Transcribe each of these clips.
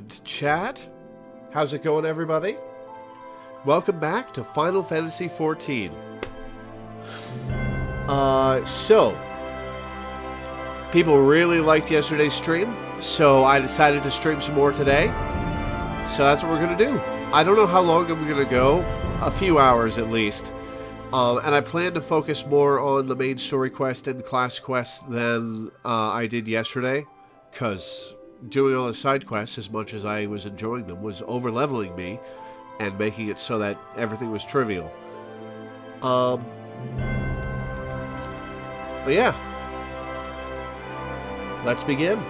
And chat, how's it going, everybody? Welcome back to Final Fantasy XIV. So, people really liked yesterday's stream, so I decided to stream some more today. So that's what we're going to do. I don't know how long I'm going to go, a few hours at least. And I plan to focus more on the main story quest and class quests than I did yesterday, because doing all the side quests, as much as I was enjoying them, was over-leveling me and making it so that everything was trivial. But yeah, let's begin.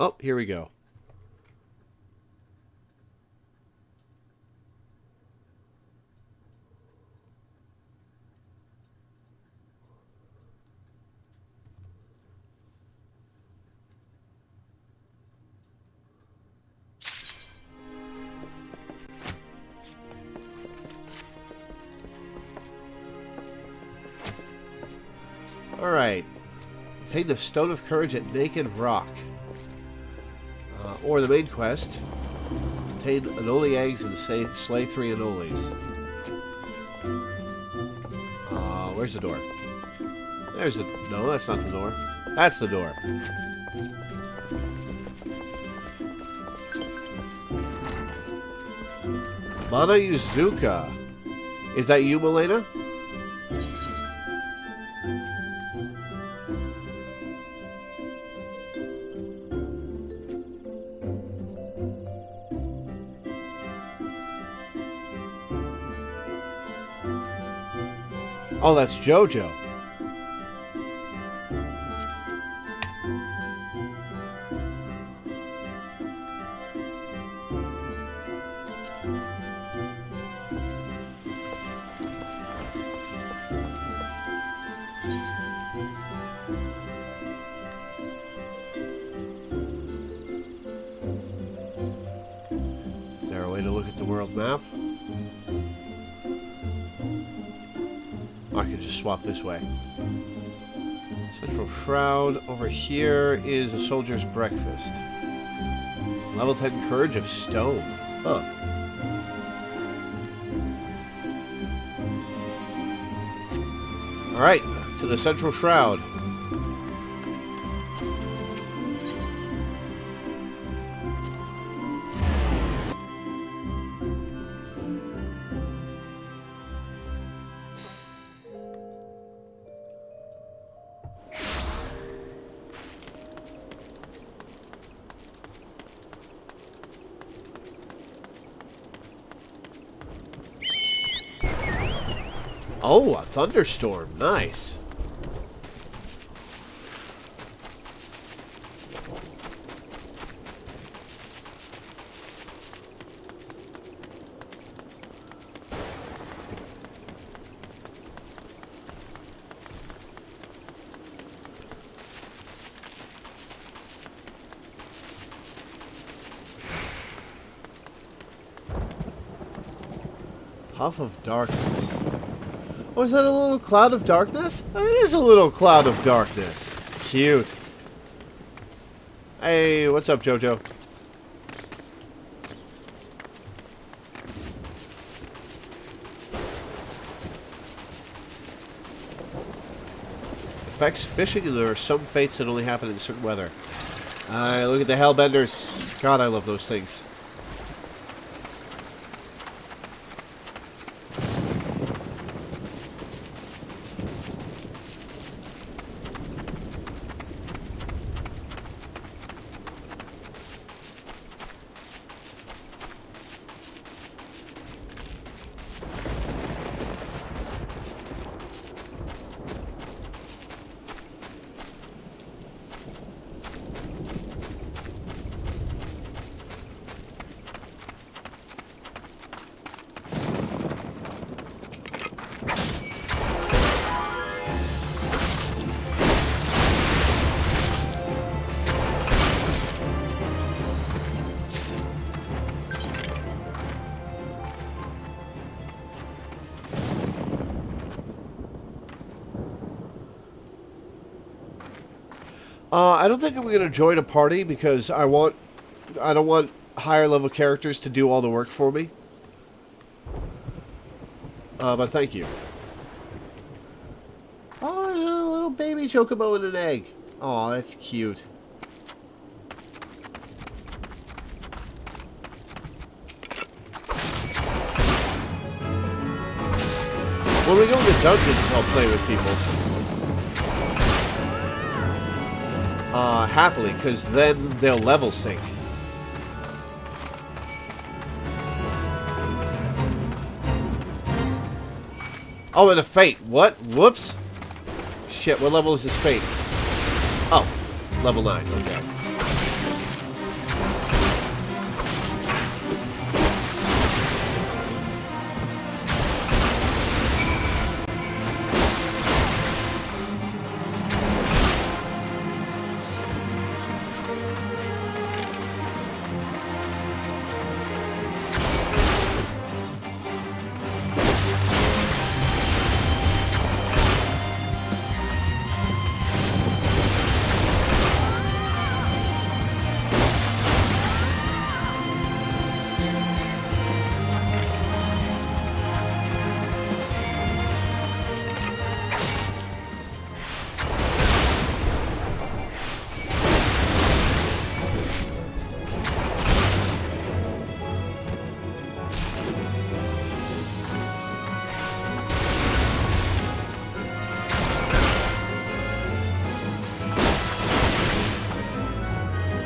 Oh, here we go. Alright. Obtain the Stone of Courage at Naked Rock. Or the main quest. Obtain Anole eggs and slay 3 Anoles. Where's the door? There's the... No, that's not the door. That's the door. Mana Yuzuka. Is that you, Milena? Oh, that's JoJo. Is there a way to look at the world map? I can just swap this way. Central Shroud. Over here is a soldier's breakfast. Level 10 Courage of Stone. Huh. Alright, to the Central Shroud. Oh, a thunderstorm. Nice. Puff of darkness. Oh, is that a little cloud of darkness? It is a little cloud of darkness. Cute. Hey, what's up, JoJo? Affects fishing, and there are some fates that only happen in certain weather. Look at the Hellbenders. God, I love those things. I don't think I'm going to join a party because I don't want higher level characters to do all the work for me. But thank you. Oh, there's a little baby chocobo and an egg. Oh, that's cute. When we go into dungeons, I'll play with people. Happily, because then they'll level sync. Oh, and a fate. What? Whoops. Shit, what level is this fate? Oh, level 9. Okay.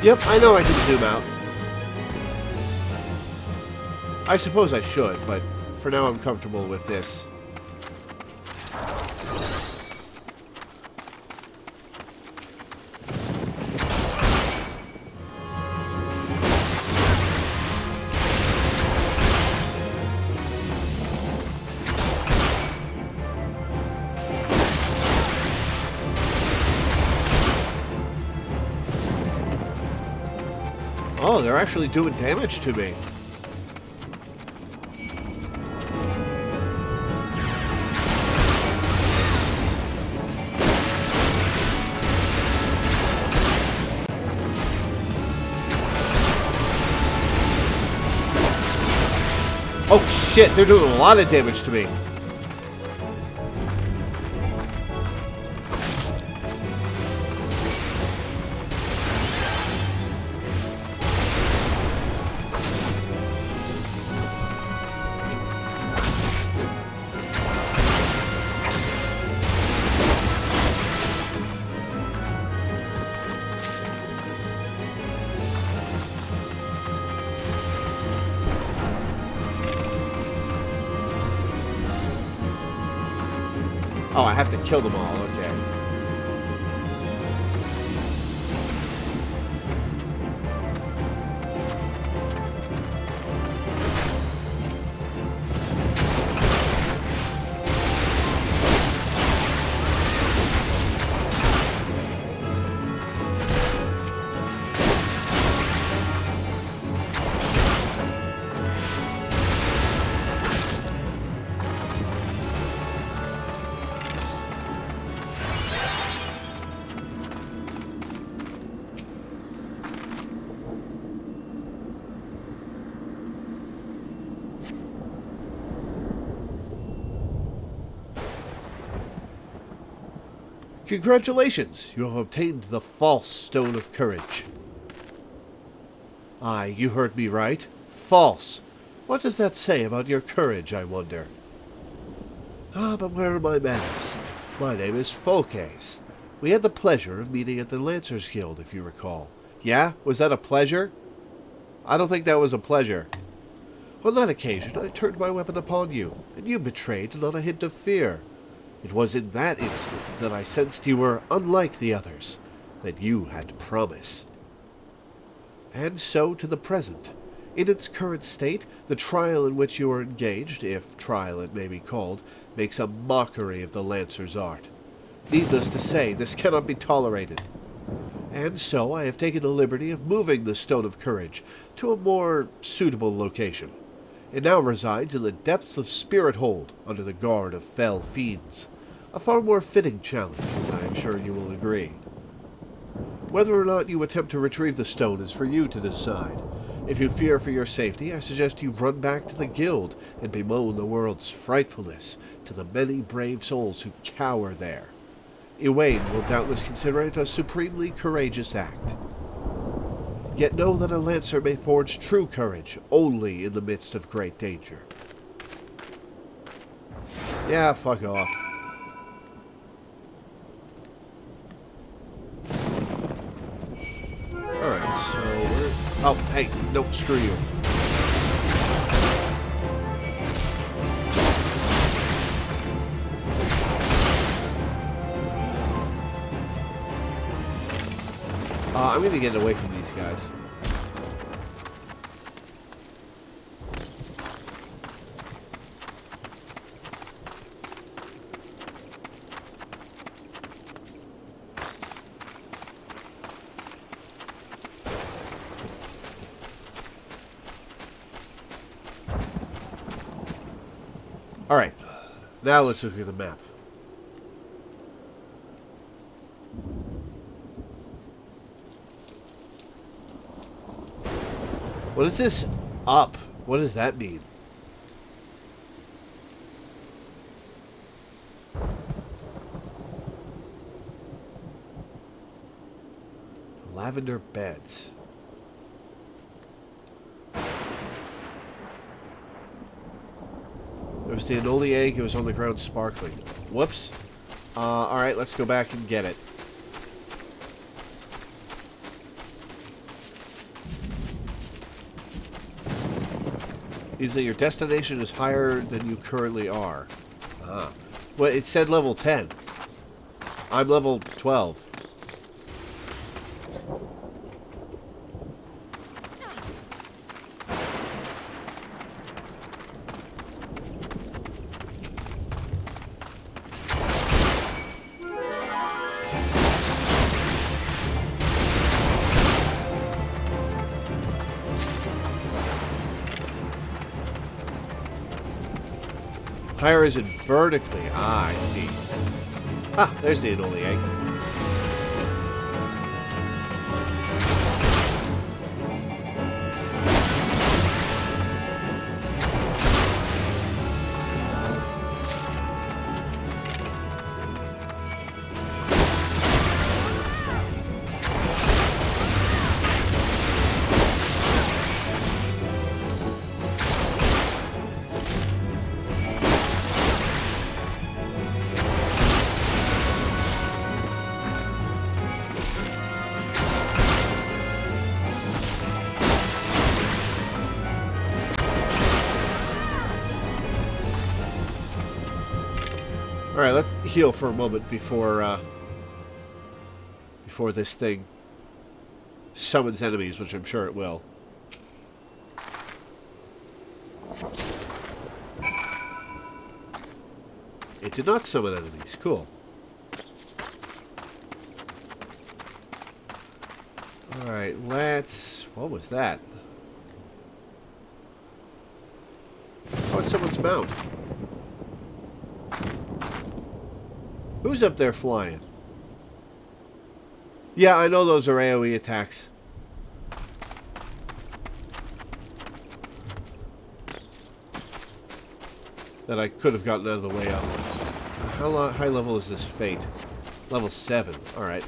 Yep, I know I can zoom out. I suppose I should, but for now I'm comfortable with this. Oh, they're actually doing damage to me. Oh shit, they're doing a lot of damage to me. Oh, I have to kill them all, okay. Congratulations, you have obtained the false Stone of Courage. Aye, you heard me right. False. What does that say about your courage, I wonder? Ah, but where are my manners? My name is Folkes. We had the pleasure of meeting at the Lancers Guild, if you recall. Yeah? Was that a pleasure? I don't think that was a pleasure. On that occasion, I turned my weapon upon you, and you betrayed not a hint of fear. It was in that instant that I sensed you were unlike the others, that you had promise. And so to the present. In its current state, the trial in which you are engaged, if trial it may be called, makes a mockery of the Lancer's art. Needless to say, this cannot be tolerated. And so I have taken the liberty of moving the Stone of Courage to a more suitable location. It now resides in the depths of Spirit Hold, under the guard of fell fiends. A far more fitting challenge, as I am sure you will agree. Whether or not you attempt to retrieve the stone is for you to decide. If you fear for your safety, I suggest you run back to the guild and bemoan the world's frightfulness to the many brave souls who cower there. Elaine will doubtless consider it a supremely courageous act. Yet know that a lancer may forge true courage only in the midst of great danger. Yeah, fuck off. Alright, so we're... Oh, hey, no, screw you. I'm gonna get away from these guys. Alright, now let's look at the map. What is this up? What does that mean? Lavender beds. There was the anole egg. It was on the ground sparkling. Whoops. Alright, let's go back and get it. Is that your destination is higher than you currently are. Ah. Well, it said level 10. I'm level 12. Higher is it vertically? Ah, I see. Ah, there's the anole egg. Alright, let's heal for a moment before this thing summons enemies, which I'm sure it will. It did not summon enemies. Cool. Alright, let's... What was that? Oh, it's someone's mount. Who's up there flying? Yeah, I know those are AoE attacks. That I could have gotten out of the way of. How high level is this Fate? Level 7. Alright.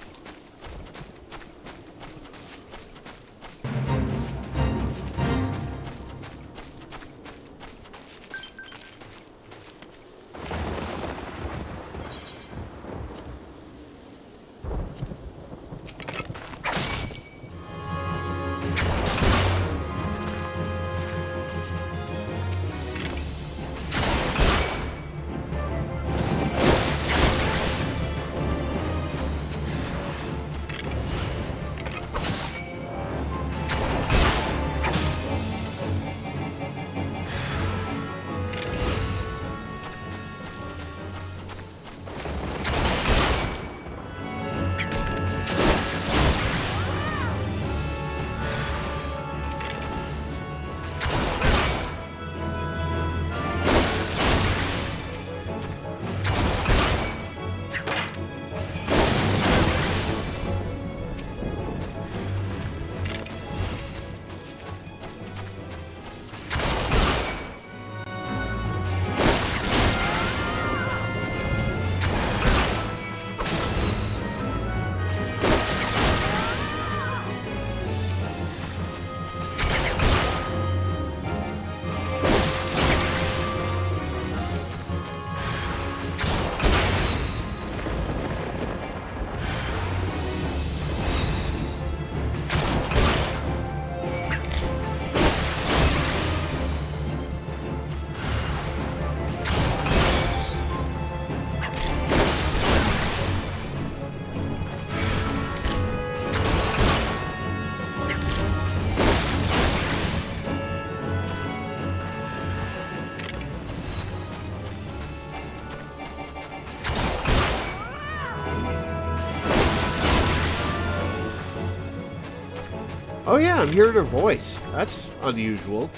Oh yeah, I'm hearing her voice. That's unusual.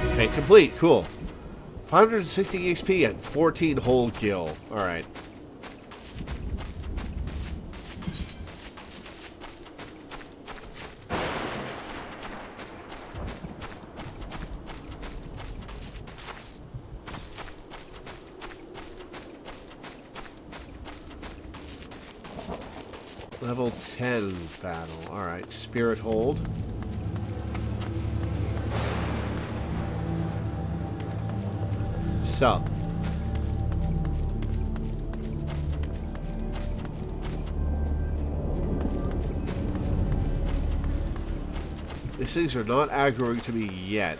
Okay, complete. Cool. 560 XP and 14 whole gil. Alright. Level 10 battle. Alright, spirit hold. So. These things are not aggroing to me yet.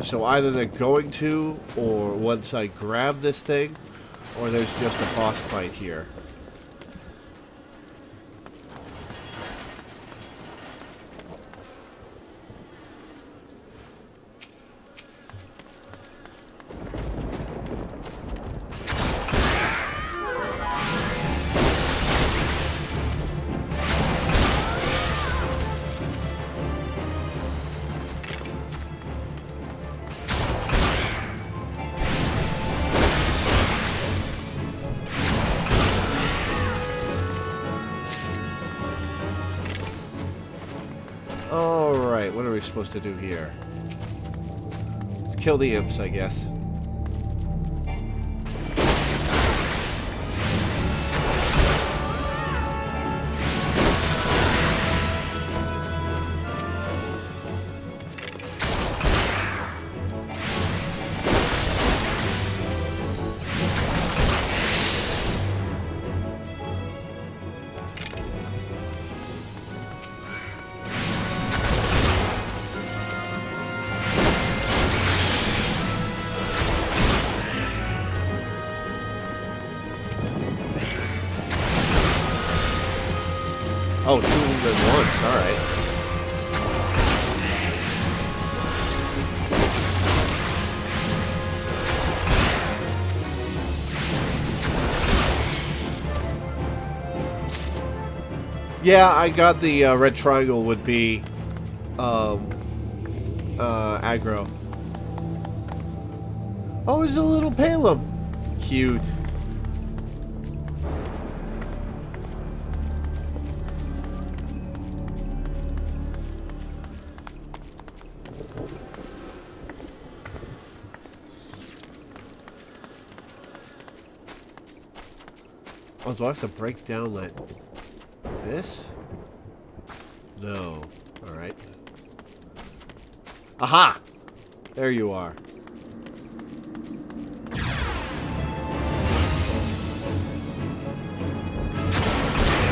So either they're going to, or once I grab this thing, or there's just a boss fight here. Alright, what are we supposed to do here? Let's kill the imps, I guess. Oh, 2 of them at once, alright. Yeah, I got the red triangle would be aggro. Oh, it's a little Palem. Cute. Oh, do I have to break down like this? No. Alright. Aha! There you are.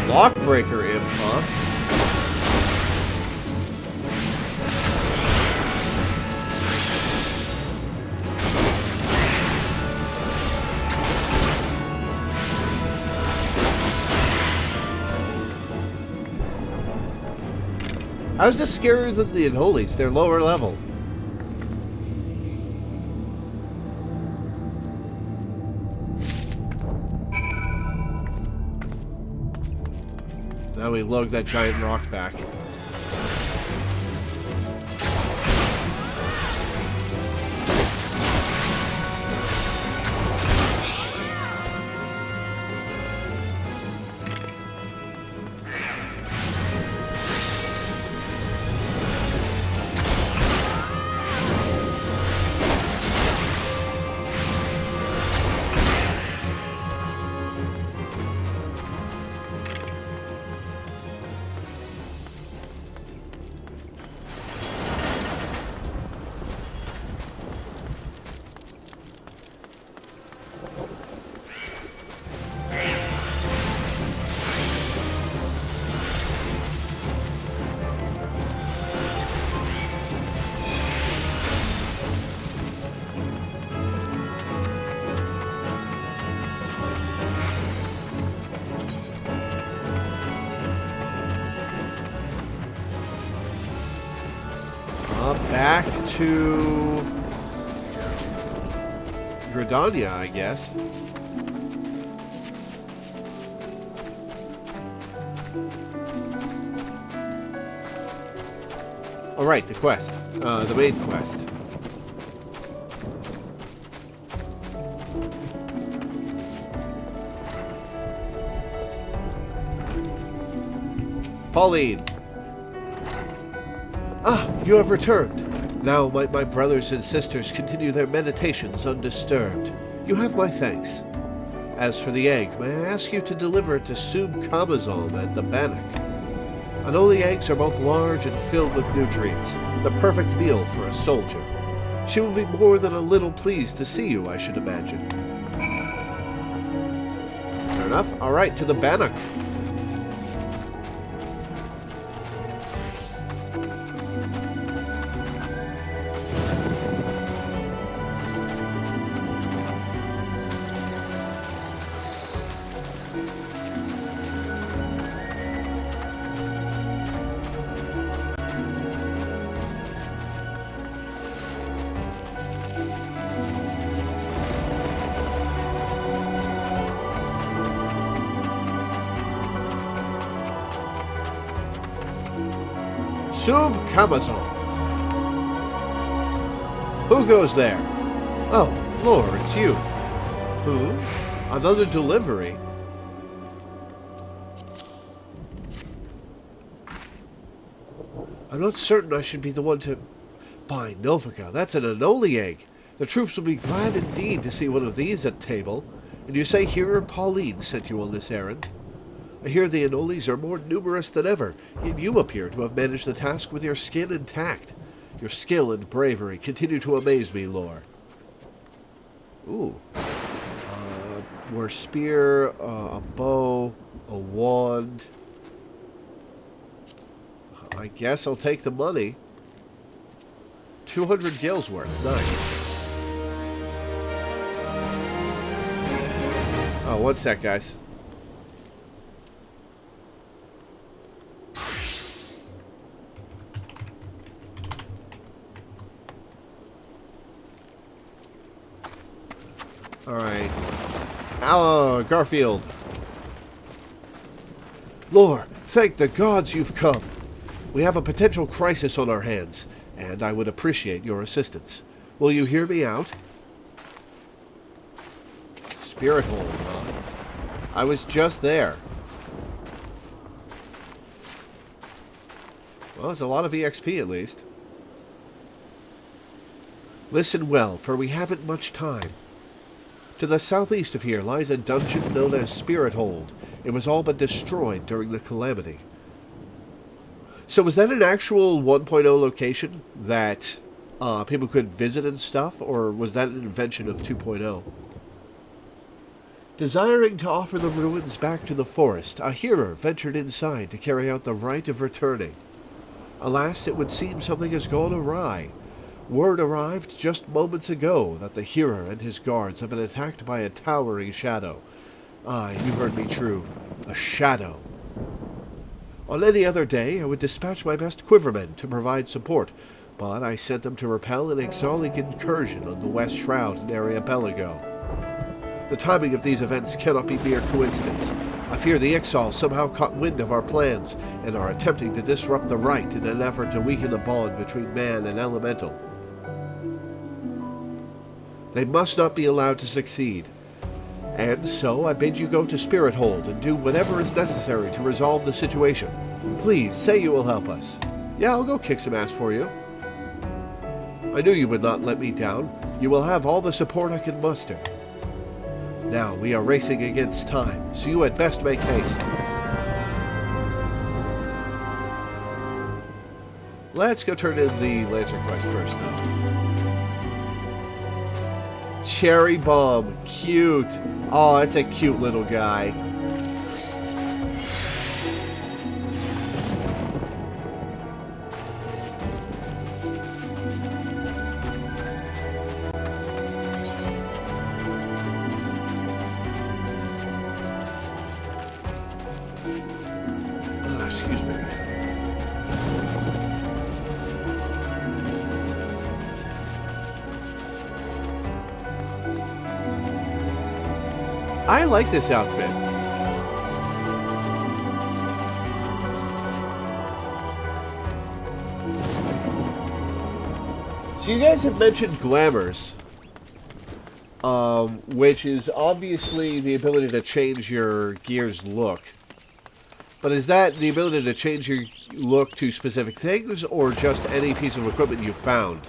Lockbreaker imp, huh? How's this scarier than the Unholies? They're lower level. Now we lug that giant rock back. to Gridania, I guess. Alright, the quest. The main quest. Pauline! Ah, you have returned. Now my brothers and sisters continue their meditations undisturbed. You have my thanks. As for the egg, may I ask you to deliver it to Sub Kamazon at the Bannock? Anoli eggs are both large and filled with nutrients, the perfect meal for a soldier. She will be more than a little pleased to see you, I should imagine. Fair enough. All right, to the Bannock. Sub Kamazon. Who goes there? Oh, Lord, it's you. Who? Another delivery? I'm not certain I should be the one to... By Novica, that's an Anoli egg. The troops will be glad indeed to see one of these at table. And you say Hero Pauline sent you on this errand? I hear the Anolis are more numerous than ever, yet you appear to have managed the task with your skin intact. Your skill and bravery continue to amaze me, Lore. Ooh. More spear, a bow, a wand. I guess I'll take the money. 200 gills worth. Nice. Oh, one sec, guys. Alright. Garfield. Lore, thank the gods you've come. We have a potential crisis on our hands, and I would appreciate your assistance. Will you hear me out? Spirit Hold, huh? I was just there. Well, it's a lot of EXP at least. Listen well, for we haven't much time. To the southeast of here lies a dungeon known as Spirit Hold. It was all but destroyed during the calamity. So was that an actual 1.0 location that people could visit and stuff, or was that an invention of 2.0? Desiring to offer the ruins back to the forest, a hearer ventured inside to carry out the rite of returning. Alas, it would seem something has gone awry. Word arrived just moments ago that the hearer and his guards have been attacked by a towering shadow. Aye, you heard me true. A shadow. On any other day, I would dispatch my best quivermen to provide support, but I sent them to repel an exotic incursion on the West Shroud and Archipelago. The timing of these events cannot be mere coincidence. I fear the Ixal somehow caught wind of our plans and are attempting to disrupt the rite in an effort to weaken the bond between man and elemental. They must not be allowed to succeed. And so I bid you go to Spirit Hold and do whatever is necessary to resolve the situation. Please, say you will help us. Yeah, I'll go kick some ass for you. I knew you would not let me down. You will have all the support I can muster. Now, we are racing against time, so you had best make haste. Let's go turn in the Lancer quest first, though. Cherry Bomb. Cute. Oh, that's a cute little guy. I like this outfit. So you guys have mentioned glamours, which is obviously the ability to change your gear's look. But is that the ability to change your look to specific things, or just any piece of equipment you found?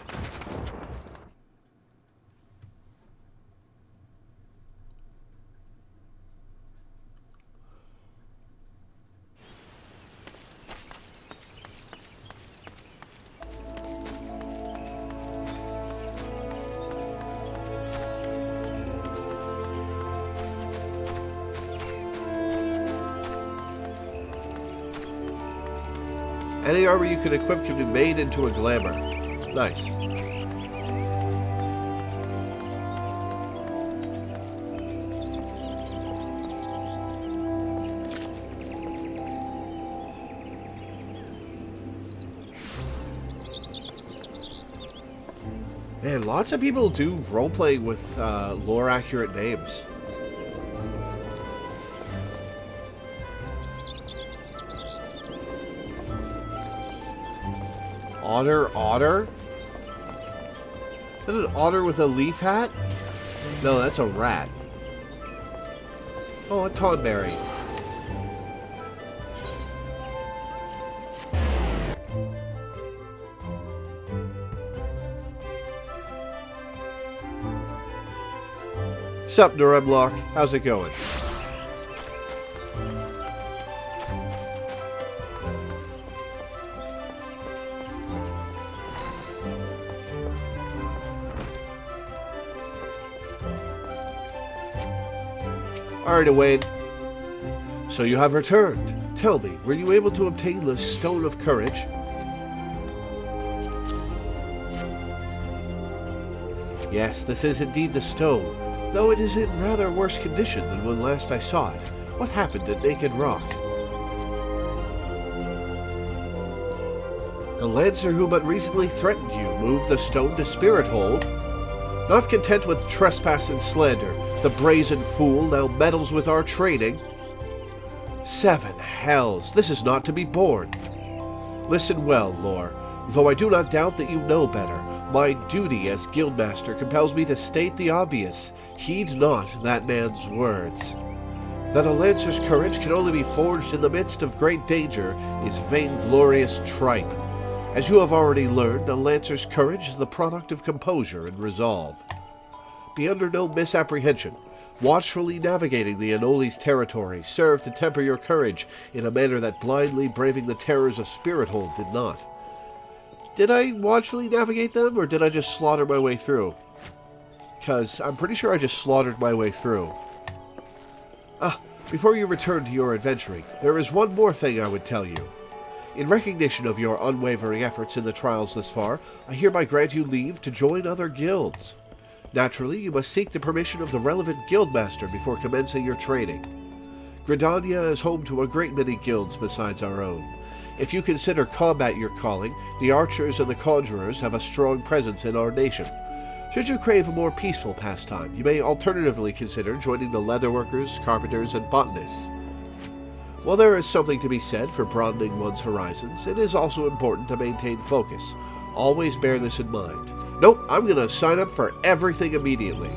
Any armor you can equip can be made into a glamour. Nice. Man, lots of people do role-playing with lore-accurate names. Otter? Is that an otter with a leaf hat? No, that's a rat. Oh, a tonberry. Sup, Naremlock? How's it going? Alright, Wayne. So you have returned. Tell me, were you able to obtain the Stone of Courage? Yes, this is indeed the stone, though it is in rather worse condition than when last I saw it. What happened at Naked Rock? The Lancer who but recently threatened you moved the stone to Spirit Hold. Not content with trespass and slander, the brazen fool now meddles with our training. 7 hells, this is not to be borne. Listen well, Lore. Though I do not doubt that you know better, my duty as Guildmaster compels me to state the obvious. Heed not that man's words. That a Lancer's courage can only be forged in the midst of great danger is vainglorious tripe. As you have already learned, a Lancer's courage is the product of composure and resolve. Be under no misapprehension. Watchfully navigating the Anoli's territory served to temper your courage in a manner that blindly braving the terrors of Spirit Hold did not. Did I watchfully navigate them, or did I just slaughter my way through? Because I'm pretty sure I just slaughtered my way through. Before you return to your adventuring, there is one more thing I would tell you. In recognition of your unwavering efforts in the trials thus far, I hereby grant you leave to join other guilds. Naturally, you must seek the permission of the relevant guildmaster before commencing your training. Gridania is home to a great many guilds besides our own. If you consider combat your calling, the archers and the conjurers have a strong presence in our nation. Should you crave a more peaceful pastime, you may alternatively consider joining the leatherworkers, carpenters, and botanists. While there is something to be said for broadening one's horizons, it is also important to maintain focus. Always bear this in mind. Nope, I'm going to sign up for everything immediately.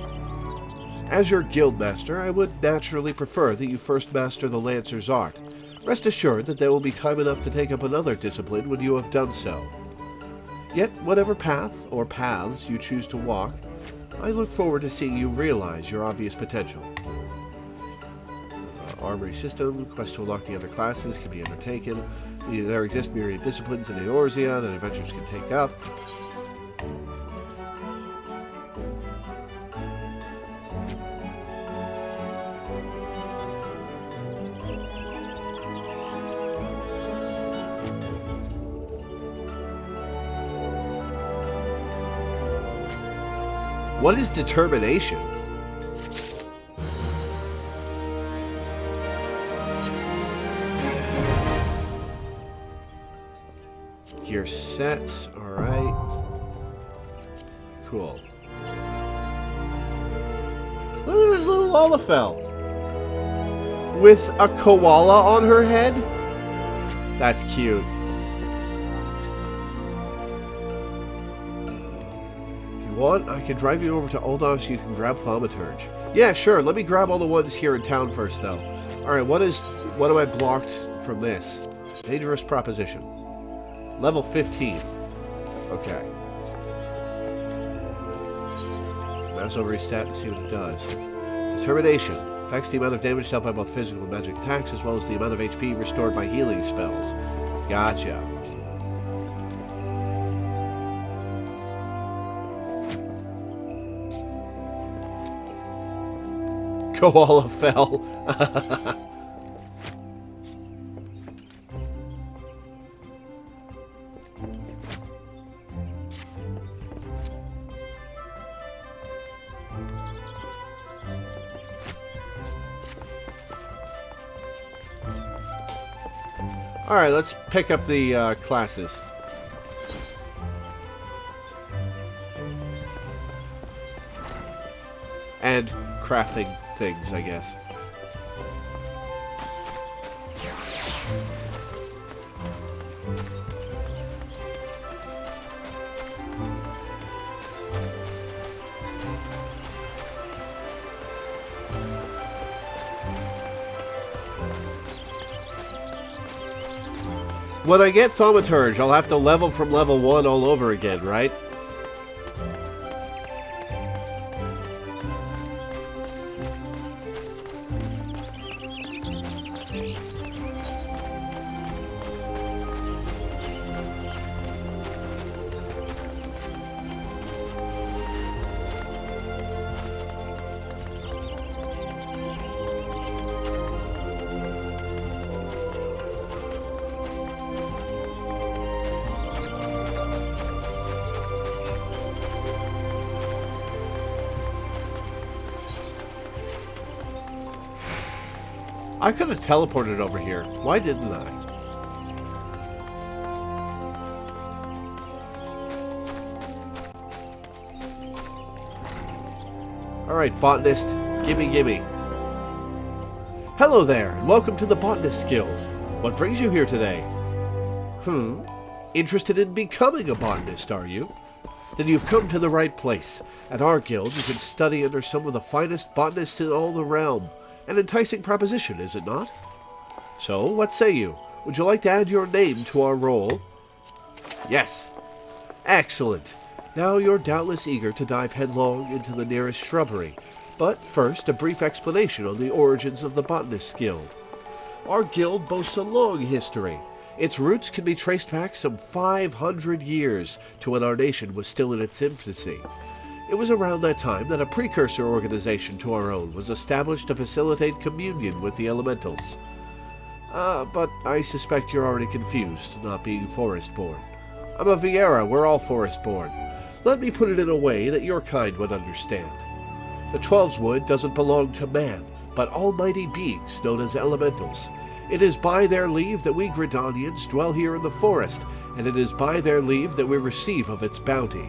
As your guildmaster, I would naturally prefer that you first master the Lancer's art. Rest assured that there will be time enough to take up another discipline when you have done so. Yet, whatever path or paths you choose to walk, I look forward to seeing you realize your obvious potential. Armory system, quest to unlock the other classes can be undertaken. There exist myriad disciplines in Eorzea that adventurers can take up. What is determination? Gear sets, alright. Cool. Look at this little Olafel. with a koala on her head? That's cute. If you want, I can drive you over to Ul'dah so you can grab Thaumaturge. Yeah, sure. Let me grab all the ones here in town first, though. Alright, what am I blocked from this? Dangerous proposition. Level 15. Okay. Mouse over his stat and see what it does. Determination. Affects the amount of damage dealt by both physical and magic attacks, as well as the amount of HP restored by healing spells. Gotcha. Koala fell. Alright, let's pick up the classes. And crafting things, I guess. When I get Thaumaturge, I'll have to level from level 1 all over again, right? I could have teleported over here. Why didn't I? Alright, botanist. Gimme. Hello there, and welcome to the Botanist Guild. What brings you here today? Interested in becoming a botanist, are you? Then you've come to the right place. At our guild, you can study under some of the finest botanists in all the realm. An enticing proposition, is it not? So, what say you? Would you like to add your name to our roll? Yes. Excellent. Now you're doubtless eager to dive headlong into the nearest shrubbery. But first, a brief explanation on the origins of the Botanist Guild. Our guild boasts a long history. Its roots can be traced back some 500 years to when our nation was still in its infancy. It was around that time that a precursor organization to our own was established to facilitate communion with the elementals. But I suspect you're already confused, not being forest-born. I'm a Viera, we're all forest-born. Let me put it in a way that your kind would understand. The Twelveswood doesn't belong to man, but almighty beings known as elementals. It is by their leave that we Gridanians dwell here in the forest, and it is by their leave that we receive of its bounty.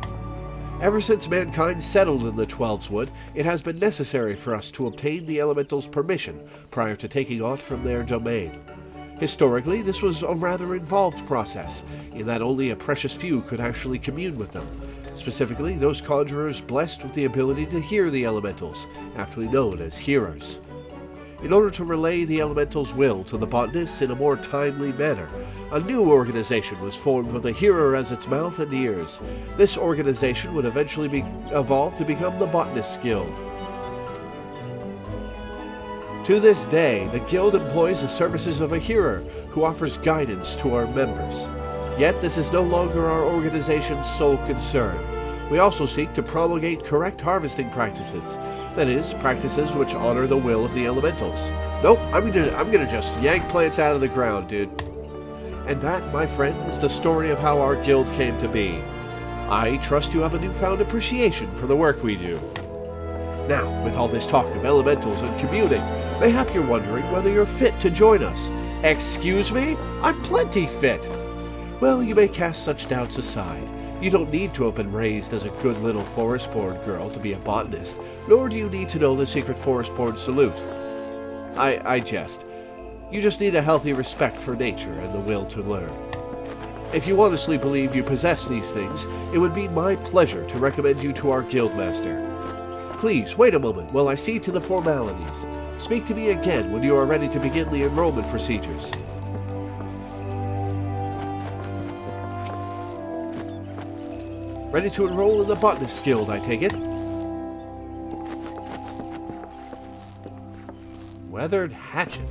Ever since mankind settled in the Twelveswood, it has been necessary for us to obtain the elementals' permission prior to taking aught from their domain. Historically, this was a rather involved process, in that only a precious few could actually commune with them, specifically those conjurers blessed with the ability to hear the elementals, aptly known as hearers. In order to relay the elementals' will to the botanists in a more timely manner, a new organization was formed with a hearer as its mouth and ears. This organization would eventually evolve to become the Botanist Guild. To this day, the Guild employs the services of a hearer who offers guidance to our members. Yet this is no longer our organization's sole concern. We also seek to promulgate correct harvesting practices. That is, practices which honor the will of the elementals. Nope, I'm gonna just yank plants out of the ground, dude. And that, my friend, is the story of how our guild came to be. I trust you have a newfound appreciation for the work we do. Now, with all this talk of elementals and communing, mayhap you're wondering whether you're fit to join us. Excuse me? I'm plenty fit. Well, you may cast such doubts aside. You don't need to have been raised as a good little forest-born girl to be a botanist, nor do you need to know the secret forest-born salute. I jest. You just need a healthy respect for nature and the will to learn. If you honestly believe you possess these things, it would be my pleasure to recommend you to our guildmaster. Please, wait a moment while I see to the formalities. Speak to me again when you are ready to begin the enrollment procedures. Ready to enroll in the Botanist Guild, I take it? Weathered hatchet.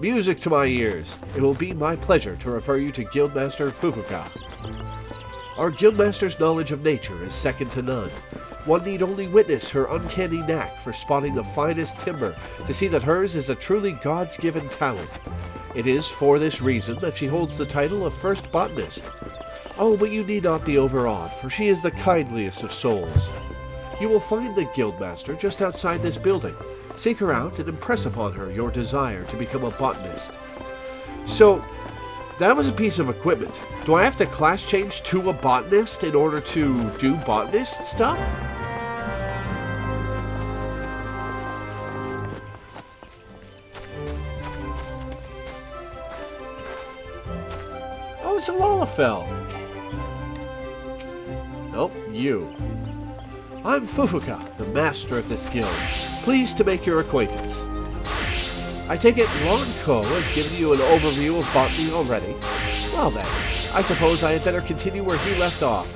Music to my ears. It will be my pleasure to refer you to Guildmaster Fufuka. Our Guildmaster's knowledge of nature is second to none. One need only witness her uncanny knack for spotting the finest timber to see that hers is a truly God's-given talent. It is for this reason that she holds the title of First Botanist. Oh, but you need not be overawed, for she is the kindliest of souls. You will find the Guildmaster just outside this building. Seek her out and impress upon her your desire to become a botanist. So, that was a piece of equipment. Do I have to class change to a botanist in order to do botanist stuff? Oh, it's a Lalafell. Nope, you. I'm Fufuka, the master of this guild. Pleased to make your acquaintance. I take it Ronco has given you an overview of botany already. Well then, I suppose I had better continue where he left off.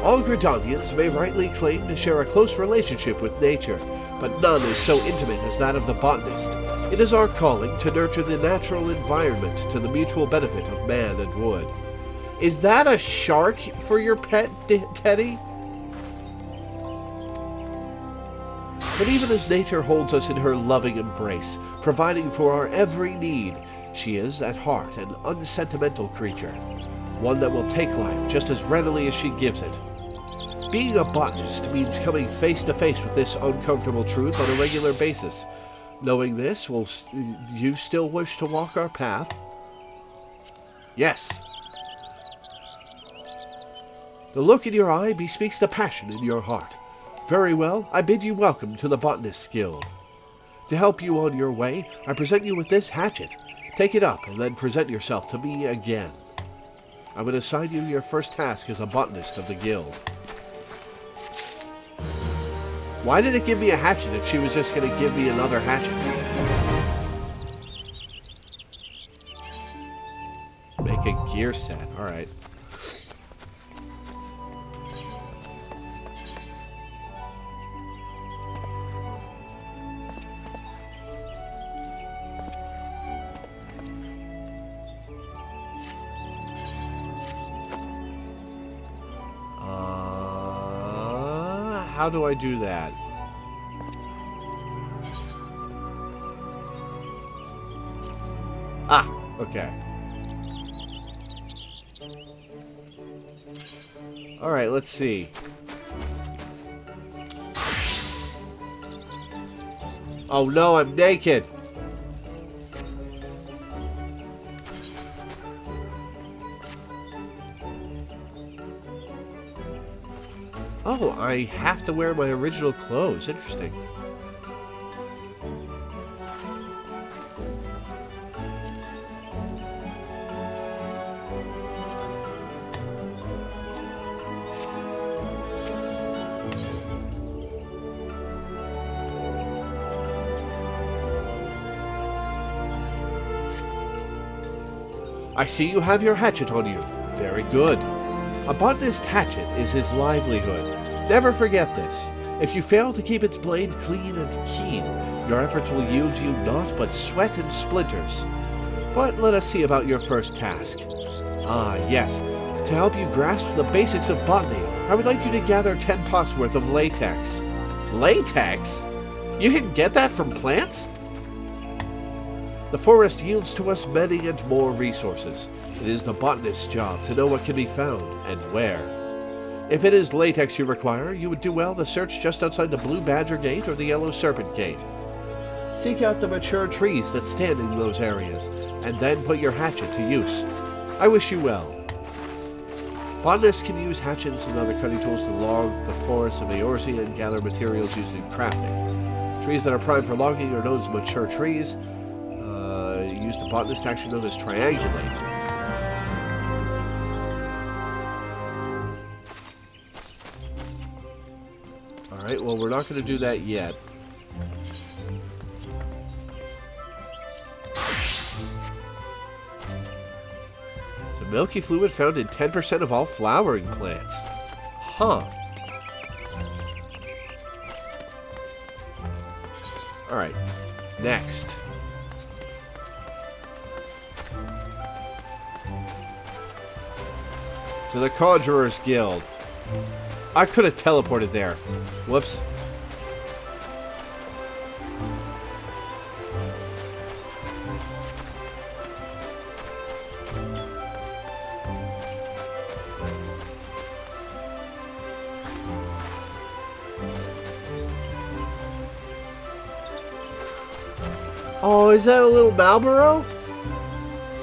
All Gridonians may rightly claim to share a close relationship with nature, but none is so intimate as that of the botanist. It is our calling to nurture the natural environment to the mutual benefit of man and wood. Is that a shark for your pet, Teddy? But even as nature holds us in her loving embrace, providing for our every need, she is, at heart, an unsentimental creature, one that will take life just as readily as she gives it. Being a botanist means coming face to face with this uncomfortable truth on a regular basis. Knowing this, will you still wish to walk our path? Yes. The look in your eye bespeaks the passion in your heart. Very well, I bid you welcome to the Botanist Guild. To help you on your way, I present you with this hatchet. Take it up and then present yourself to me again. I would assign you your first task as a botanist of the guild. Why did it give me a hatchet if she was just going to give me another hatchet? Make a gear set, alright. How do I do that? Ah, okay. All right, let's see. Oh no, I'm naked. Oh, I have to wear my original clothes. Interesting. I see you have your hatchet on you. Very good. A botanist hatchet is his livelihood. Never forget this. If you fail to keep its blade clean and keen, your efforts will yield you naught but sweat and splinters. But let us see about your first task. Ah, yes. To help you grasp the basics of botany, I would like you to gather 10 pots worth of latex. Latex? You can get that from plants? The forest yields to us many and more resources. It is the botanist's job to know what can be found and where. If it is latex you require, you would do well to search just outside the Blue Badger Gate or the Yellow Serpent Gate. Seek out the mature trees that stand in those areas, and then put your hatchet to use. I wish you well. Botanists can use hatchets and other cutting tools to log the forests of Eorzea and gather materials used in crafting. Trees that are primed for logging are known as mature trees. Used a botanist actually known as triangulate. Alright, well, we're not going to do that yet. So milky fluid found in 10% of all flowering plants. Huh. Alright, next. To the Conjurer's Guild. I could have teleported there. Whoops. Oh, is that a little Malboro?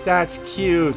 That's cute.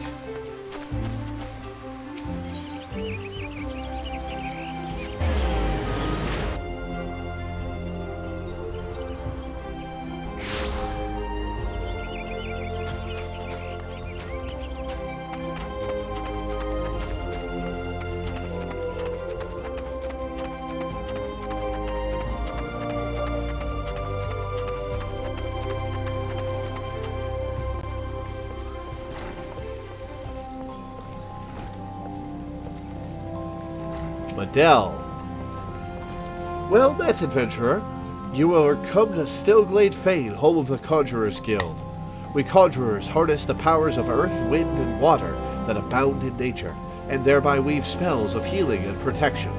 Adele. Well met, adventurer. You are come to Stillglade Fane, home of the Conjurer's Guild. We conjurers harness the powers of earth, wind, and water that abound in nature, and thereby weave spells of healing and protection.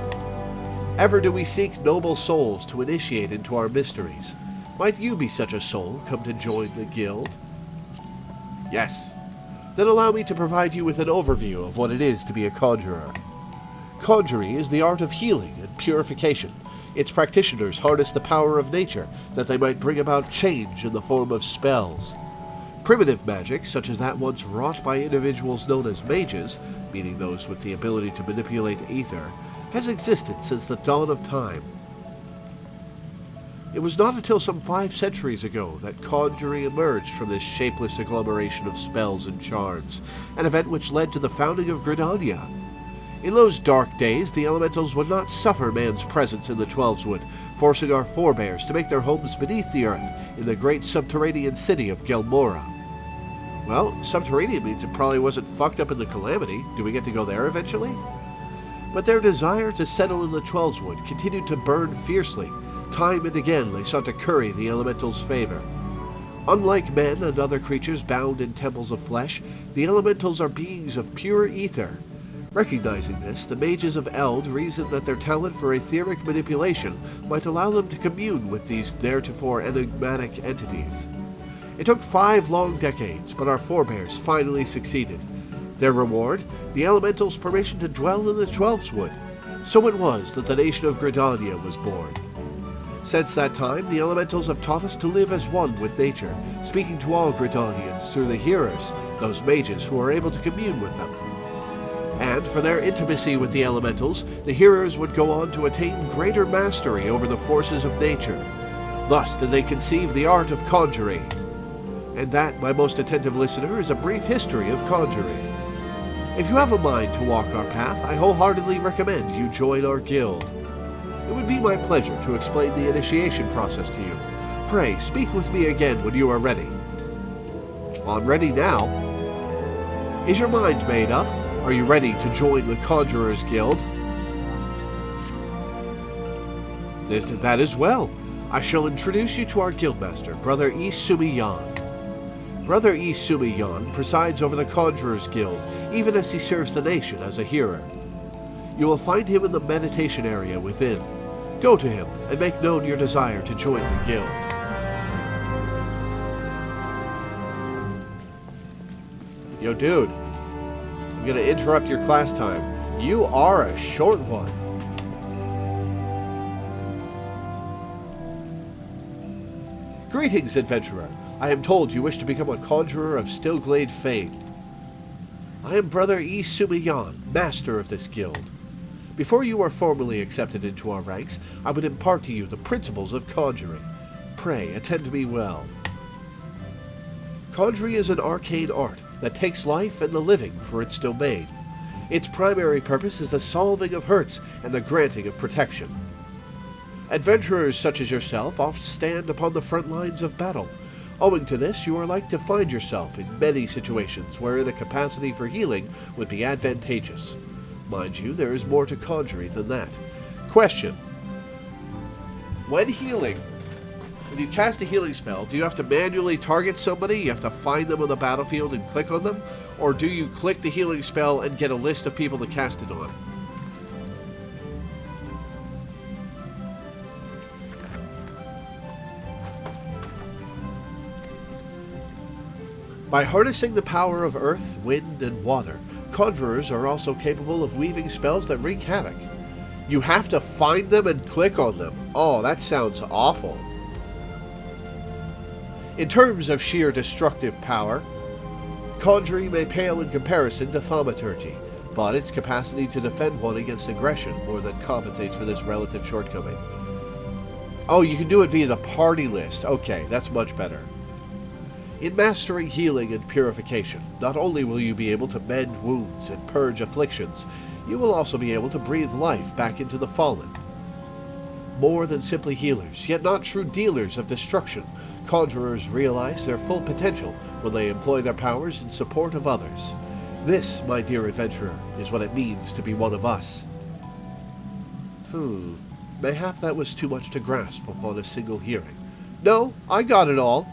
Ever do we seek noble souls to initiate into our mysteries. Might you be such a soul come to join the guild? Yes. Then allow me to provide you with an overview of what it is to be a conjurer. Conjuring is the art of healing and purification. Its practitioners harness the power of nature that they might bring about change in the form of spells. Primitive magic, such as that once wrought by individuals known as mages, meaning those with the ability to manipulate ether, has existed since the dawn of time. It was not until some 5 centuries ago that conjuring emerged from this shapeless agglomeration of spells and charms, an event which led to the founding of Gridania. In those dark days, the elementals would not suffer man's presence in the Twelveswood, forcing our forebears to make their homes beneath the earth in the great subterranean city of Gelmora. Well, subterranean means it probably wasn't fucked up in the Calamity. Do we get to go there eventually? But their desire to settle in the Twelveswood continued to burn fiercely. Time and again they sought to curry the elementals' favor. Unlike men and other creatures bound in temples of flesh, the elementals are beings of pure ether. Recognizing this, the mages of Eld reasoned that their talent for etheric manipulation might allow them to commune with these theretofore enigmatic entities. It took 5 long decades, but our forebears finally succeeded. Their reward? The elementals' permission to dwell in the Twelveswood. So it was that the nation of Gridania was born. Since that time, the elementals have taught us to live as one with nature, speaking to all Gridanians through the hearers, those mages who are able to commune with them. And for their intimacy with the elementals, the hearers would go on to attain greater mastery over the forces of nature. Thus did they conceive the art of conjuring. And that, my most attentive listener, is a brief history of conjuring. If you have a mind to walk our path, I wholeheartedly recommend you join our guild. It would be my pleasure to explain the initiation process to you. Pray, speak with me again when you are ready. I'm ready now. Is your mind made up? Are you ready to join the Conjurer's Guild? That is well. I shall introduce you to our guildmaster, Brother Isumi Yan. Brother Isumi Yan presides over the Conjurer's Guild, even as he serves the nation as a hearer. You will find him in the meditation area within. Go to him and make known your desire to join the guild. Yo, dude. I'm going to interrupt your class time. You are a short one. Greetings, adventurer. I am told you wish to become a conjurer of Stillglade Fane. I am Brother E. Sumiyan, master of this guild. Before you are formally accepted into our ranks, I would impart to you the principles of conjuring. Pray, attend me well. Conjuring is an arcane art that takes life and the living for its domain. Its primary purpose is the solving of hurts and the granting of protection. Adventurers such as yourself often stand upon the front lines of battle. Owing to this, you are like to find yourself in many situations wherein a capacity for healing would be advantageous. Mind you, there is more to conjuring than that. Question. When you cast a healing spell, do you have to manually target somebody? You have to find them on the battlefield and click on them? Or do you click the healing spell and get a list of people to cast it on? By harnessing the power of earth, wind, and water, conjurers are also capable of weaving spells that wreak havoc. You have to find them and click on them. Oh, that sounds awful. In terms of sheer destructive power, conjuring may pale in comparison to thaumaturgy, but its capacity to defend one against aggression more than compensates for this relative shortcoming. Oh, you can do it via the party list. Okay, that's much better. In mastering healing and purification, not only will you be able to mend wounds and purge afflictions, you will also be able to breathe life back into the fallen. More than simply healers, yet not true dealers of destruction, conjurers realize their full potential when they employ their powers in support of others. This, my dear adventurer, is what it means to be one of us. Mayhap that was too much to grasp upon a single hearing. No, I got it all.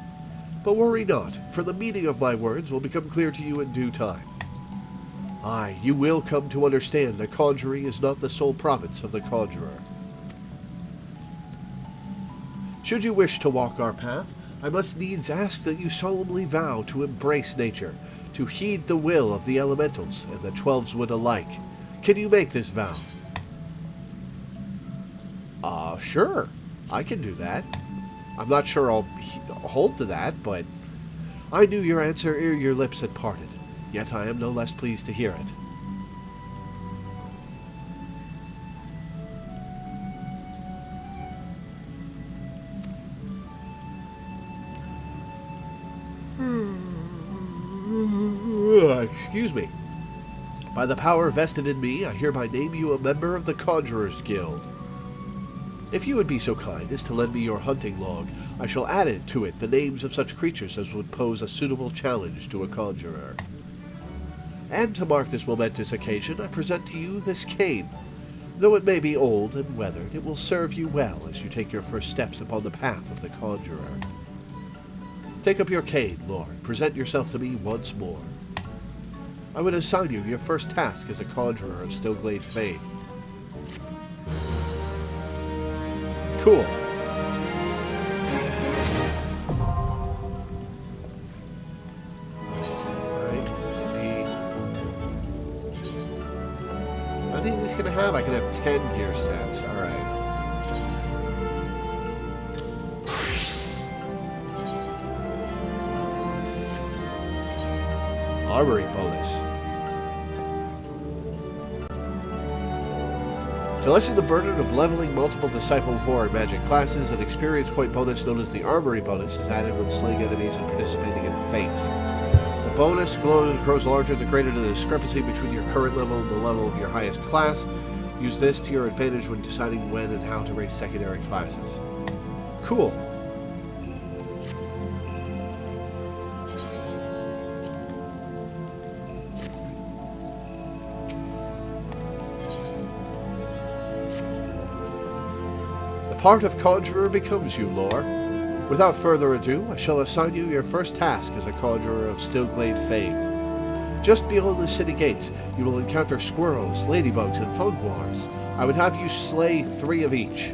But worry not, for the meaning of my words will become clear to you in due time. Aye, you will come to understand that conjuring is not the sole province of the conjurer. Should you wish to walk our path, I must needs ask that you solemnly vow to embrace nature, to heed the will of the elementals and the Twelveswood alike. Can you make this vow? Sure. I can do that. I'm not sure I'll hold to that, but I knew your answer ere your lips had parted, yet I am no less pleased to hear it. Excuse me. By the power vested in me, I hereby name you a member of the Conjurers Guild. If you would be so kind as to lend me your hunting log, I shall add to it the names of such creatures as would pose a suitable challenge to a conjurer. And to mark this momentous occasion, I present to you this cane. Though it may be old and weathered, it will serve you well as you take your first steps upon the path of the conjurer. Take up your cane, Lord. Present yourself to me once more. I would assign you your first task as a conjurer of Stillglade fame. Cool. Alright, let's see. I think he's gonna have, I can have 10 gear sets. Alright. Armory bonus. To lessen the burden of leveling multiple Disciple of War and Magic classes, an experience point bonus known as the Armory bonus is added when slaying enemies and participating in fates. The bonus grows larger the greater the discrepancy between your current level and the level of your highest class. Use this to your advantage when deciding when and how to raise secondary classes. Cool. Part of Conjurer becomes you, Lore. Without further ado, I shall assign you your first task as a Conjurer of Stillglade fame. Just beyond the city gates, you will encounter squirrels, ladybugs, and funguars. I would have you slay 3 of each.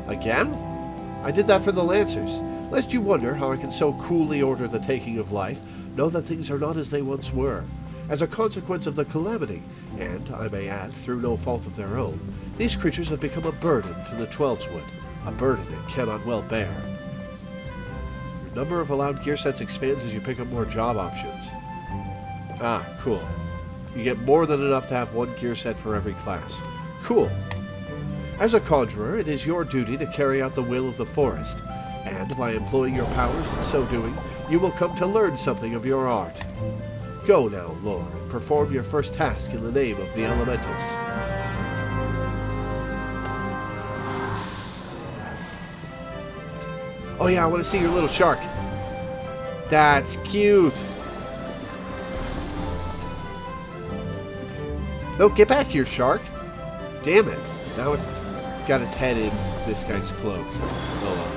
Again? I did that for the Lancers. Lest you wonder how I can so coolly order the taking of life, know that things are not as they once were. As a consequence of the calamity, and, I may add, through no fault of their own, these creatures have become a burden to the Twelveswood, a burden it cannot well bear. Your number of allowed gear sets expands as you pick up more job options. Ah, cool. You get more than enough to have one gear set for every class. Cool. As a conjurer, it is your duty to carry out the will of the forest, and by employing your powers in so doing, you will come to learn something of your art. Go now, Lore, and perform your first task in the name of the elementals. Oh yeah, I want to see your little shark. That's cute. No, get back here, shark. Damn it. Now it's got its head in this guy's cloak. Oh well.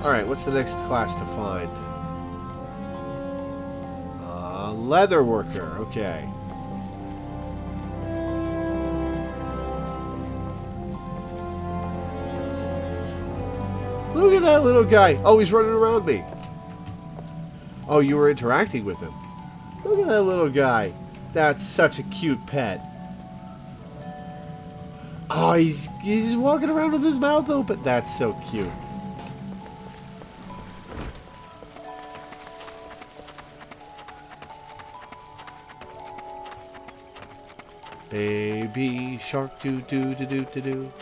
Alright, what's the next class to find? Leather worker, okay. Look at that little guy. Oh, he's running around me. Oh, you were interacting with him. Look at that little guy. That's such a cute pet. Oh, he's walking around with his mouth open. That's so cute. Baby shark do do do do do do.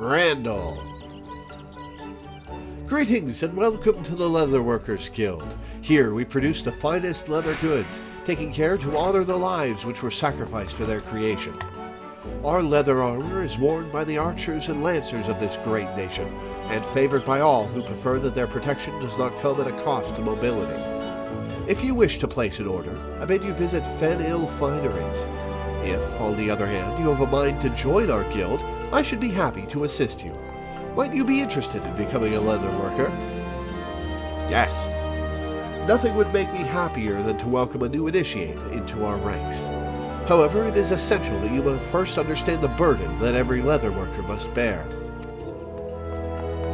Randall. Greetings and welcome to the Leatherworkers Guild. Here we produce the finest leather goods, taking care to honor the lives which were sacrificed for their creation. Our leather armor is worn by the archers and lancers of this great nation, and favored by all who prefer that their protection does not come at a cost to mobility. If you wish to place an order, I bid you visit Fenil Fineries. If, on the other hand, you have a mind to join our guild, I should be happy to assist you. Might you be interested in becoming a leather worker? Yes. Nothing would make me happier than to welcome a new initiate into our ranks. However, it is essential that you must first understand the burden that every leather worker must bear.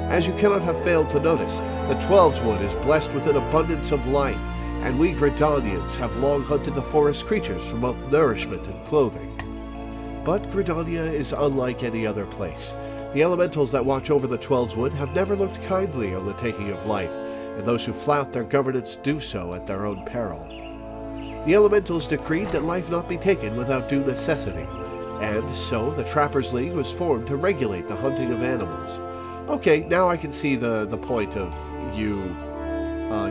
As you cannot have failed to notice, the Twelveswood is blessed with an abundance of life, and we Gridanians have long hunted the forest creatures for both nourishment and clothing. But Gridania is unlike any other place. The elementals that watch over the Twelveswood have never looked kindly on the taking of life, and those who flout their governance do so at their own peril. The elementals decreed that life not be taken without due necessity, and so the Trappers' League was formed to regulate the hunting of animals. Okay, now I can see the point of you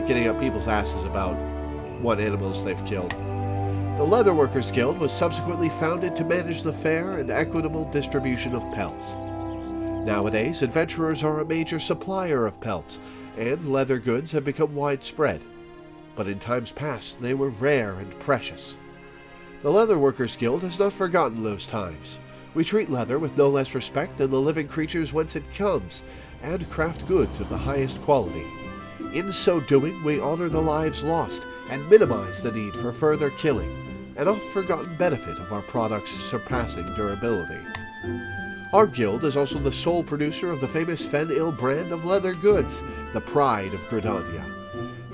getting up people's asses about what animals they've killed. The Leatherworkers Guild was subsequently founded to manage the fair and equitable distribution of pelts. Nowadays, adventurers are a major supplier of pelts, and leather goods have become widespread. But in times past, they were rare and precious. The Leatherworkers Guild has not forgotten those times. We treat leather with no less respect than the living creatures whence it comes, and craft goods of the highest quality. In so doing, we honor the lives lost and minimize the need for further killing, an oft-forgotten benefit of our product's surpassing durability. Our guild is also the sole producer of the famous Fenil brand of leather goods, the pride of Gridania.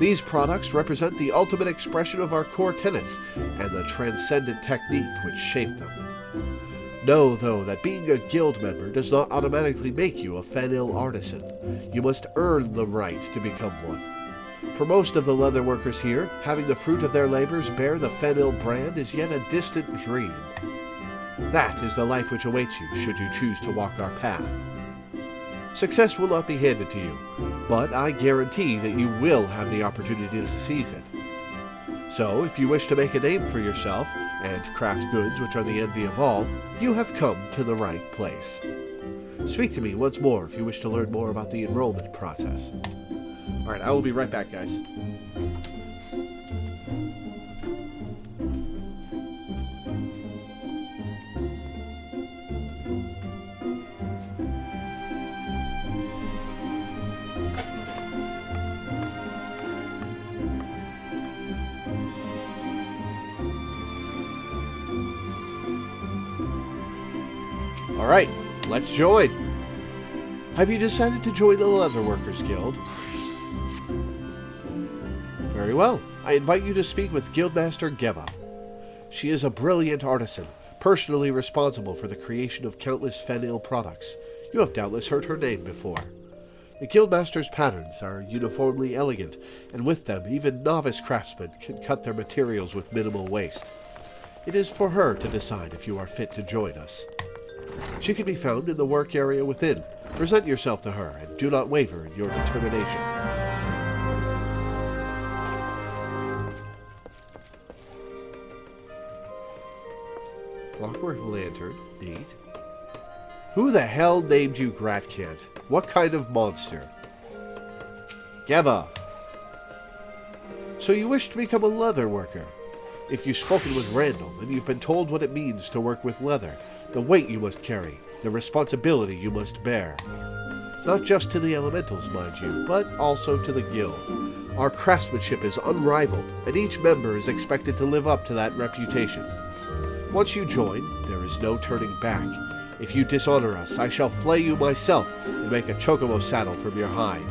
These products represent the ultimate expression of our core tenets and the transcendent technique which shaped them. Know, though, that being a guild member does not automatically make you a Fanil artisan. You must earn the right to become one. For most of the leatherworkers here, having the fruit of their labors bear the Fanil brand is yet a distant dream. That is the life which awaits you should you choose to walk our path. Success will not be handed to you, but I guarantee that you will have the opportunity to seize it. So, if you wish to make a name for yourself, and craft goods which are the envy of all, you have come to the right place. Speak to me once more if you wish to learn more about the enrollment process. Alright, I will be right back, guys. Alright, let's join. Have you decided to join the Leatherworkers Guild? Very well. I invite you to speak with Guildmaster Geva. She is a brilliant artisan, personally responsible for the creation of countless Fanil products. You have doubtless heard her name before. The Guildmaster's patterns are uniformly elegant, and with them even novice craftsmen can cut their materials with minimal waste. It is for her to decide if you are fit to join us. She can be found in the work area within. Present yourself to her, and do not waver in your determination. Clockwork lantern, neat. Who the hell named you Gratkant? What kind of monster? Geva. So you wish to become a leather worker? If you've spoken with Randall, and you've been told what it means to work with leather, the weight you must carry, the responsibility you must bear. Not just to the elementals, mind you, but also to the guild. Our craftsmanship is unrivaled, and each member is expected to live up to that reputation. Once you join, there is no turning back. If you dishonor us, I shall flay you myself and make a chocobo saddle from your hide.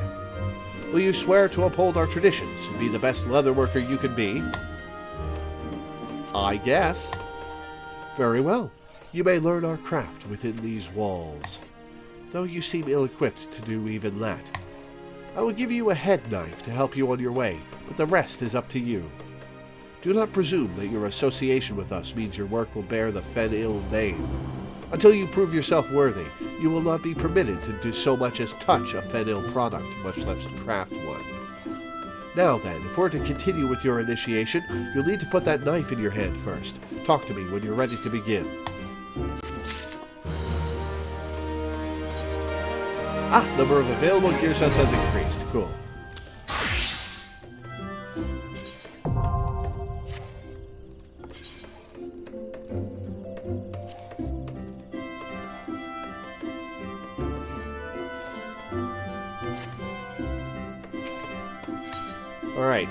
Will you swear to uphold our traditions and be the best leatherworker you can be? I guess. Very well. You may learn our craft within these walls, though you seem ill-equipped to do even that. I will give you a head knife to help you on your way, but the rest is up to you. Do not presume that your association with us means your work will bear the Fanil name. Until you prove yourself worthy, you will not be permitted to do so much as touch a Fanil product, much less craft one. Now then, if we're to continue with your initiation, you'll need to put that knife in your hand first. Talk to me when you're ready to begin. Number of available gear sets has increased. Cool. Alright.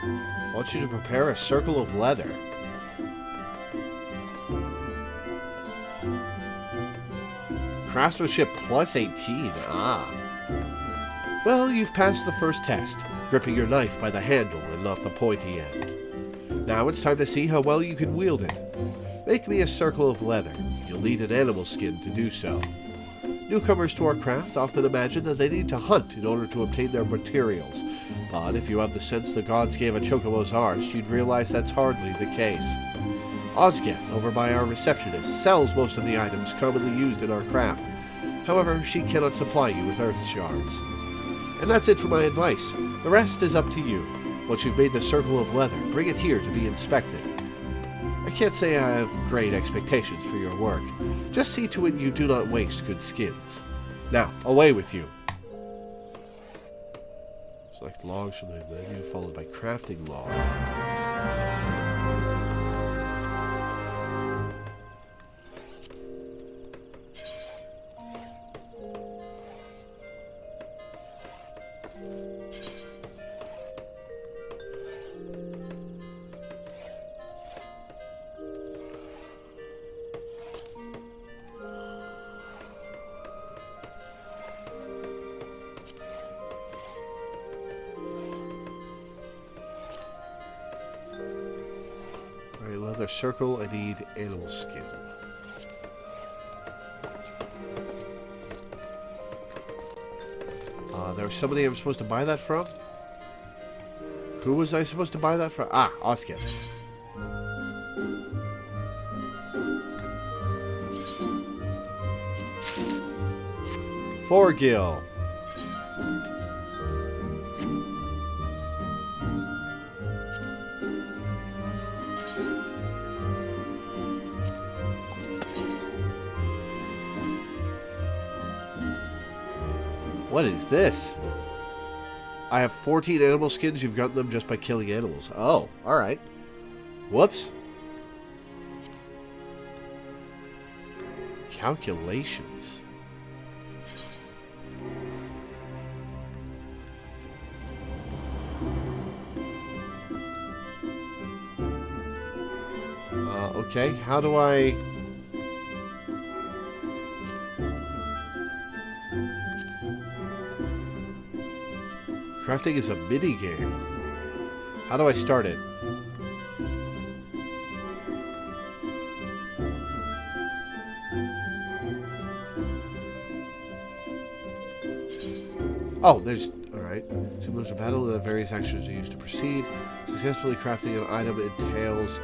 I want you to prepare a circle of leather. Craftsmanship plus 18. Well, you've passed the first test, gripping your knife by the handle and not the pointy end. Now it's time to see how well you can wield it. Make me a circle of leather. You'll need an animal skin to do so. Newcomers to our craft often imagine that they need to hunt in order to obtain their materials, but if you have the sense the gods gave a chocobo's arse, you'd realize that's hardly the case. Osgith, over by our receptionist, sells most of the items commonly used in our craft. However, she cannot supply you with earth shards. And that's it for my advice. The rest is up to you. Once you've made the circle of leather, bring it here to be inspected. I can't say I have great expectations for your work. Just see to it you do not waste good skins. Now, away with you. Select logs from the menu, followed by crafting log. circle. I need animal skin. There was somebody I'm supposed to buy that from? Who was I supposed to buy that from? Ah, Oscar. Forgil. What is this? I have 14 animal skins. You've gotten them just by killing animals. Oh, alright. Whoops. Calculations. Okay, how do I... Crafting is a mini game. How do I start it? Oh, there's... Alright. Symbols of battle, the various actions are used to proceed. Successfully crafting an item entails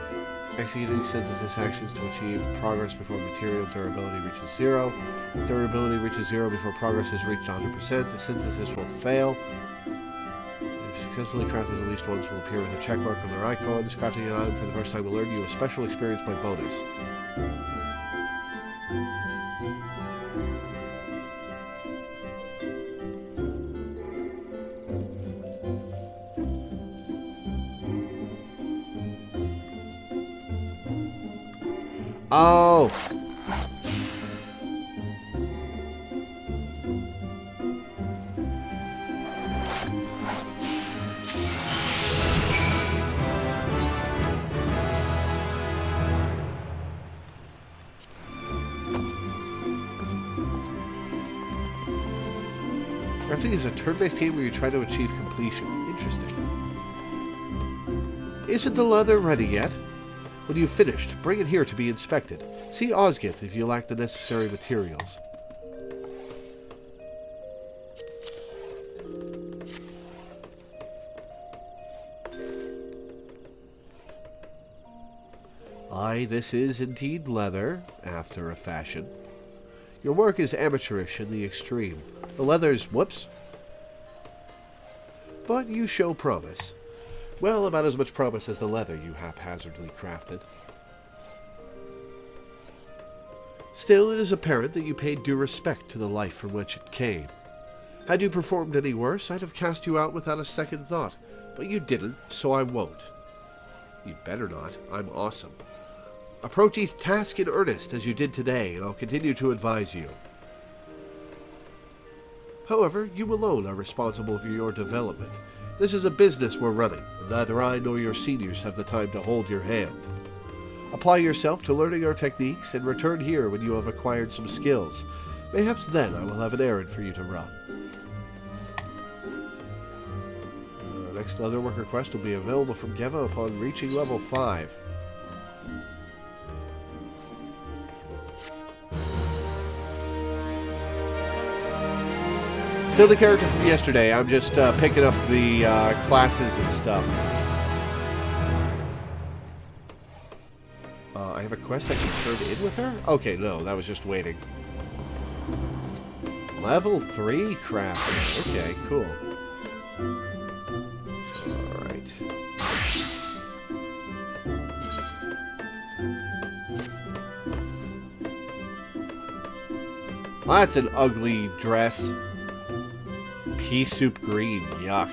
executing synthesis actions to achieve progress before material durability reaches 0. If durability reaches 0 before progress is reached 100%, the synthesis will fail. If successfully crafted at least once will appear with a checkmark on their icons. Crafting an item for the first time will earn you a special experience point bonus. Oh! Crafting is a turn-based game where you try to achieve completion. Interesting. Isn't the leather ready yet? When you've finished, bring it here to be inspected. See Osgith if you lack the necessary materials. Aye, this is indeed leather, after a fashion. Your work is amateurish in the extreme. The leather's whoops. But you show promise. Well, about as much promise as the leather you haphazardly crafted. Still, it is apparent that you paid due respect to the life from which it came. Had you performed any worse, I'd have cast you out without a second thought. But you didn't, so I won't. You'd better not. I'm awesome. Approach each task in earnest, as you did today, and I'll continue to advise you. However, you alone are responsible for your development. This is a business we're running, and neither I nor your seniors have the time to hold your hand. Apply yourself to learning our techniques, and return here when you have acquired some skills. Perhaps then I will have an errand for you to run. Next Leatherworker quest will be available from Geva upon reaching level 5. Still the character from yesterday. I'm just picking up the classes and stuff. I have a quest I can turn in with her? Okay, no, that was just waiting. Level 3 crafting. Okay, cool. Alright. Well, that's an ugly dress. Pea soup green. Yuck.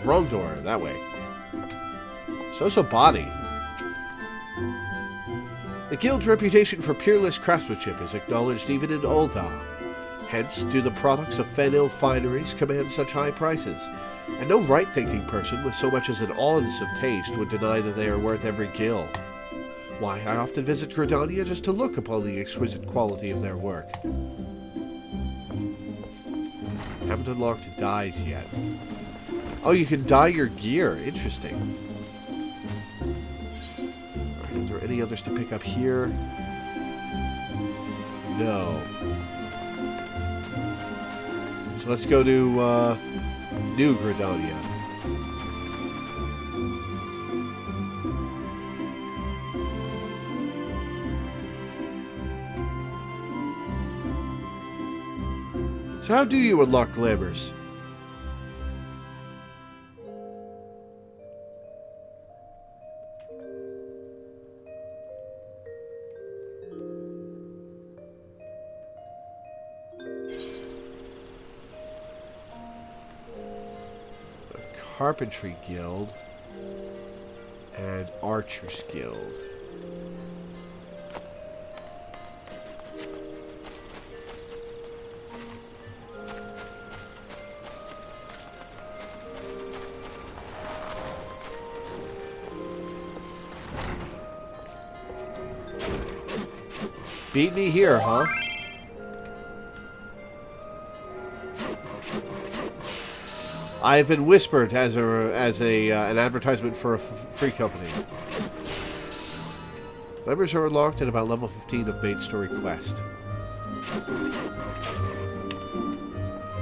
Wrong door. That way. So body. The guild's reputation for peerless craftsmanship is acknowledged even in Ul'dah. Hence, do the products of Fenil fineries command such high prices, and no right-thinking person with so much as an ounce of taste would deny that they are worth every gil. Why, I often visit Gridania just to look upon the exquisite quality of their work. Haven't unlocked dyes yet. Oh, you can dye your gear. Interesting. Alright, is there any others to pick up here? No. So let's go to New Gridania. So how do you unlock glamours? Carpentry Guild and Archers Guild. Beat me here, huh? I've been whispered as an advertisement for a free company. Members are unlocked at about level 15 of Main Story Quest.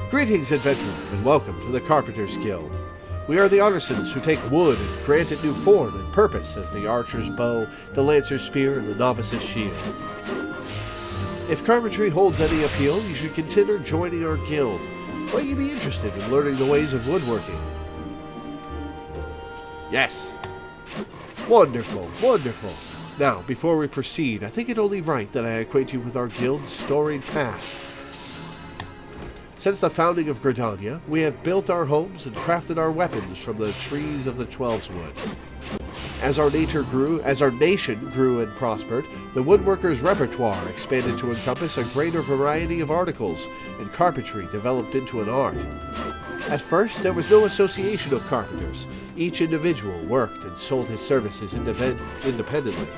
Greetings, adventurers, and welcome to the Carpenters Guild. We are the artisans who take wood and grant it new form and purpose as the archer's bow, the lancer's spear, and the novice's shield. If carpentry holds any appeal, you should consider joining our guild. Might you be interested in learning the ways of woodworking? Yes. Wonderful, wonderful. Now, before we proceed, I think it only right that I acquaint you with our guild's storied past. Since the founding of Gridania, we have built our homes and crafted our weapons from the trees of the Twelveswood. As our nation grew and prospered, the woodworker's repertoire expanded to encompass a greater variety of articles, and carpentry developed into an art. At first, there was no association of carpenters. Each individual worked and sold his services independently.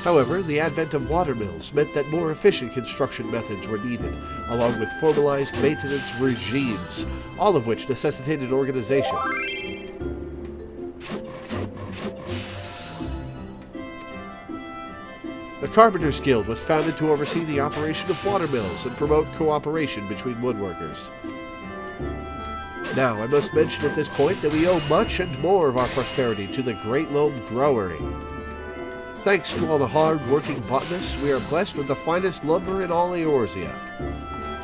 However, the advent of watermills meant that more efficient construction methods were needed, along with formalized maintenance regimes, all of which necessitated organization. The Carpenters Guild was founded to oversee the operation of watermills and promote cooperation between woodworkers. Now, I must mention at this point that we owe much and more of our prosperity to the Great Loam Growery. Thanks to all the hard-working botanists, we are blessed with the finest lumber in all Eorzea.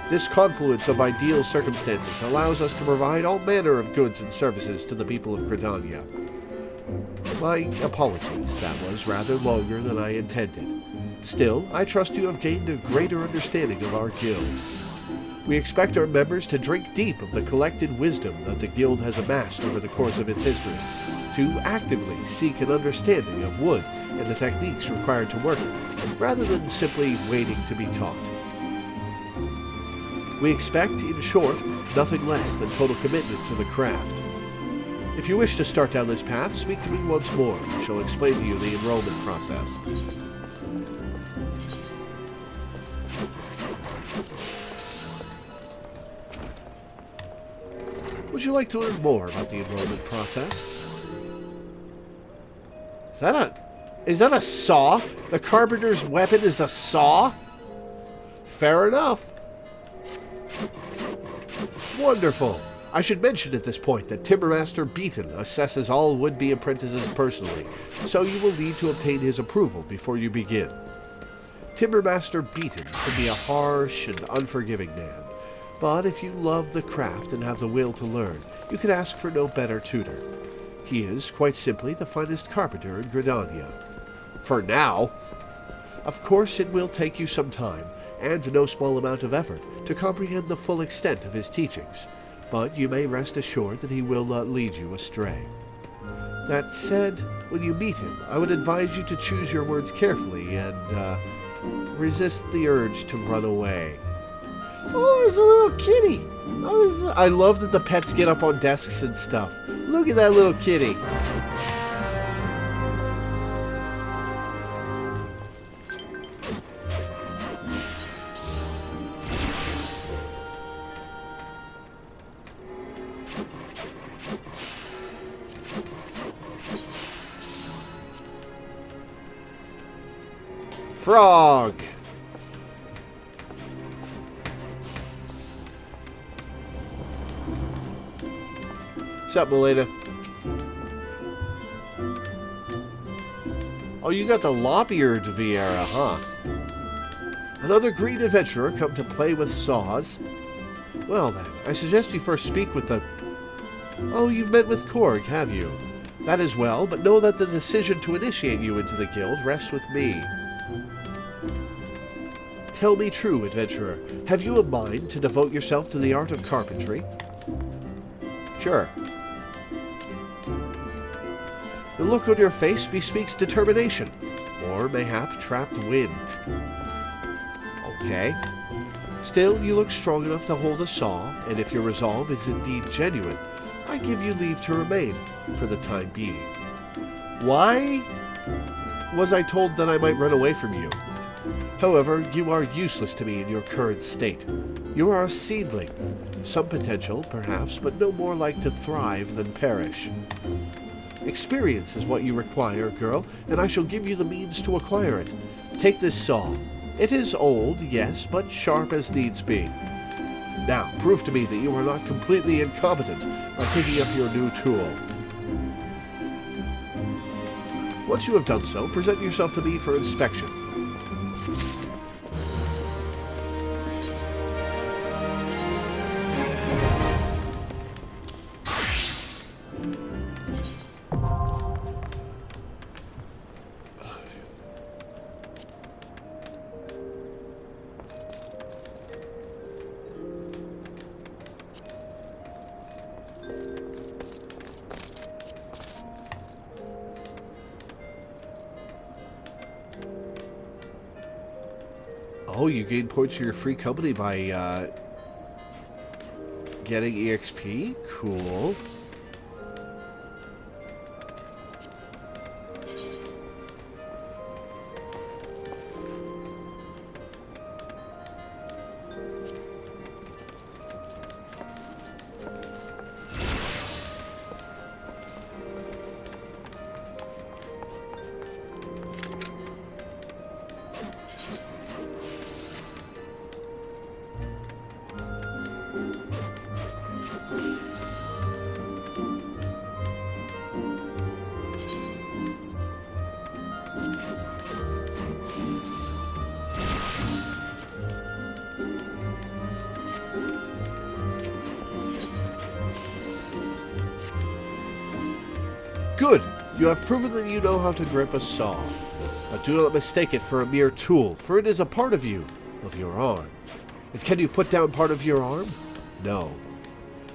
This confluence of ideal circumstances allows us to provide all manner of goods and services to the people of Gridania. My apologies, that was rather longer than I intended. Still, I trust you have gained a greater understanding of our guild. We expect our members to drink deep of the collected wisdom that the guild has amassed over the course of its history, to actively seek an understanding of wood and the techniques required to work it, rather than simply waiting to be taught. We expect, in short, nothing less than total commitment to the craft. If you wish to start down this path, speak to me once more. I shall explain to you the enrollment process. Would you like to learn more about the enrollment process? Is that a saw? The carpenter's weapon is a saw? Fair enough. Wonderful. I should mention at this point that Timbermaster Beaton assesses all would-be apprentices personally, so you will need to obtain his approval before you begin. Timbermaster Beaton can be a harsh and unforgiving man, but if you love the craft and have the will to learn, you can ask for no better tutor. He is, quite simply, the finest carpenter in Gridania. For now. Of course, it will take you some time, and no small amount of effort, to comprehend the full extent of his teachings, but you may rest assured that he will not lead you astray. That said, when you meet him, I would advise you to choose your words carefully and resist the urge to run away. Oh, there's a little kitty! I love that the pets get up on desks and stuff. Look at that little kitty. Frog! What's up, Melena? Oh, you got the lop-eared Vieira, huh? Another green adventurer come to play with saws? Well then, I suggest you first speak with the... Oh, you've met with Korg, have you? That is well, but know that the decision to initiate you into the guild rests with me. Tell me true, adventurer. Have you a mind to devote yourself to the art of carpentry? Sure. The look on your face bespeaks determination, or mayhap trapped wind. Okay. Still, you look strong enough to hold a saw, and if your resolve is indeed genuine, I give you leave to remain, for the time being. Why was I told that I might run away from you? However, you are useless to me in your current state. You are a seedling. Some potential, perhaps, but no more like to thrive than perish. Experience is what you require, girl, and I shall give you the means to acquire it. Take this saw. It is old, yes, but sharp as needs be. Now, prove to me that you are not completely incompetent by picking up your new tool. Once you have done so, present yourself to me for inspection. Oh, you gain points for your free company by getting EXP? Cool. Good! You have proven that you know how to grip a saw. But do not mistake it for a mere tool, for it is a part of you, of your arm. And can you put down part of your arm? No.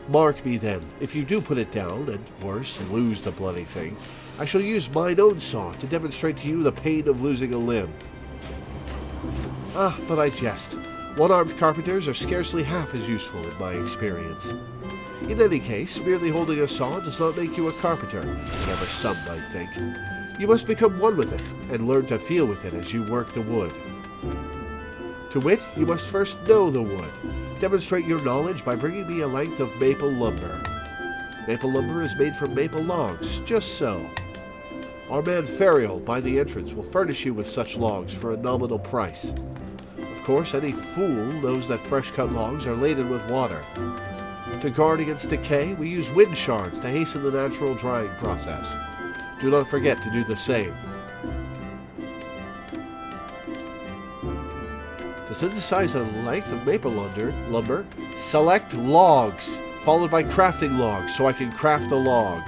Mark me then, if you do put it down, and worse, lose the bloody thing, I shall use mine own saw to demonstrate to you the pain of losing a limb. Ah, but I jest. One-armed carpenters are scarcely half as useful in my experience. In any case, merely holding a saw does not make you a carpenter, whatever some might think. You must become one with it, and learn to feel with it as you work the wood. To wit, you must first know the wood. Demonstrate your knowledge by bringing me a length of maple lumber. Maple lumber is made from maple logs, just so. Our man Ferial, by the entrance, will furnish you with such logs for a nominal price. Of course, any fool knows that fresh-cut logs are laden with water. To guard against decay, we use wind shards to hasten the natural drying process. Do not forget to do the same. To synthesize a length of maple lumber, select logs, followed by crafting logs, so I can craft a log.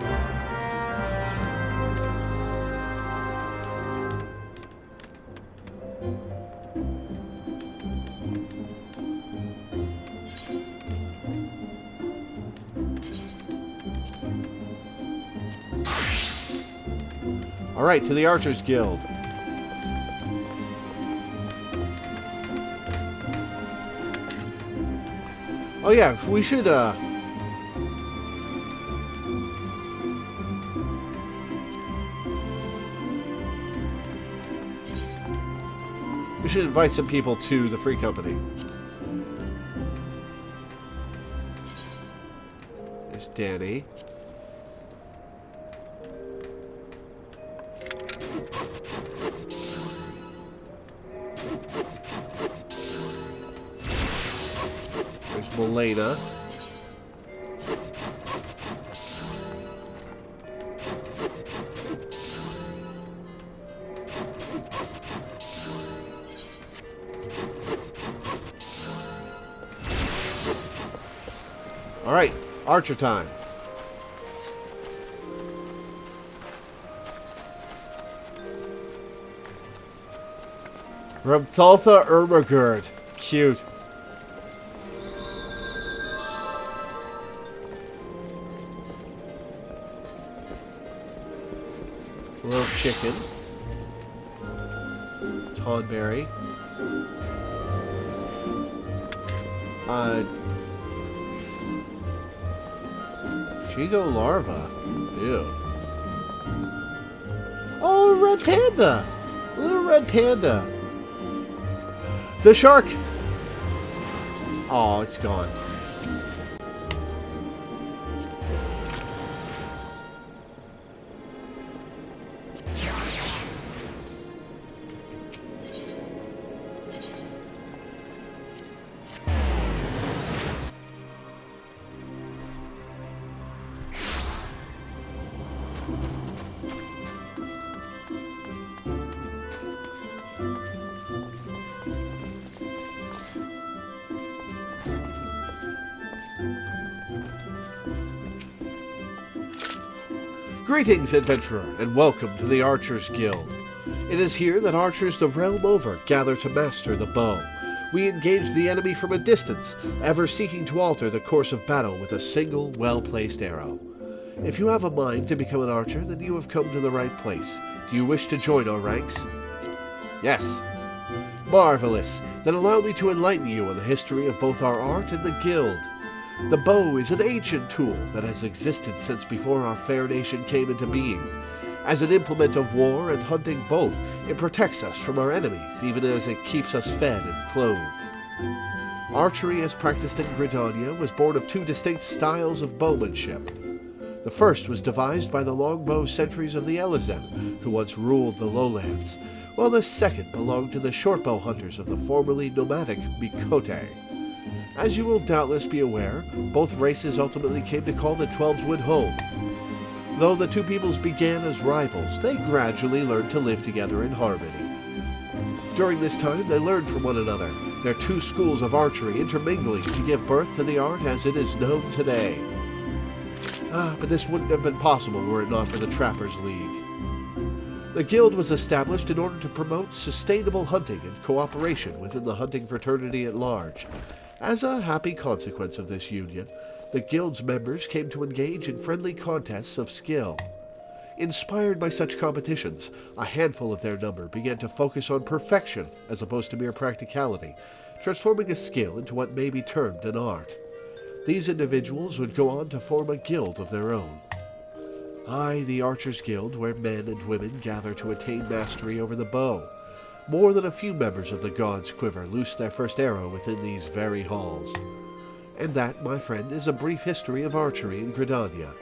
Alright, to the Archers Guild. Oh yeah, we should, we should invite some people to the free company. There's Danny. There's Milena. All right, archer time. Rumthaltha Ermagerd. Cute. Little chicken. Tonberry. Chigo larva. Ew. Oh, red panda. Little red panda. The shark. Oh, it's gone. Greetings, adventurer, and welcome to the Archers Guild. It is here that archers the realm over gather to master the bow. We engage the enemy from a distance, ever seeking to alter the course of battle with a single, well-placed arrow. If you have a mind to become an archer, then you have come to the right place. Do you wish to join our ranks? Yes. Marvelous. Then allow me to enlighten you on the history of both our art and the guild. The bow is an ancient tool that has existed since before our fair nation came into being. As an implement of war and hunting both, it protects us from our enemies, even as it keeps us fed and clothed. Archery as practiced in Gridania was born of two distinct styles of bowmanship. The first was devised by the longbow sentries of the Elezen, who once ruled the lowlands, while the second belonged to the shortbow hunters of the formerly nomadic Mikote. As you will doubtless be aware, both races ultimately came to call the Twelveswood home. Though the two peoples began as rivals, they gradually learned to live together in harmony. During this time, they learned from one another, their two schools of archery intermingling to give birth to the art as it is known today. But this wouldn't have been possible were it not for the Trappers League. The guild was established in order to promote sustainable hunting and cooperation within the hunting fraternity at large. As a happy consequence of this union, the guild's members came to engage in friendly contests of skill. Inspired by such competitions, a handful of their number began to focus on perfection as opposed to mere practicality, transforming a skill into what may be termed an art. These individuals would go on to form a guild of their own. Aye, the Archers Guild, where men and women gather to attain mastery over the bow. More than a few members of the gods' quiver loosed their first arrow within these very halls. And that, my friend, is a brief history of archery in Gridania.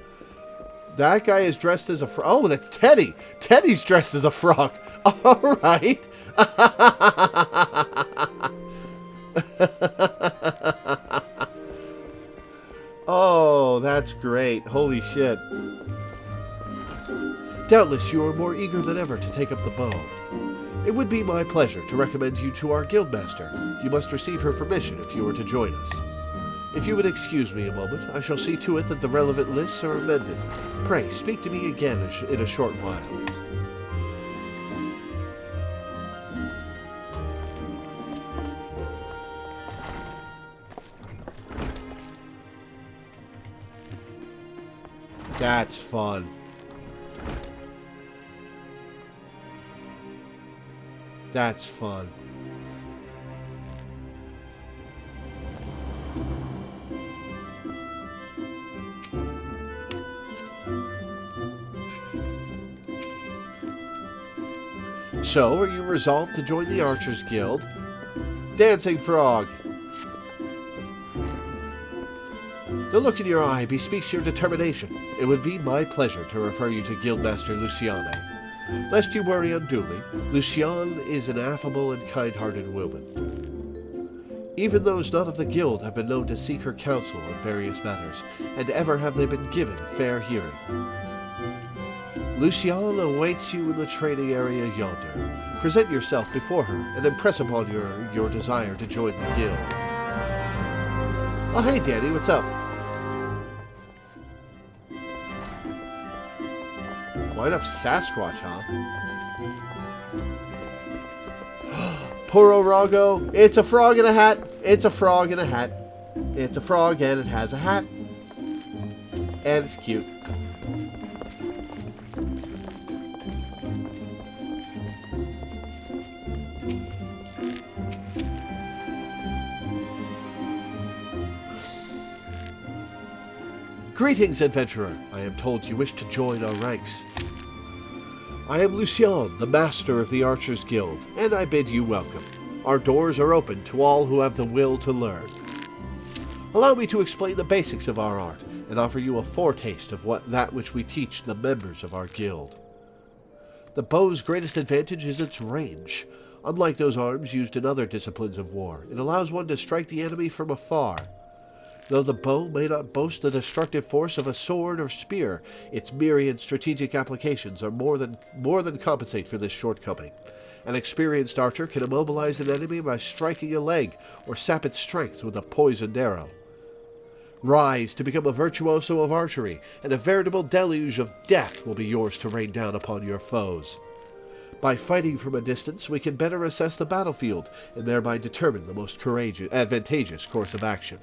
That guy is dressed as a frog. Oh, that's Teddy! Teddy's dressed as a frog! Alright! Oh, that's great. Holy shit. Doubtless you are more eager than ever to take up the bow. It would be my pleasure to recommend you to our guildmaster. You must receive her permission if you are to join us. If you would excuse me a moment, I shall see to it that the relevant lists are amended. Pray, speak to me again in a short while. That's fun. That's fun. So, are you resolved to join the Archers Guild? Dancing Frog! The look in your eye bespeaks your determination. It would be my pleasure to refer you to Guildmaster Luciane. Lest you worry unduly, Luciane is an affable and kind-hearted woman. Even those not of the guild have been known to seek her counsel on various matters, and ever have they been given fair hearing. Luciane awaits you in the training area yonder. Present yourself before her, and impress upon her your desire to join the guild. Oh, hey, Danny, what's up? Wind up Sasquatch, huh? Poor Orago. It's a frog in a hat. It's a frog in a hat. It's a frog and it has a hat. And it's cute. Greetings, adventurer. I am told you wish to join our ranks. I am Luciane, the master of the Archers Guild, and I bid you welcome. Our doors are open to all who have the will to learn. Allow me to explain the basics of our art and offer you a foretaste of that which we teach the members of our guild. The bow's greatest advantage is its range. Unlike those arms used in other disciplines of war, it allows one to strike the enemy from afar. Though the bow may not boast the destructive force of a sword or spear, its myriad strategic applications are more than compensate for this shortcoming. An experienced archer can immobilize an enemy by striking a leg or sap its strength with a poisoned arrow. Rise to become a virtuoso of archery, and a veritable deluge of death will be yours to rain down upon your foes. By fighting from a distance, we can better assess the battlefield and thereby determine the most advantageous course of action.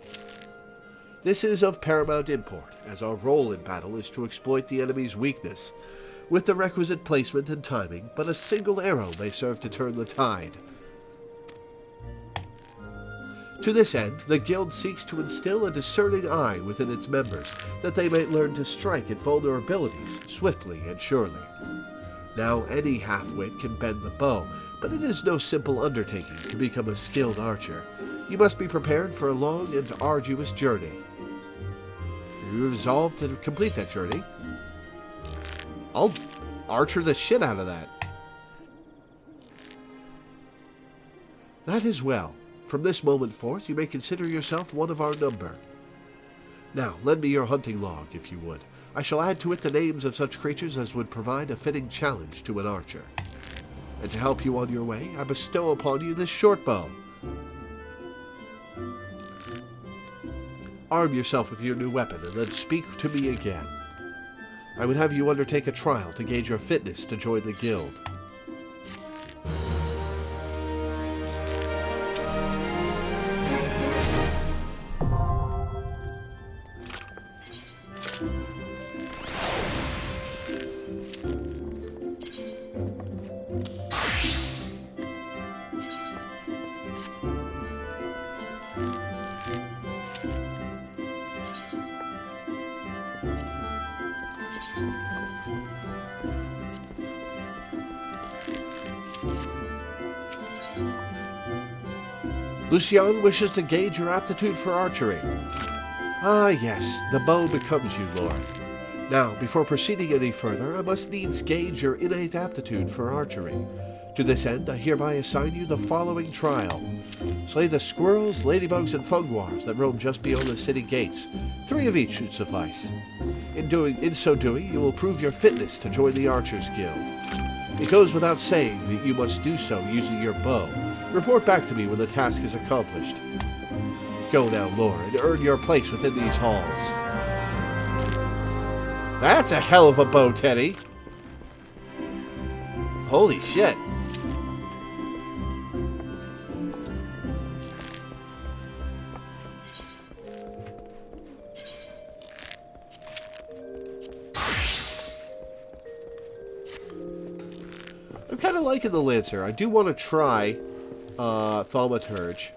This is of paramount import, as our role in battle is to exploit the enemy's weakness. With the requisite placement and timing, but a single arrow may serve to turn the tide. To this end, the guild seeks to instill a discerning eye within its members, that they may learn to strike at vulnerabilities swiftly and surely. Now, any half-wit can bend the bow, but it is no simple undertaking to become a skilled archer. You must be prepared for a long and arduous journey. You resolved to complete that journey. I'll archer the shit out of that. That is well. From this moment forth, you may consider yourself one of our number. Now, lend me your hunting log, if you would. I shall add to it the names of such creatures as would provide a fitting challenge to an archer. And to help you on your way, I bestow upon you this short bow. Arm yourself with your new weapon, and then speak to me again. I would have you undertake a trial to gauge your fitness to join the guild. Luciane wishes to gauge your aptitude for archery. Ah, yes, the bow becomes you, Lord. Now, before proceeding any further, I must needs gauge your innate aptitude for archery. To this end, I hereby assign you the following trial. Slay the squirrels, ladybugs, and funguars that roam just beyond the city gates. 3 of each should suffice. In so doing, you will prove your fitness to join the Archers Guild. It goes without saying that you must do so using your bow. Report back to me when the task is accomplished. Go now, Lore, and earn your place within these halls. That's a hell of a bow, Teddy. Holy shit. I'm kind of liking the Lancer. I do want to try Thaumaturge,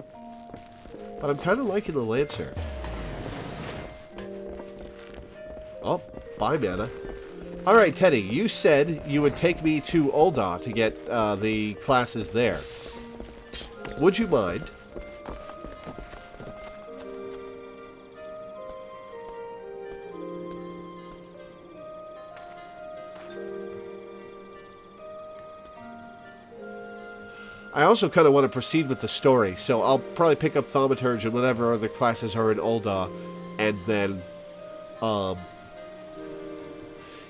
but I'm kind of liking the Lancer. Oh, bye, mana. Alright, Teddy, you said you would take me to Ul'dah to get the classes there. Would you mind? I also kind of want to proceed with the story, so I'll probably pick up Thaumaturge and whatever other classes are in Ul'dah, and then,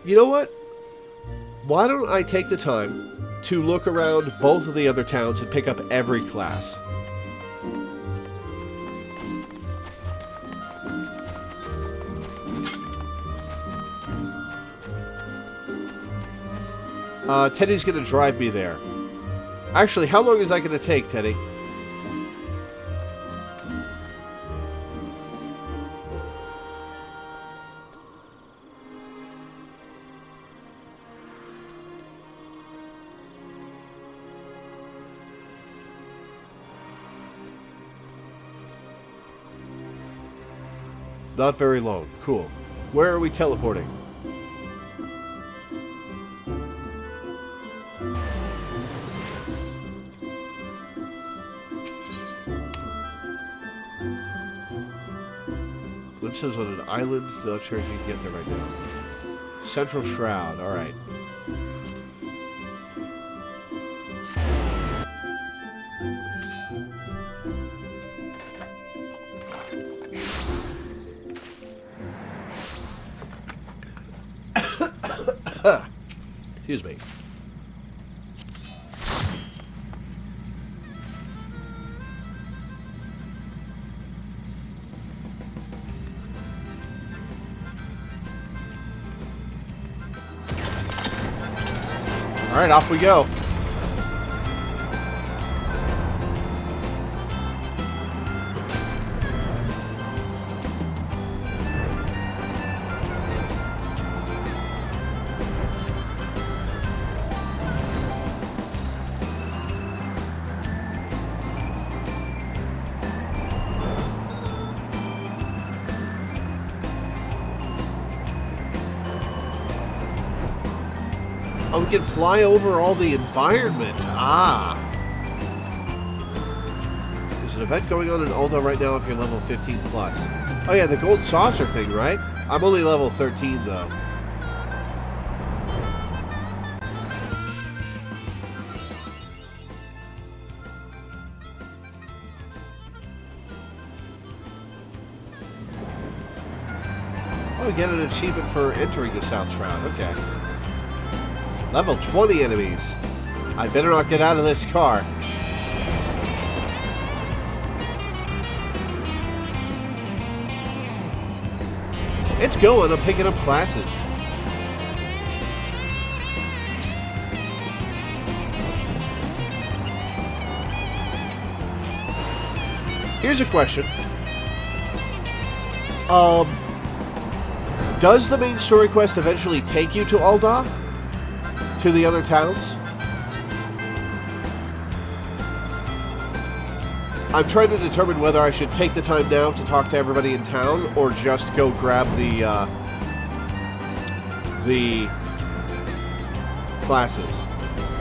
you know what? Why don't I take the time to look around both of the other towns and pick up every class? Teddy's going to drive me there. Actually, how long is that going to take, Teddy? Not very long. Cool. Where are we teleporting? Limso's on an island. Not sure if you can get there right now. Central Shroud. Alright. Excuse me. All right, off we go. Oh, we can fly over all the environment. Ah. There's an event going on in Ul'dah right now if you're level 15 plus. Oh yeah, the gold saucer thing, right? I'm only level 13 though. Oh, we get an achievement for entering the South Shroud. Okay. Level 20 enemies. I better not get out of this car. It's going. I'm picking up classes. Here's a question. Does the main story quest eventually take you to Ul'dah? To the other towns? I'm trying to determine whether I should take the time now to talk to everybody in town or just go grab the classes.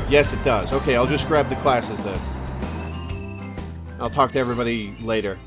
Yes, it does. Okay, I'll just grab the classes then. I'll talk to everybody later.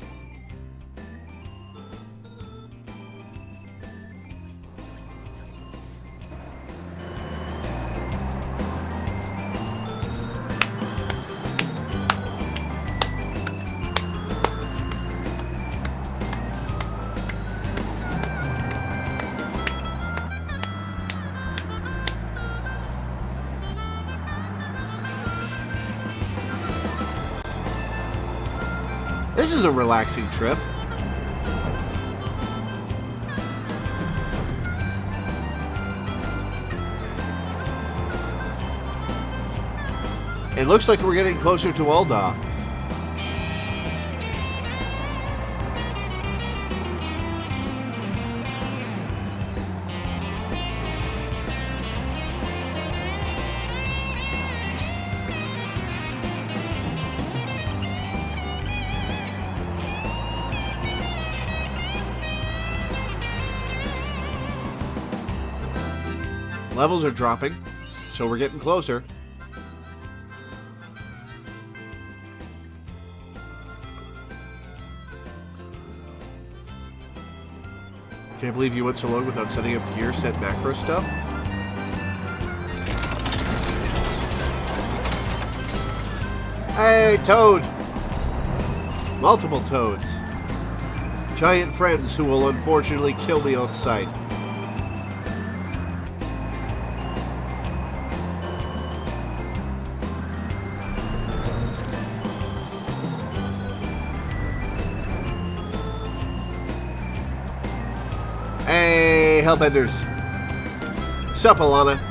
This is a relaxing trip. It looks like we're getting closer to Ul'dah. Levels are dropping, so we're getting closer. Can't believe you went so long without setting up gear set macro stuff. Hey, Toad! Multiple Toads. Giant friends who will unfortunately kill me on sight. Hey, Hellbenders. Sup, Alana?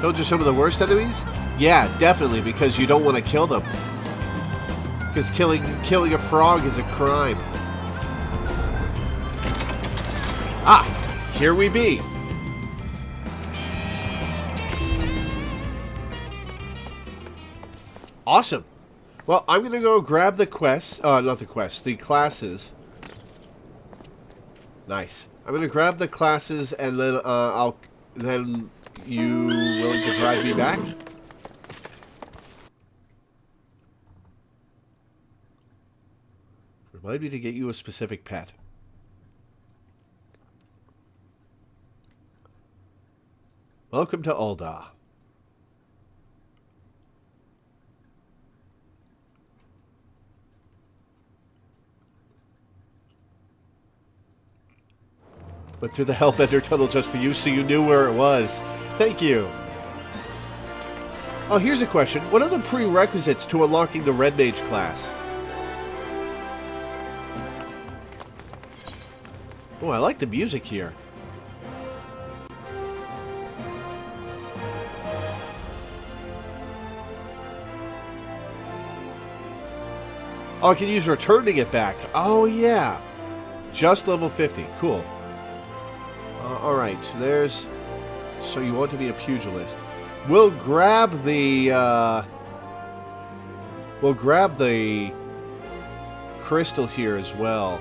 Those are some of the worst enemies? Yeah, definitely, because you don't want to kill them. Because killing a frog is a crime. Ah, here we be. Awesome. Well, I'm going to go grab the quests. Not the quests, the classes. Nice. I'm going to grab the classes and then you willing to drive me back? Remind me to get you a specific pet. Welcome to Ul'dah. Went through the Hellbender tunnel just for you so you knew where it was. Thank you. Oh, here's a question. What are the prerequisites to unlocking the Red Mage class? Oh, I like the music here. Oh, I can use return to get back. Oh, yeah. Just level 50. Cool. Alright, so there's... So you want to be a pugilist. We'll grab the crystal here as well.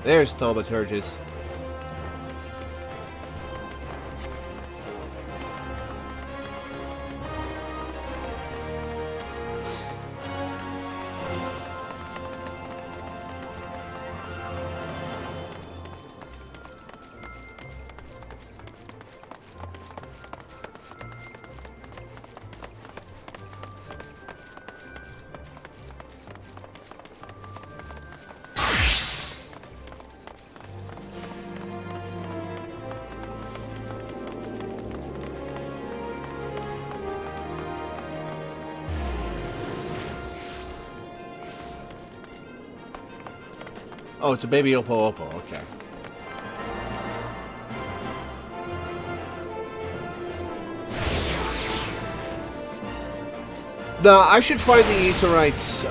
There's Thaumaturgus. Oh, it's a baby Oppo Oppo, okay. No, I should find the Aetherites,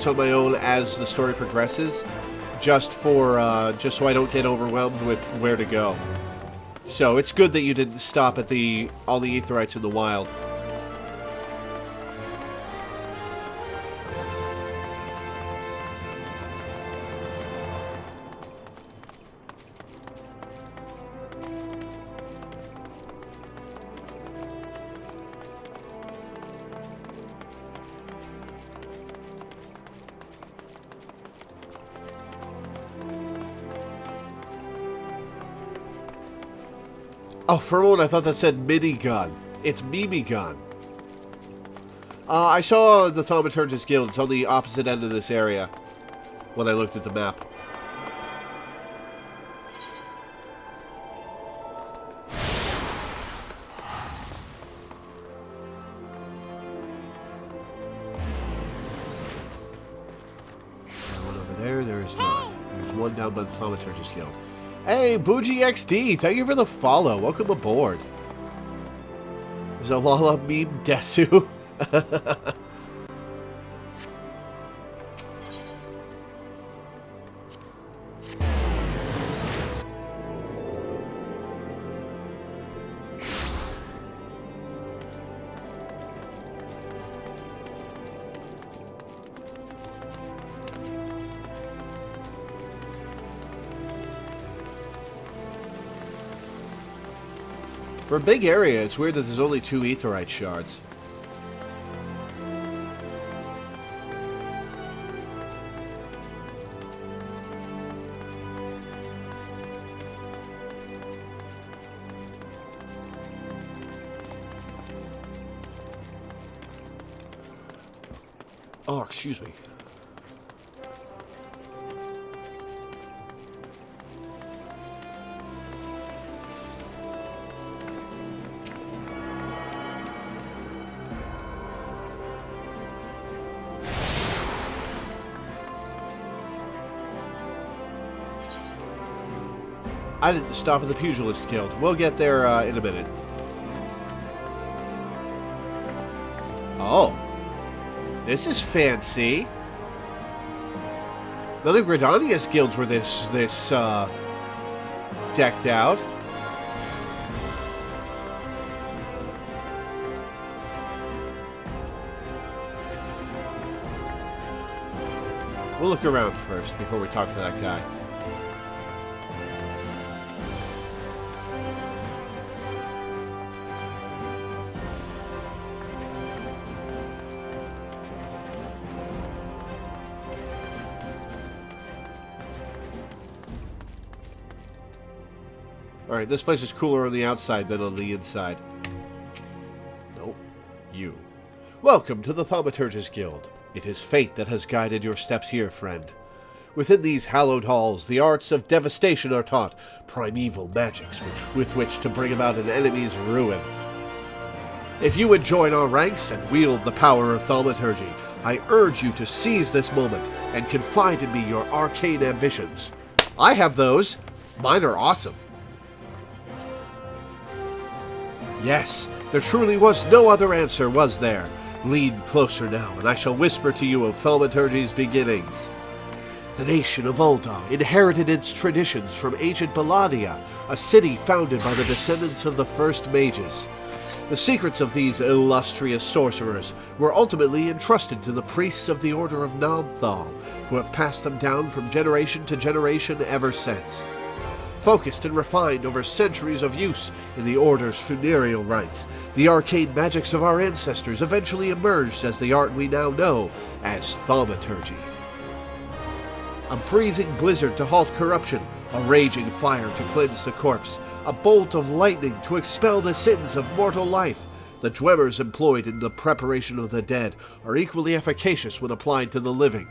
on my own as the story progresses, just so I don't get overwhelmed with where to go. So, it's good that you didn't stop at all the Aetherites in the wild. Oh, for a moment I thought that said minigun. It's Mimigun. I saw the Thaumaturgus Guild. It's on the opposite end of this area when I looked at the map. One over there, there is not. There's one down by the Thaumaturgus Guild. Hey, Bougie XD, thank you for the follow. Welcome aboard. There's a Lala meme Desu. For a big area, it's weird that there's only 2 Aetherite shards. Oh, excuse me. I didn't stop at the Pugilist Guild. We'll get there in a minute. Oh. This is fancy. None of Gridania's guilds were this decked out. We'll look around first before we talk to that guy. Alright, this place is cooler on the outside than on the inside. Nope. You. Welcome to the Thaumaturgist Guild. It is fate that has guided your steps here, friend. Within these hallowed halls, the arts of devastation are taught, primeval magics with which to bring about an enemy's ruin. If you would join our ranks and wield the power of thaumaturgy, I urge you to seize this moment and confide in me your arcane ambitions. I have those. Mine are awesome. Yes, there truly was no other answer, was there? Lean closer now, and I shall whisper to you of thaumaturgy's beginnings. The nation of Ul'dah inherited its traditions from ancient Balladia, a city founded by the descendants of the first mages. The secrets of these illustrious sorcerers were ultimately entrusted to the priests of the Order of Nalthal, who have passed them down from generation to generation ever since. Focused and refined over centuries of use in the Order's funereal rites, the arcane magics of our ancestors eventually emerged as the art we now know as thaumaturgy. A freezing blizzard to halt corruption, a raging fire to cleanse the corpse, a bolt of lightning to expel the sins of mortal life. The dwellers employed in the preparation of the dead are equally efficacious when applied to the living.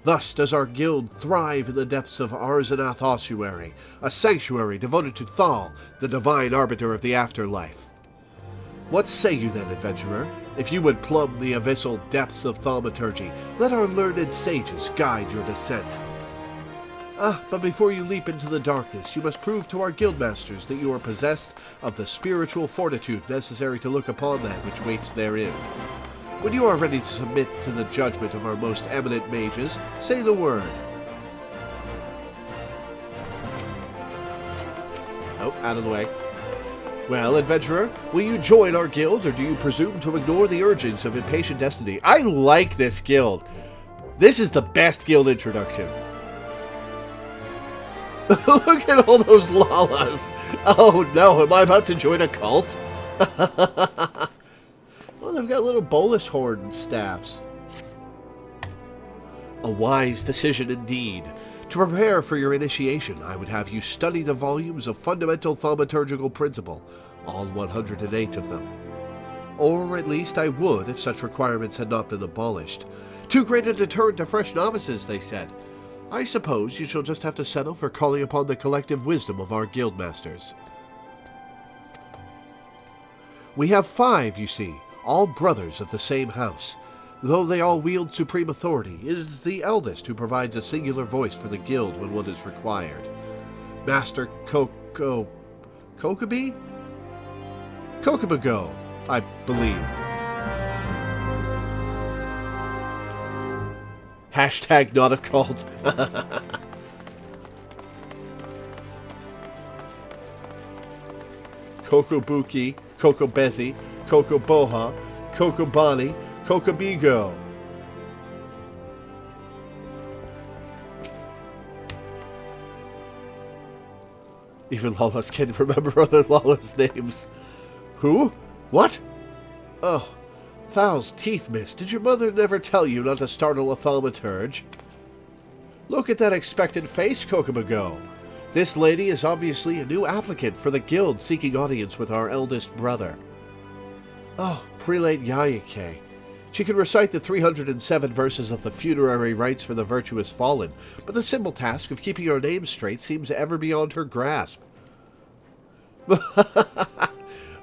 Thus does our guild thrive in the depths of Arzanath Ossuary, a sanctuary devoted to Thal, the divine arbiter of the afterlife. What say you then, adventurer? If you would plumb the abyssal depths of thaumaturgy, let our learned sages guide your descent. But before you leap into the darkness, you must prove to our guildmasters that you are possessed of the spiritual fortitude necessary to look upon that which waits therein. When you are ready to submit to the judgment of our most eminent mages, say the word. Oh, out of the way. Well, adventurer, will you join our guild, or do you presume to ignore the urgings of impatient destiny? I like this guild. This is the best guild introduction. Look at all those lalas. Oh no, am I about to join a cult? Well, they've got little bolus horn staffs. A wise decision indeed. To prepare for your initiation, I would have you study the volumes of fundamental thaumaturgical principle, all 108 of them. Or at least I would if such requirements had not been abolished. Too great a deterrent to fresh novices, they said. I suppose you shall just have to settle for calling upon the collective wisdom of our guildmasters. We have 5, you see, all brothers of the same house. Though they all wield supreme authority, it is the eldest who provides a singular voice for the guild when one is required. Master Kokobago, I believe. Hashtag not a cult. Kokobuki, Kokobezi, Kokoboha, Kokobani, Kokobigo. Even Lawless can't remember other Lawless names. Who? What? Oh, Thal's teeth, miss. Did your mother never tell you not to startle a thaumaturge? Look at that expectant face, Kokobago. This lady is obviously a new applicant for the guild seeking audience with our eldest brother. Oh, Prelate Yayake. She can recite the 307 verses of the funerary rites for the virtuous fallen, but the simple task of keeping her name straight seems ever beyond her grasp.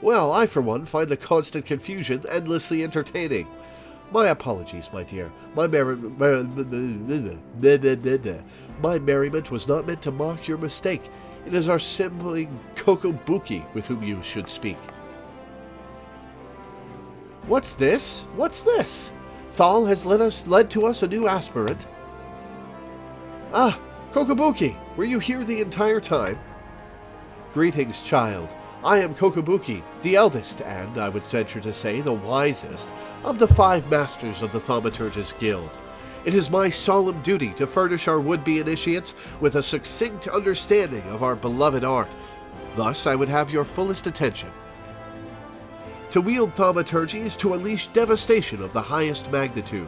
Well, I for one find the constant confusion endlessly entertaining. My apologies, my dear. My merriment was not meant to mock your mistake. It is our sibling Kokobuki with whom you should speak. What's this? What's this? Thal has led to us a new aspirant. Ah, Kokobuki, were you here the entire time? Greetings, child. I am Kokobuki, the eldest, and, I would venture to say, the wisest, of the 5 masters of the Thaumaturge's Guild. It is my solemn duty to furnish our would-be initiates with a succinct understanding of our beloved art. Thus, I would have your fullest attention. To wield thaumaturgy is to unleash devastation of the highest magnitude.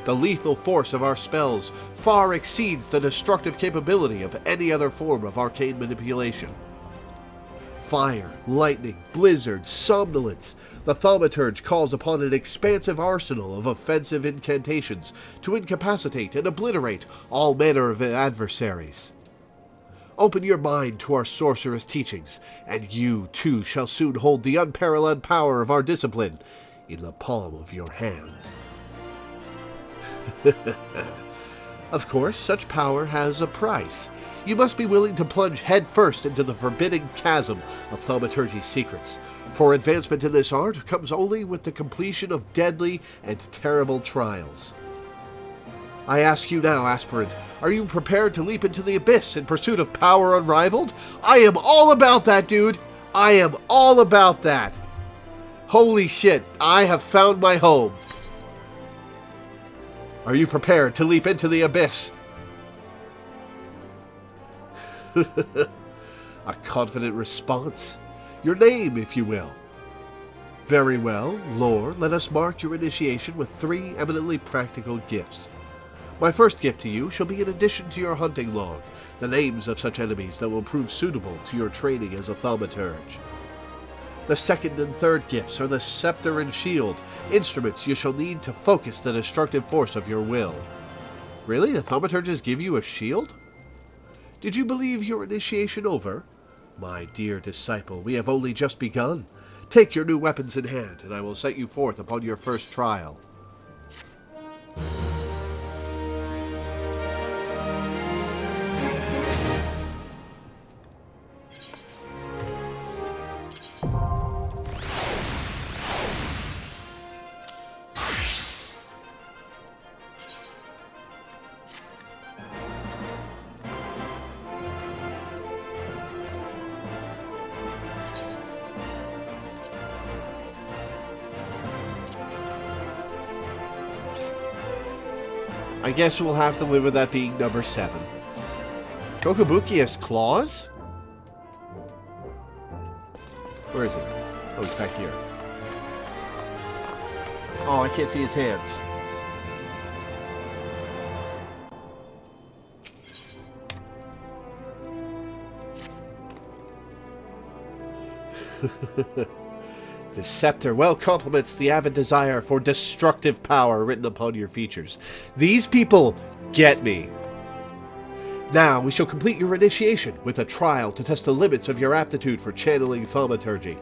The lethal force of our spells far exceeds the destructive capability of any other form of arcane manipulation. Fire, lightning, blizzard, somnolence. The thaumaturge calls upon an expansive arsenal of offensive incantations to incapacitate and obliterate all manner of adversaries. Open your mind to our sorceress teachings, and you, too, shall soon hold the unparalleled power of our discipline in the palm of your hand. Of course, such power has a price. You must be willing to plunge headfirst into the forbidding chasm of thaumaturgy's secrets, for advancement in this art comes only with the completion of deadly and terrible trials. I ask you now, aspirant, are you prepared to leap into the abyss in pursuit of power unrivaled? I am all about that, dude! I am all about that! Holy shit, I have found my home! Are you prepared to leap into the abyss? A confident response. Your name, if you will. Very well, Lore, let us mark your initiation with 3 eminently practical gifts. My first gift to you shall be an addition to your hunting log, the names of such enemies that will prove suitable to your training as a thaumaturge. The second and third gifts are the scepter and shield, instruments you shall need to focus the destructive force of your will. Really? The thaumaturges give you a shield? Did you believe your initiation over? My dear disciple, we have only just begun. Take your new weapons in hand, and I will set you forth upon your first trial. I guess we'll have to live with that being number 7. Kokobuki has claws? Where is he? Oh, he's back here. Oh, I can't see his hands. The scepter well complements the avid desire for destructive power written upon your features. These people get me. Now we shall complete your initiation with a trial to test the limits of your aptitude for channeling thaumaturgy.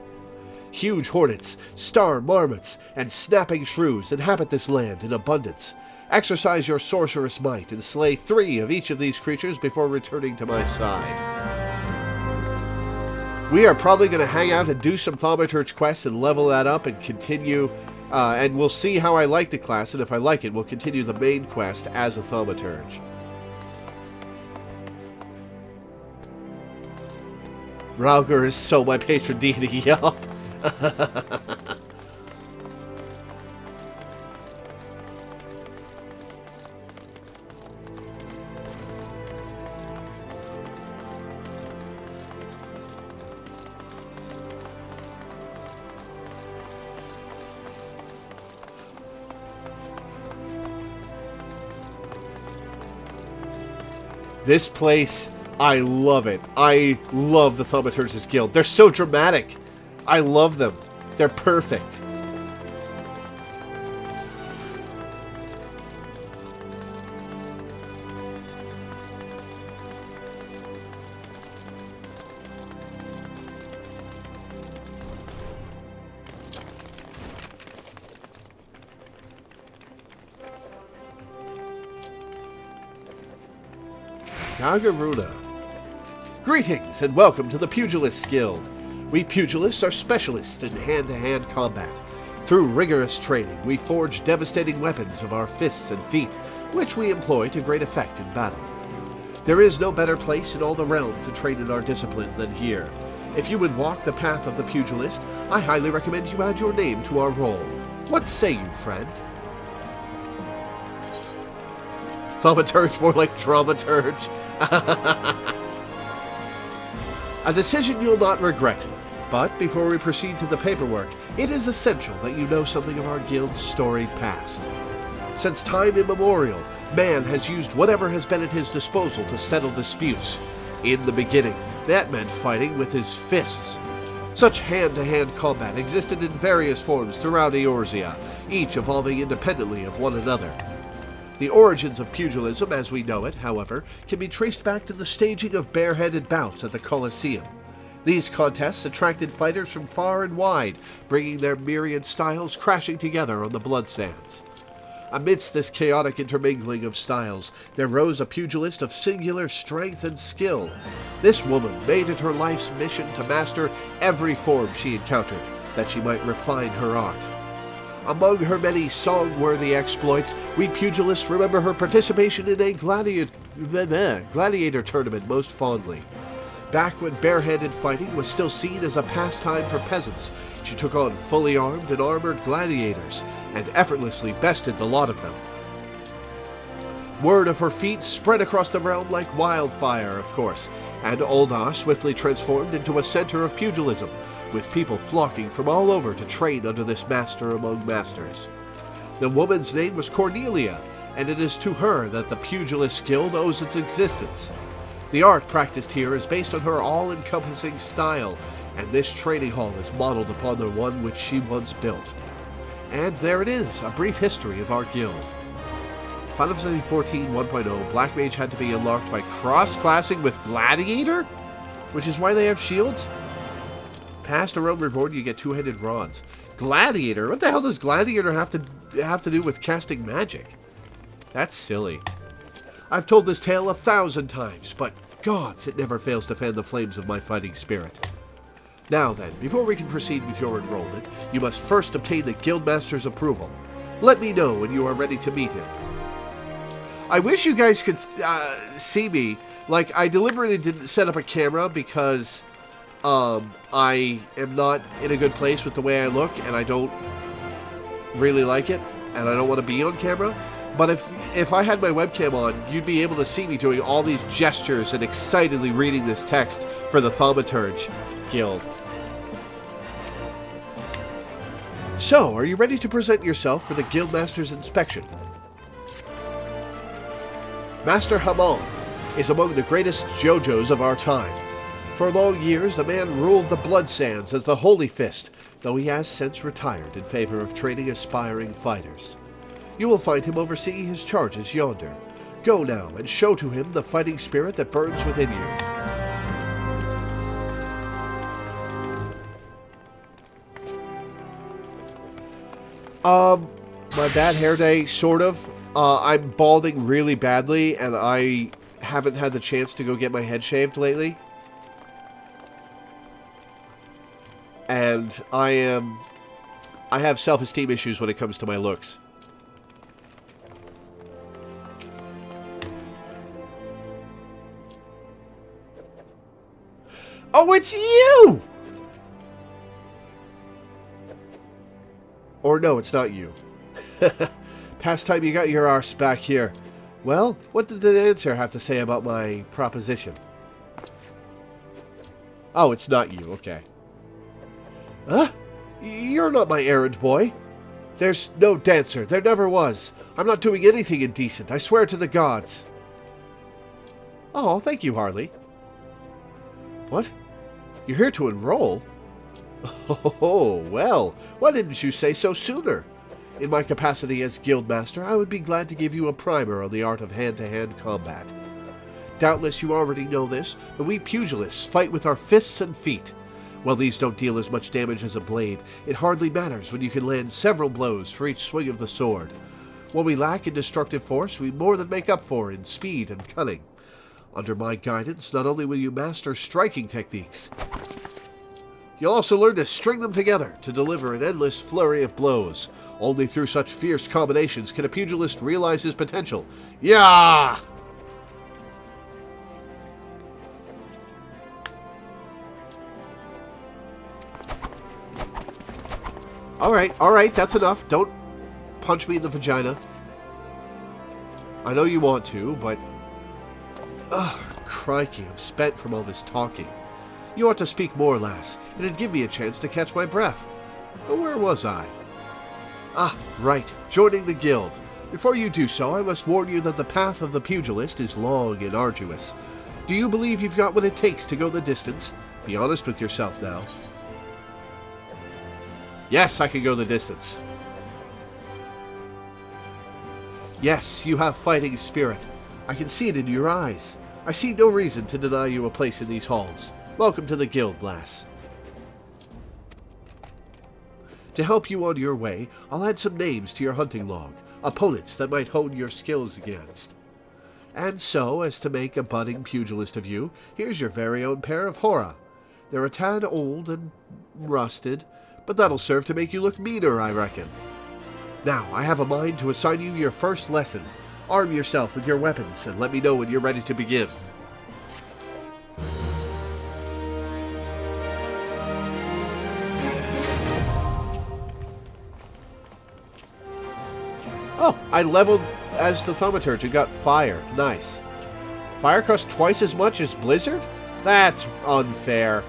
Huge hornets, star marmots, and snapping shrews inhabit this land in abundance. Exercise your sorceress might and slay 3 of each of these creatures before returning to my side. We are probably going to hang out and do some thaumaturge quests and level that up and continue, and we'll see how I like the class, and if I like it, we'll continue the main quest as a thaumaturge. Rauger is so my patron deity, yup. This place, I love it. I love the Thaumaturge's Guild. They're so dramatic. I love them. They're perfect. Gagaruna. Greetings and welcome to the Pugilists Guild. We pugilists are specialists in hand-to-hand combat. Through rigorous training, we forge devastating weapons of our fists and feet, which we employ to great effect in battle. There is no better place in all the realm to train in our discipline than here. If you would walk the path of the pugilist, I highly recommend you add your name to our roll. What say you, friend? Thaumaturge, more like dramaturge. A decision you'll not regret. But before we proceed to the paperwork, it is essential that you know something of our guild's storied past. Since time immemorial, man has used whatever has been at his disposal to settle disputes. In the beginning, that meant fighting with his fists. Such hand-to-hand combat existed in various forms throughout Eorzea, each evolving independently of one another. The origins of pugilism as we know it, however, can be traced back to the staging of bareheaded bouts at the Colosseum. These contests attracted fighters from far and wide, bringing their myriad styles crashing together on the blood sands. Amidst this chaotic intermingling of styles, there rose a pugilist of singular strength and skill. This woman made it her life's mission to master every form she encountered, that she might refine her art. Among her many song-worthy exploits, we pugilists remember her participation in a gladiator tournament most fondly. Back when barehanded fighting was still seen as a pastime for peasants, she took on fully armed and armored gladiators, and effortlessly bested the lot of them. Word of her feats spread across the realm like wildfire, of course, and Ul'dah swiftly transformed into a center of pugilism, with people flocking from all over to train under this master among masters. The woman's name was Cornelia, and it is to her that the Pugilist Guild owes its existence. The art practiced here is based on her all-encompassing style, and this training hall is modeled upon the one which she once built. And there it is, a brief history of our guild. Final Fantasy XIV 1.0, Black Mage had to be unlocked by cross-classing with Gladiator? Which is why they have shields? Past a realm reborn, you get two-handed rods. Gladiator? What the hell does Gladiator have to do with casting magic? That's silly. I've told this tale 1,000 times, but gods, it never fails to fan the flames of my fighting spirit. Now then, before we can proceed with your enrollment, you must first obtain the Guildmaster's approval. Let me know when you are ready to meet him. I wish you guys could see me. Like, I deliberately didn't set up a camera because I am not in a good place with the way I look, and I don't really like it, and I don't want to be on camera. But if I had my webcam on, you'd be able to see me doing all these gestures and excitedly reading this text for the Thaumaturge Guild. So, are you ready to present yourself for the Guildmaster's inspection? Master Hamon is among the greatest JoJos of our time. For long years, the man ruled the Blood Sands as the Holy Fist, though he has since retired in favor of training aspiring fighters. You will find him overseeing his charges yonder. Go now and show to him the fighting spirit that burns within you. My bad hair day, sort of. I'm balding really badly, and I haven't had the chance to go get my head shaved lately. And I have self-esteem issues when it comes to my looks. Oh, it's you! Or no, it's not you. Past time you got your arse back here. Well, what did the dancer have to say about my proposition? Oh, it's not you, okay. Huh? You're not my errand boy. There's no dancer. There never was. I'm not doing anything indecent. I swear to the gods. Oh, thank you, Harley. What? You're here to enroll? Oh, well, why didn't you say so sooner? In my capacity as Guildmaster, I would be glad to give you a primer on the art of hand-to-hand combat. Doubtless you already know this, but we pugilists fight with our fists and feet. While these don't deal as much damage as a blade, it hardly matters when you can land several blows for each swing of the sword. What we lack in destructive force, we more than make up for in speed and cunning. Under my guidance, not only will you master striking techniques, you'll also learn to string them together to deliver an endless flurry of blows. Only through such fierce combinations can a pugilist realize his potential. Yeah! Alright, that's enough. Don't punch me in the vagina. I know you want to, but... Ugh, crikey, I'm spent from all this talking. You ought to speak more, lass. It'd give me a chance to catch my breath. But where was I? Ah, right, joining the guild. Before you do so, I must warn you that the path of the pugilist is long and arduous. Do you believe you've got what it takes to go the distance? Be honest with yourself now. Yes, I can go the distance. Yes, you have fighting spirit. I can see it in your eyes. I see no reason to deny you a place in these halls. Welcome to the guild, lass. To help you on your way, I'll add some names to your hunting log, opponents that might hone your skills against. And so, as to make a budding pugilist of you, here's your very own pair of Hora. They're a tad old and rusted, but that'll serve to make you look meaner, I reckon. Now, I have a mind to assign you your first lesson. Arm yourself with your weapons and let me know when you're ready to begin. Oh, I leveled as the thaumaturge and got fire. Nice. Fire costs twice as much as Blizzard? That's unfair.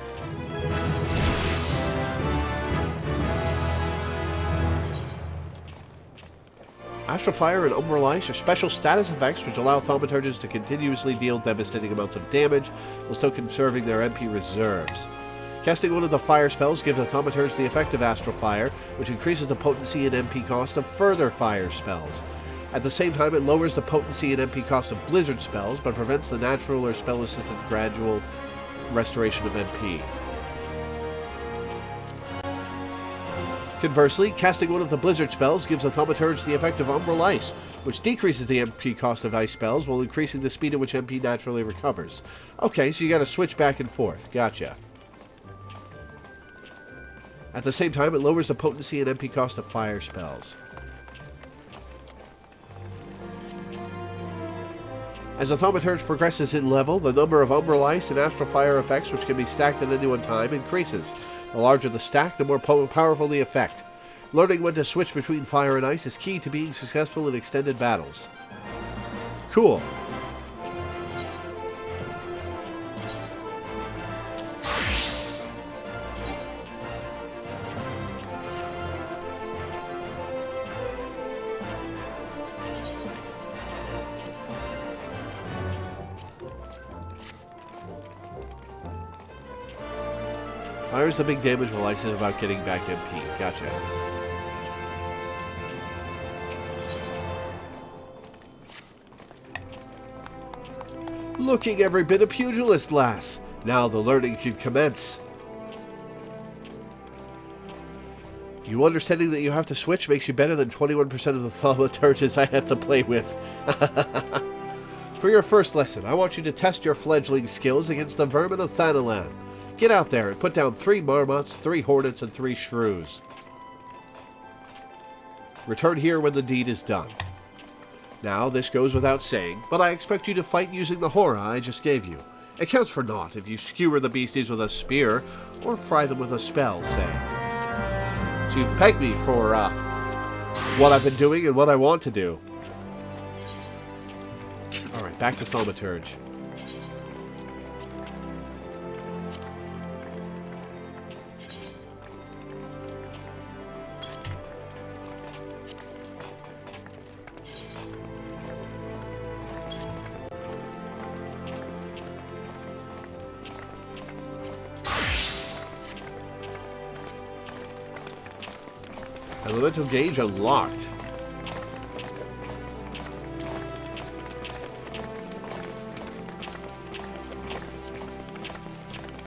Astral Fire and Umbral Ice are special status effects which allow thaumaturges to continuously deal devastating amounts of damage while still conserving their MP reserves. Casting one of the fire spells gives a thaumaturge the effect of Astral Fire, which increases the potency and MP cost of further fire spells. At the same time, it lowers the potency and MP cost of Blizzard spells, but prevents the natural or spell-assisted gradual restoration of MP. Conversely, casting one of the Blizzard spells gives a thaumaturge the effect of Umbral Ice, which decreases the MP cost of ice spells while increasing the speed at which MP naturally recovers. Okay, so you gotta switch back and forth. Gotcha. At the same time, it lowers the potency and MP cost of fire spells. As the thaumaturge progresses in level, the number of Umbral Ice and Astral Fire effects which can be stacked at any one time increases. The larger the stack, the more powerful the effect. Learning when to switch between fire and ice is key to being successful in extended battles. Cool. Fire's the big damage, while ice is about getting back MP. Gotcha. Looking every bit a pugilist, lass. Now the learning can commence. You understanding that you have to switch makes you better than 21% of the thaumaturges I have to play with. For your first lesson, I want you to test your fledgling skills against the vermin of Thanalan. Get out there and put down 3 marmots, 3 hornets, and 3 shrews. Return here when the deed is done. Now, this goes without saying, but I expect you to fight using the Hora I just gave you. It counts for naught if you skewer the beasties with a spear, or fry them with a spell, say. So you've pegged me for, what I've been doing and what I want to do. Alright, back to Thaumaturge. Elemental gauge unlocked.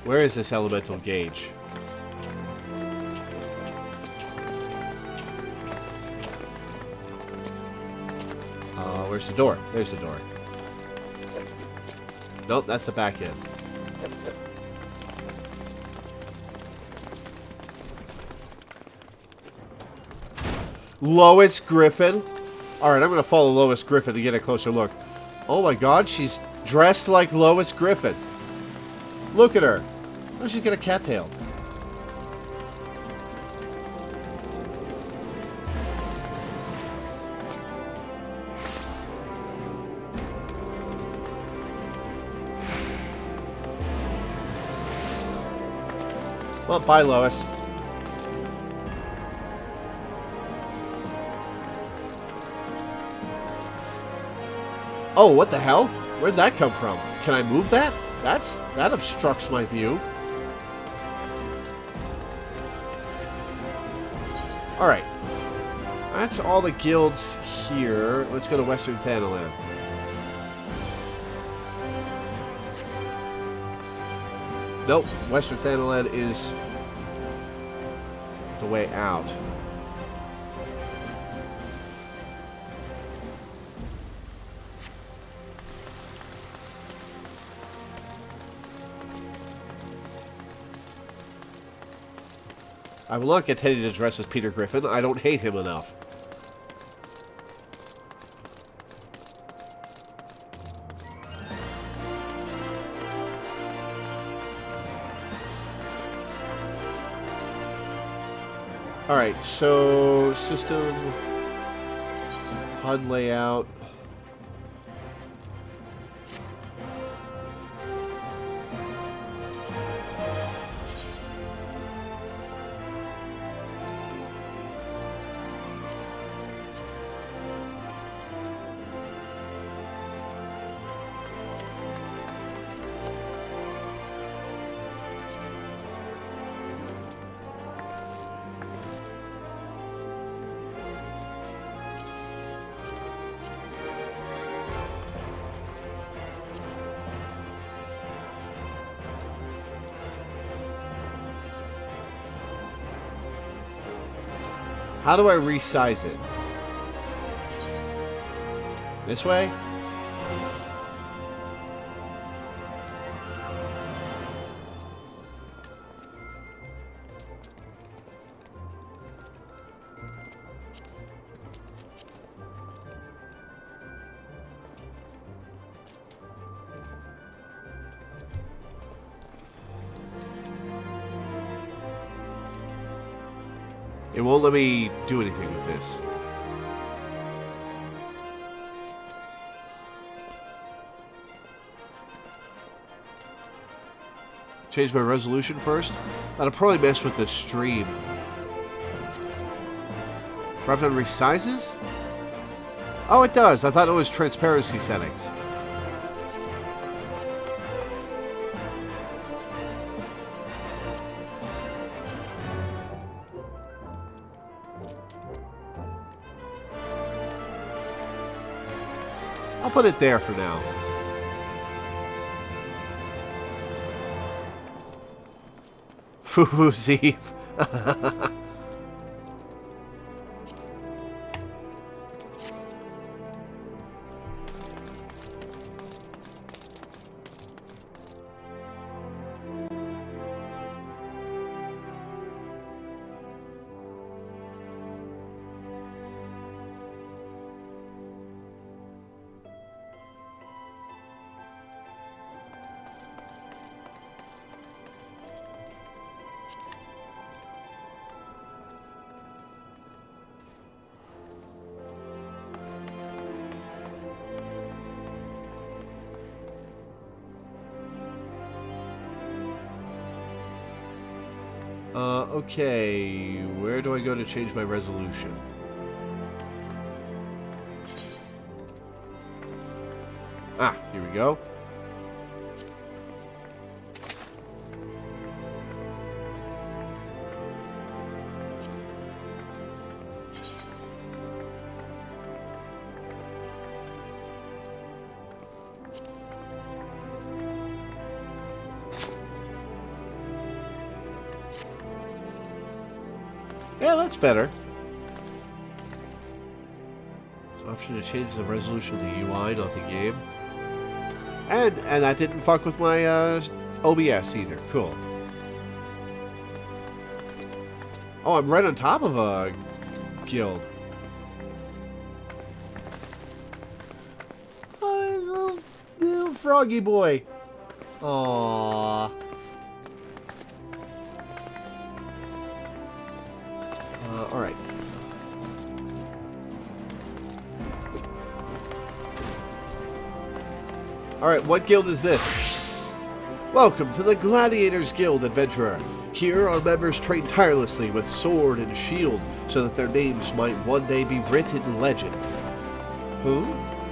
Where is this elemental gauge? Where's the door? There's the door. Nope, that's the back end. Lois Griffin. Alright, I'm going to follow Lois Griffin to get a closer look. Oh my god, she's dressed like Lois Griffin. Look at her. Oh, she's got a cattail. Well, bye, Lois. Oh, what the hell? Where'd that come from? Can I move that? That obstructs my view. Alright. That's all the guilds here. Let's go to Western Thanalan. Nope. Western Thanalan is the way out. I will not get Teddy to dress as Peter Griffin. I don't hate him enough. Alright, so system, HUD layout. How do I resize it? This way? It won't let me do anything with this. Change my resolution first? That'll probably mess with the stream. Drop down resizes? Oh, it does. I thought it was transparency settings. I'll put it there for now. Foo-foo Eve. Okay, where do I go to change my resolution? Ah, here we go. Yeah, that's better. So option to change the resolution of the UI, not the game. And that didn't fuck with my OBS either. Cool. Oh, I'm right on top of a guild. Oh, little froggy boy. Aww. Alright. Alright, what guild is this? Welcome to the Gladiators Guild, Adventurer. Here, our members train tirelessly with sword and shield so that their names might one day be written in legend. Who?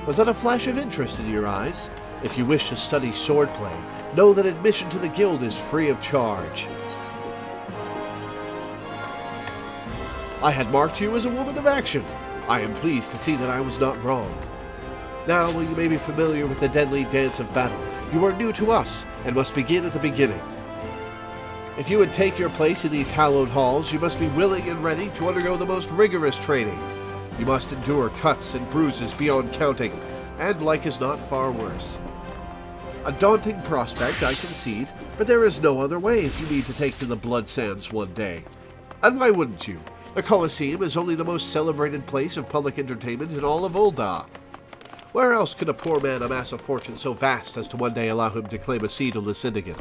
Was that a flash of interest in your eyes? If you wish to study swordplay, know that admission to the guild is free of charge. I had marked you as a woman of action. I am pleased to see that I was not wrong. Now, while you may be familiar with the deadly dance of battle, you are new to us and must begin at the beginning. If you would take your place in these hallowed halls, you must be willing and ready to undergo the most rigorous training. You must endure cuts and bruises beyond counting, and like is not far worse. A daunting prospect, I concede, but there is no other way if you need to take to the blood sands one day. And why wouldn't you? The Colosseum is only the most celebrated place of public entertainment in all of Ul'dah. Where else could a poor man amass a fortune so vast as to one day allow him to claim a seat on the Syndicate?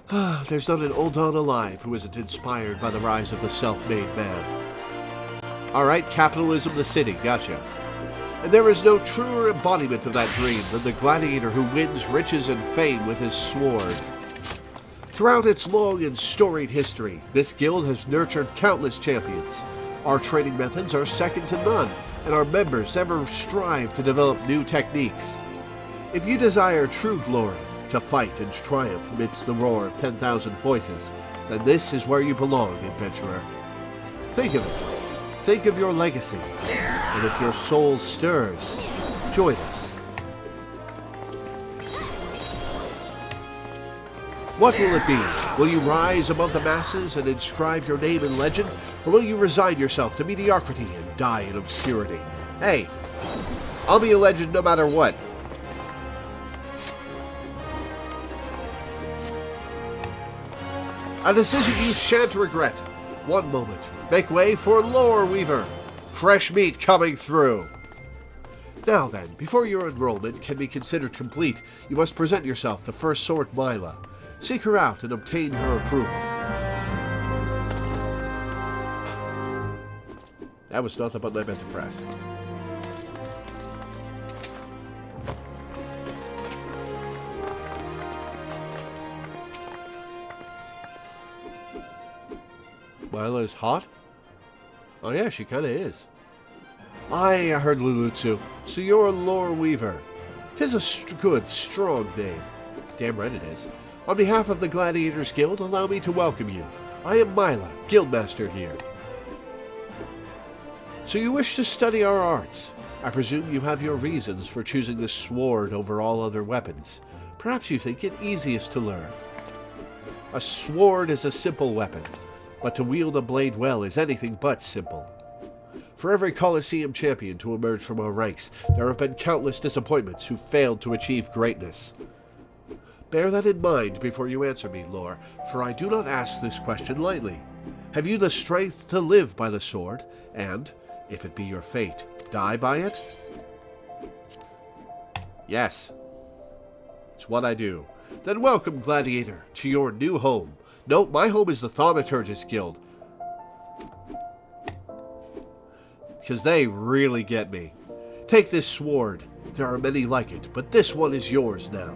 There's not an Ul'dah alive who isn't inspired by the rise of the self-made man. Alright, capitalism the city, gotcha. And there is no truer embodiment of that dream than the gladiator who wins riches and fame with his sword. Throughout its long and storied history, this guild has nurtured countless champions. Our training methods are second to none, and our members ever strive to develop new techniques. If you desire true glory, to fight and triumph amidst the roar of 10,000 voices, then this is where you belong, adventurer. Think of it. Think of your legacy, and if your soul stirs, join us. What will it be? Will you rise above the masses and inscribe your name in legend, or will you resign yourself to mediocrity and die in obscurity? Hey, I'll be a legend no matter what. A decision you shan't regret. One moment. Make way for Loreweaver. Fresh meat coming through. Now then, before your enrollment can be considered complete, you must present yourself to First Sword Mila. Seek her out and obtain her approval. That was not the button I meant to press. Mila is hot? Oh yeah, she kinda is. I heard Lulutsu, so you're Loreweaver. 'Tis a good, strong name. Damn right it is. On behalf of the Gladiators Guild, allow me to welcome you. I am Mila, Guildmaster here. So you wish to study our arts. I presume you have your reasons for choosing this sword over all other weapons. Perhaps you think it easiest to learn. A sword is a simple weapon, but to wield a blade well is anything but simple. For every Colosseum champion to emerge from our ranks, there have been countless disappointments who failed to achieve greatness. Bear that in mind before you answer me, Lore, for I do not ask this question lightly. Have you the strength to live by the sword, and, if it be your fate, die by it? Yes. It's what I do. Then welcome, Gladiator, to your new home. No, my home is the Thaumaturgist Guild. Because they really get me. Take this sword. There are many like it, but this one is yours now.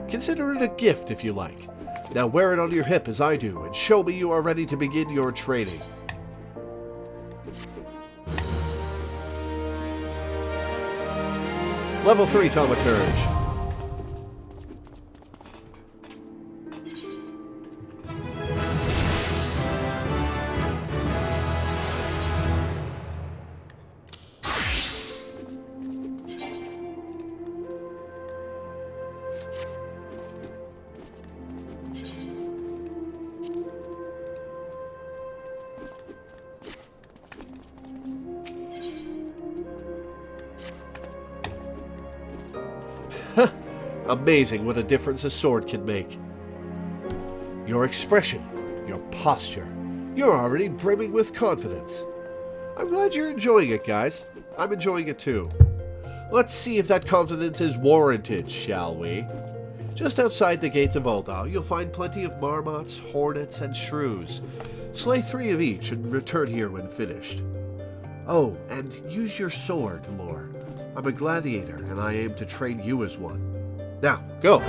Consider it a gift if you like. Now wear it on your hip as I do, and show me you are ready to begin your training. Level 3 Thaumaturge. Amazing what a difference a sword can make. Your expression, your posture, you're already brimming with confidence. I'm glad you're enjoying it, guys. I'm enjoying it too. Let's see if that confidence is warranted, shall we? Just outside the gates of Ul'dah, you'll find plenty of marmots, hornets, and shrews. Slay 3 of each and return here when finished. Oh, and use your sword, Lore. I'm a gladiator, and I aim to train you as one. Now, go!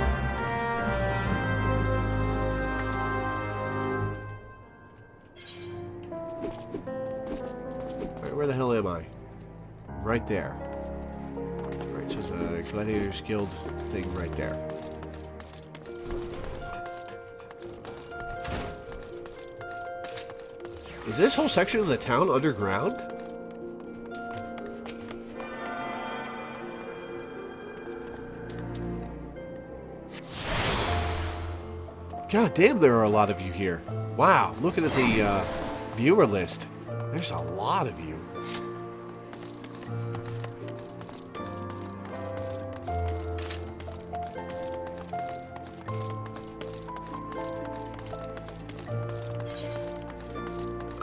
Where the hell am I? Right there. Alright, so there's a Gladiators Guild thing right there. Is this whole section of the town underground? God damn, there are a lot of you here. Wow, looking at the viewer list, there's a lot of you.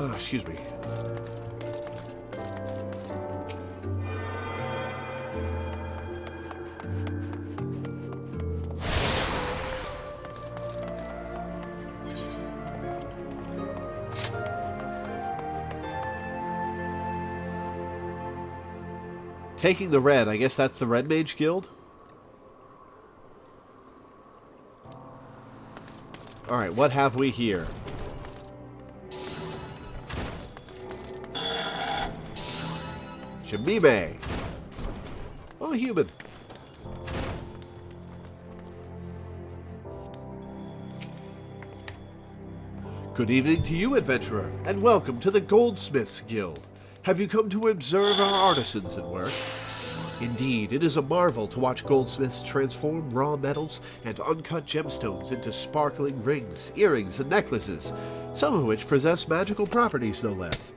Oh, excuse me. Taking the red, I guess that's the Red Mage Guild? Alright, what have we here? Shimime. Oh, human. Good evening to you, adventurer, and welcome to the Goldsmiths Guild. Have you come to observe our artisans at work? Indeed, it is a marvel to watch goldsmiths transform raw metals and uncut gemstones into sparkling rings, earrings, and necklaces, some of which possess magical properties, no less.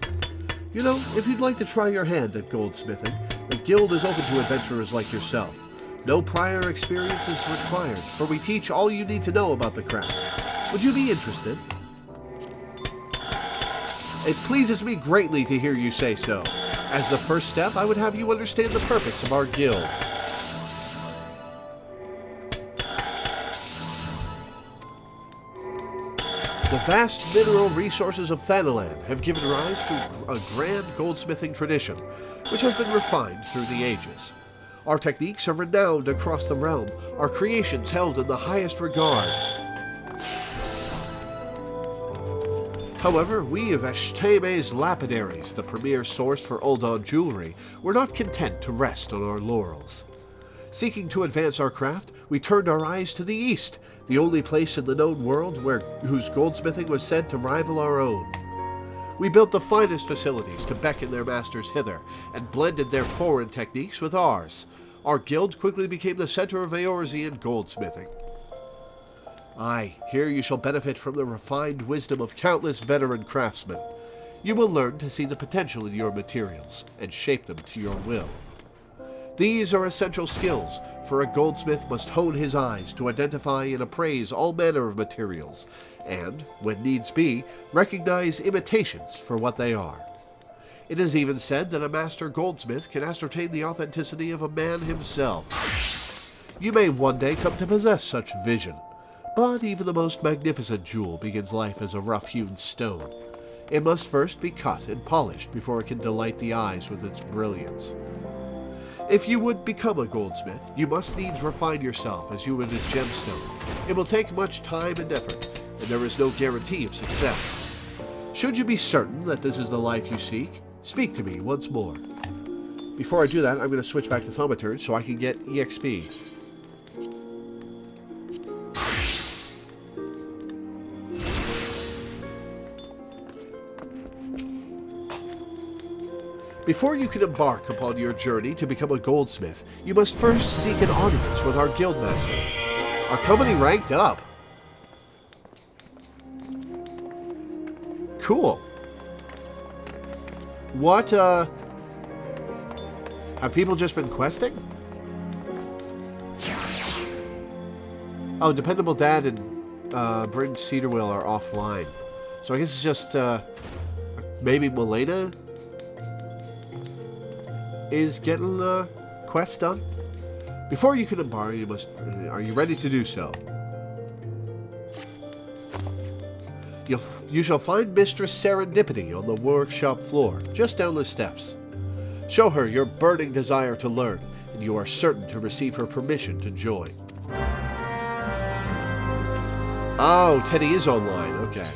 You know, if you'd like to try your hand at goldsmithing, the guild is open to adventurers like yourself. No prior experience is required, for we teach all you need to know about the craft. Would you be interested? It pleases me greatly to hear you say so. As the first step, I would have you understand the purpose of our guild. The vast mineral resources of Thanalan have given rise to a grand goldsmithing tradition, which has been refined through the ages. Our techniques are renowned across the realm, our creations held in the highest regard. However, we of Eshteme's lapidaries, the premier source for Ul'dah jewelry, were not content to rest on our laurels. Seeking to advance our craft, we turned our eyes to the east, the only place in the known world whose goldsmithing was said to rival our own. We built the finest facilities to beckon their masters hither, and blended their foreign techniques with ours. Our guild quickly became the center of Eorzean goldsmithing. Aye, here you shall benefit from the refined wisdom of countless veteran craftsmen. You will learn to see the potential in your materials, and shape them to your will. These are essential skills, for a goldsmith must hone his eyes to identify and appraise all manner of materials, and, when needs be, recognize imitations for what they are. It is even said that a master goldsmith can ascertain the authenticity of a man himself. You may one day come to possess such vision. But even the most magnificent jewel begins life as a rough-hewn stone. It must first be cut and polished before it can delight the eyes with its brilliance. If you would become a goldsmith, you must needs refine yourself as you would a gemstone. It will take much time and effort, and there is no guarantee of success. Should you be certain that this is the life you seek, speak to me once more. Before I do that, I'm going to switch back to Thaumaturge so I can get EXP. Before you can embark upon your journey to become a goldsmith, you must first seek an audience with our guildmaster. Our company ranked up. Cool. What, have people just been questing? Oh, Dependable Dad and Bryn Cedarwell are offline. So I guess it's just maybe Milena is getting the quest done. Before you can embark, you must. Are you ready to do so? You shall find Mistress Serendipity on the workshop floor, just down the steps. Show her your burning desire to learn, and you are certain to receive her permission to join. Oh, Teddy is online. Okay.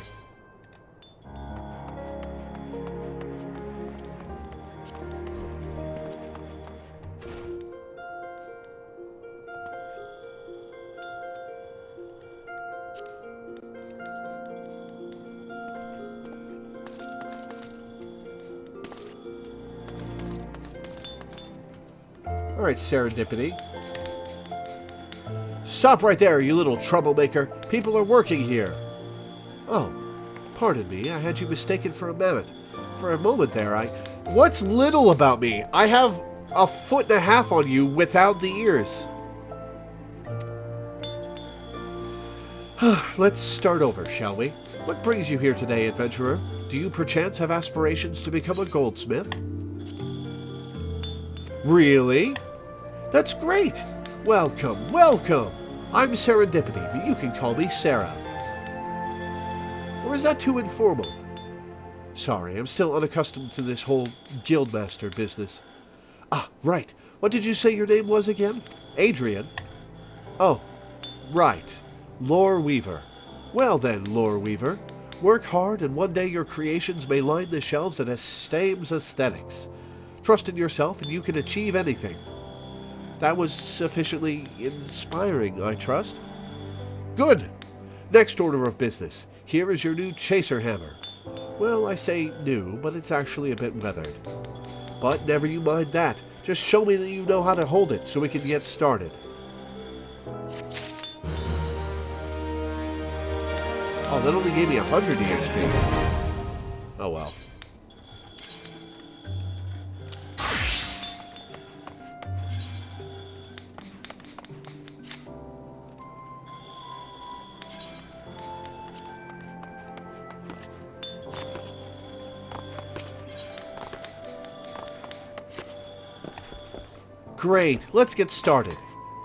Alright, Serendipity. Stop right there, you little troublemaker. People are working here. Oh, pardon me. I had you mistaken for a mammoth. For a moment there, What's little about me? I have 1.5 feet on you without the ears. Let's start over, shall we? What brings you here today, adventurer? Do you perchance have aspirations to become a goldsmith? Really? That's great! Welcome, welcome! I'm Serendipity, but you can call me Sarah. Or is that too informal? Sorry, I'm still unaccustomed to this whole guildmaster business. Ah, right. What did you say your name was again? Adrian? Oh, right. Loreweaver. Well then, Loreweaver. Work hard and one day your creations may line the shelves at Estame's Aesthetics. Trust in yourself and you can achieve anything. That was sufficiently inspiring, I trust. Good! Next order of business. Here is your new chaser hammer. Well, I say new, but it's actually a bit weathered. But never you mind that. Just show me that you know how to hold it so we can get started. Oh, that only gave me 100 EXP. Oh well. Great, let's get started.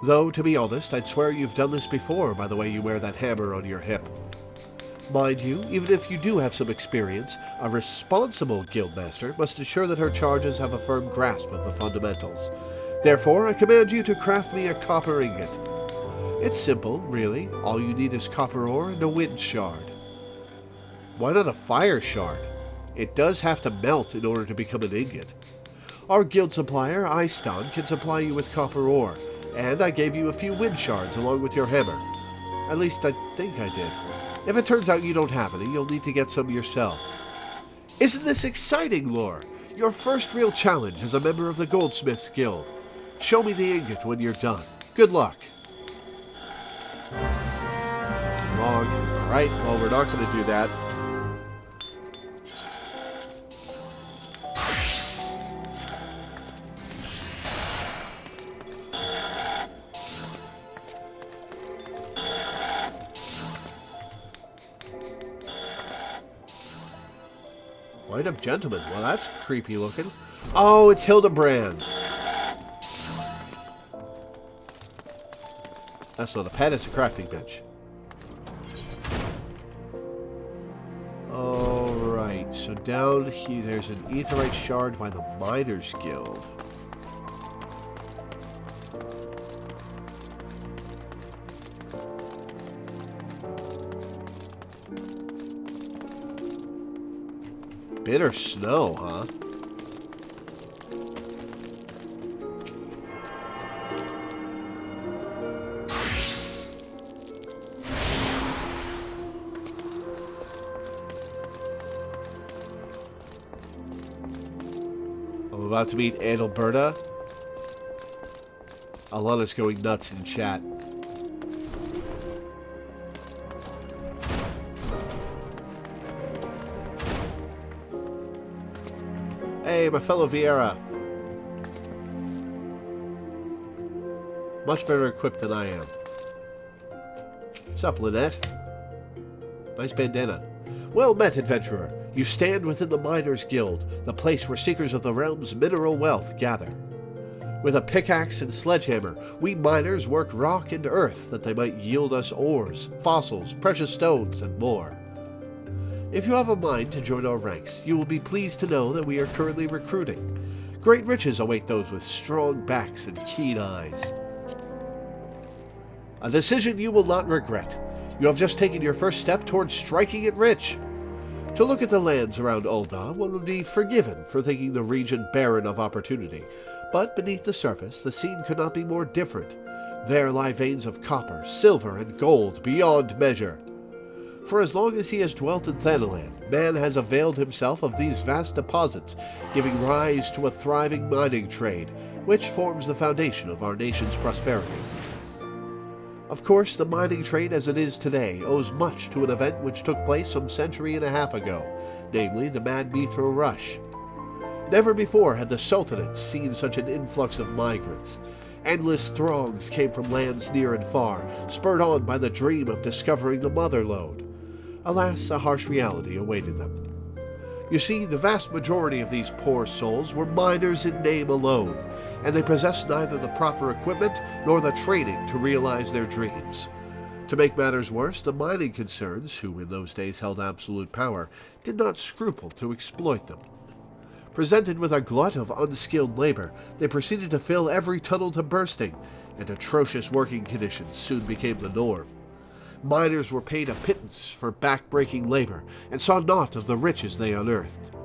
Though, to be honest, I'd swear you've done this before by the way you wear that hammer on your hip. Mind you, even if you do have some experience, a responsible guildmaster must ensure that her charges have a firm grasp of the fundamentals. Therefore, I command you to craft me a copper ingot. It's simple, really. All you need is copper ore and a wind shard. Why not a fire shard? It does have to melt in order to become an ingot. Our guild supplier, Eiston, can supply you with copper ore, and I gave you a few wind shards along with your hammer. At least I think I did. If it turns out you don't have any, you'll need to get some yourself. Isn't this exciting, Lore? Your first real challenge as a member of the Goldsmiths Guild. Show me the ingot when you're done. Good luck. Wrong. Alright, well, we're not going to do that. White up gentleman. Well, that's creepy looking. Oh, it's Hildebrand. That's not a pet, it's a crafting bench. Alright, so down here there's an aetheryte shard by the Miners Guild. Bitter snow, huh? I'm about to meet Adalberta. Alana's going nuts in chat. Hey, my fellow Vieira. Much better equipped than I am. Sup, Lynette? Nice bandana. Well met, adventurer. You stand within the Miners' Guild, the place where seekers of the realm's mineral wealth gather. With a pickaxe and sledgehammer, we miners work rock and earth that they might yield us ores, fossils, precious stones, and more. If you have a mind to join our ranks, you will be pleased to know that we are currently recruiting. Great riches await those with strong backs and keen eyes. A decision you will not regret. You have just taken your first step towards striking it rich. To look at the lands around Ul'dah, one would be forgiven for thinking the region barren of opportunity. But beneath the surface, the scene could not be more different. There lie veins of copper, silver, and gold beyond measure. For as long as he has dwelt in Thanalan, man has availed himself of these vast deposits, giving rise to a thriving mining trade, which forms the foundation of our nation's prosperity. Of course, the mining trade as it is today owes much to an event which took place some century and a half ago, namely the Mad Mithril Rush. Never before had the Sultanate seen such an influx of migrants. Endless throngs came from lands near and far, spurred on by the dream of discovering the Mother Lode. Alas, a harsh reality awaited them. You see, the vast majority of these poor souls were miners in name alone, and they possessed neither the proper equipment nor the training to realize their dreams. To make matters worse, the mining concerns, who in those days held absolute power, did not scruple to exploit them. Presented with a glut of unskilled labor, they proceeded to fill every tunnel to bursting, and atrocious working conditions soon became the norm. Miners were paid a pittance for back-breaking labor, and saw naught of the riches they unearthed.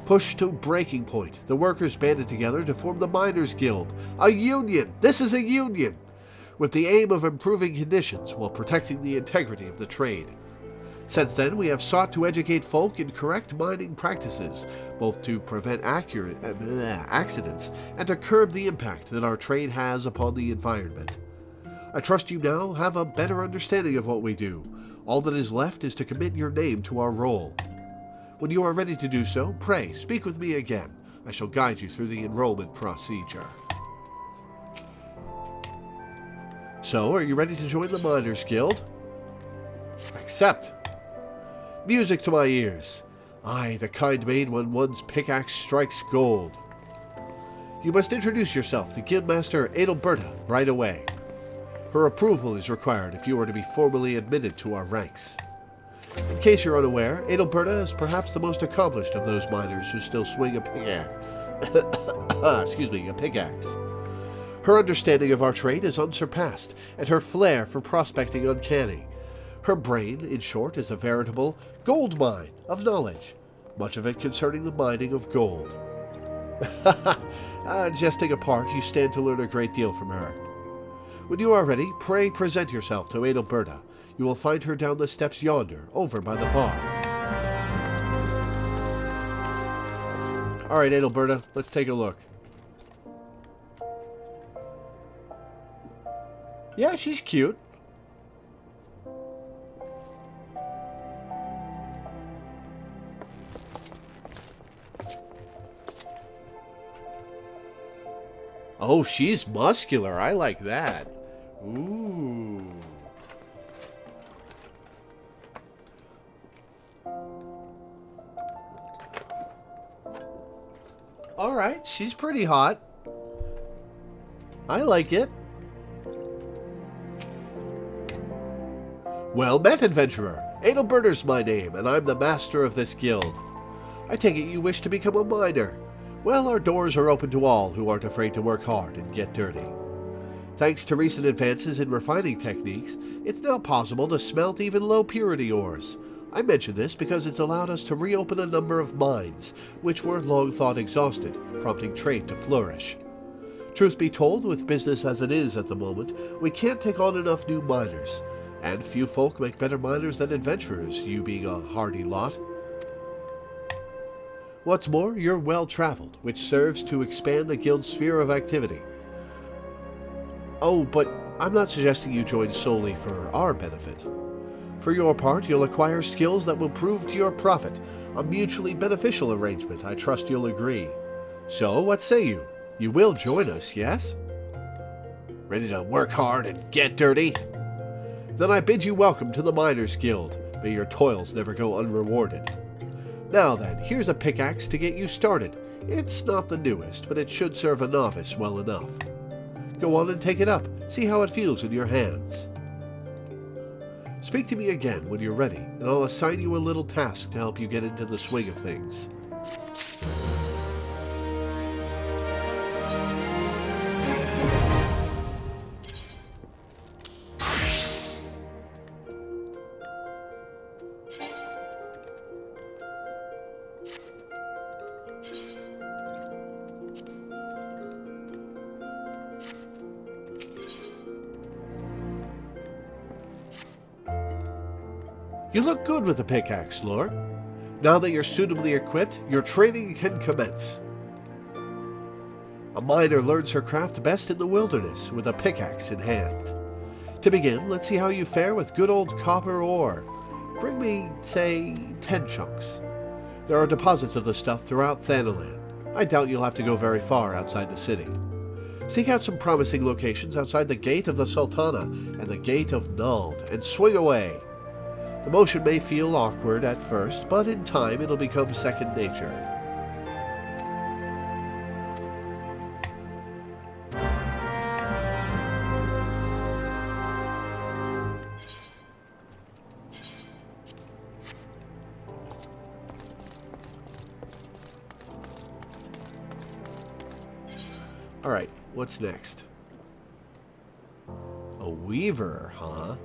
Pushed to breaking point, the workers banded together to form the Miners' Guild. A union! This is a union! With the aim of improving conditions while protecting the integrity of the trade. Since then, we have sought to educate folk in correct mining practices, both to prevent accidents and to curb the impact that our trade has upon the environment. I trust you now have a better understanding of what we do. All that is left is to commit your name to our role. When you are ready to do so, pray, speak with me again. I shall guide you through the enrollment procedure. So, are you ready to join the Miners' Guild? Accept. Music to my ears. I, the kind made when one's pickaxe strikes gold. You must introduce yourself to Guildmaster Adalberta right away. Her approval is required if you are to be formally admitted to our ranks. In case you're unaware, Adalberta is perhaps the most accomplished of those miners who still swing a pickaxe. a pickaxe. Her understanding of our trade is unsurpassed, and her flair for prospecting uncanny. Her brain, in short, is a veritable gold mine of knowledge, much of it concerning the mining of gold. Jesting apart, you stand to learn a great deal from her. When you are ready, pray present yourself to Adalberta. You will find her down the steps yonder, over by the bar. All right, Adalberta, let's take a look. Yeah, she's cute. Oh, she's muscular. I like that. Ooh. All right, she's pretty hot. I like it. Well met, adventurer. Adalberta's my name, and I'm the master of this guild. I take it you wish to become a miner. Well, our doors are open to all who aren't afraid to work hard and get dirty. Thanks to recent advances in refining techniques, it's now possible to smelt even low-purity ores. I mention this because it's allowed us to reopen a number of mines, which were long thought exhausted, prompting trade to flourish. Truth be told, with business as it is at the moment, we can't take on enough new miners, and few folk make better miners than adventurers, you being a hardy lot. What's more, you're well-traveled, which serves to expand the guild's sphere of activity. Oh, but I'm not suggesting you join solely for our benefit. For your part, you'll acquire skills that will prove to your profit, a mutually beneficial arrangement. I trust you'll agree. So, what say you? You will join us, yes? Ready to work hard and get dirty? Then I bid you welcome to the Miners' Guild. May your toils never go unrewarded. Now then, here's a pickaxe to get you started. It's not the newest, but it should serve a novice well enough. Go on and take it up. See how it feels in your hands. Speak to me again when you're ready, and I'll assign you a little task to help you get into the swing of things. You look good with a pickaxe, Lore. Now that you're suitably equipped, your training can commence. A miner learns her craft best in the wilderness, with a pickaxe in hand. To begin, let's see how you fare with good old copper ore. Bring me, say, 10 chunks. There are deposits of the stuff throughout Thanalan. I doubt you'll have to go very far outside the city. Seek out some promising locations outside the Gate of the Sultana and the Gate of Nald, and swing away. The motion may feel awkward at first, but in time it'll become second nature. Alright, what's next? A weaver, huh?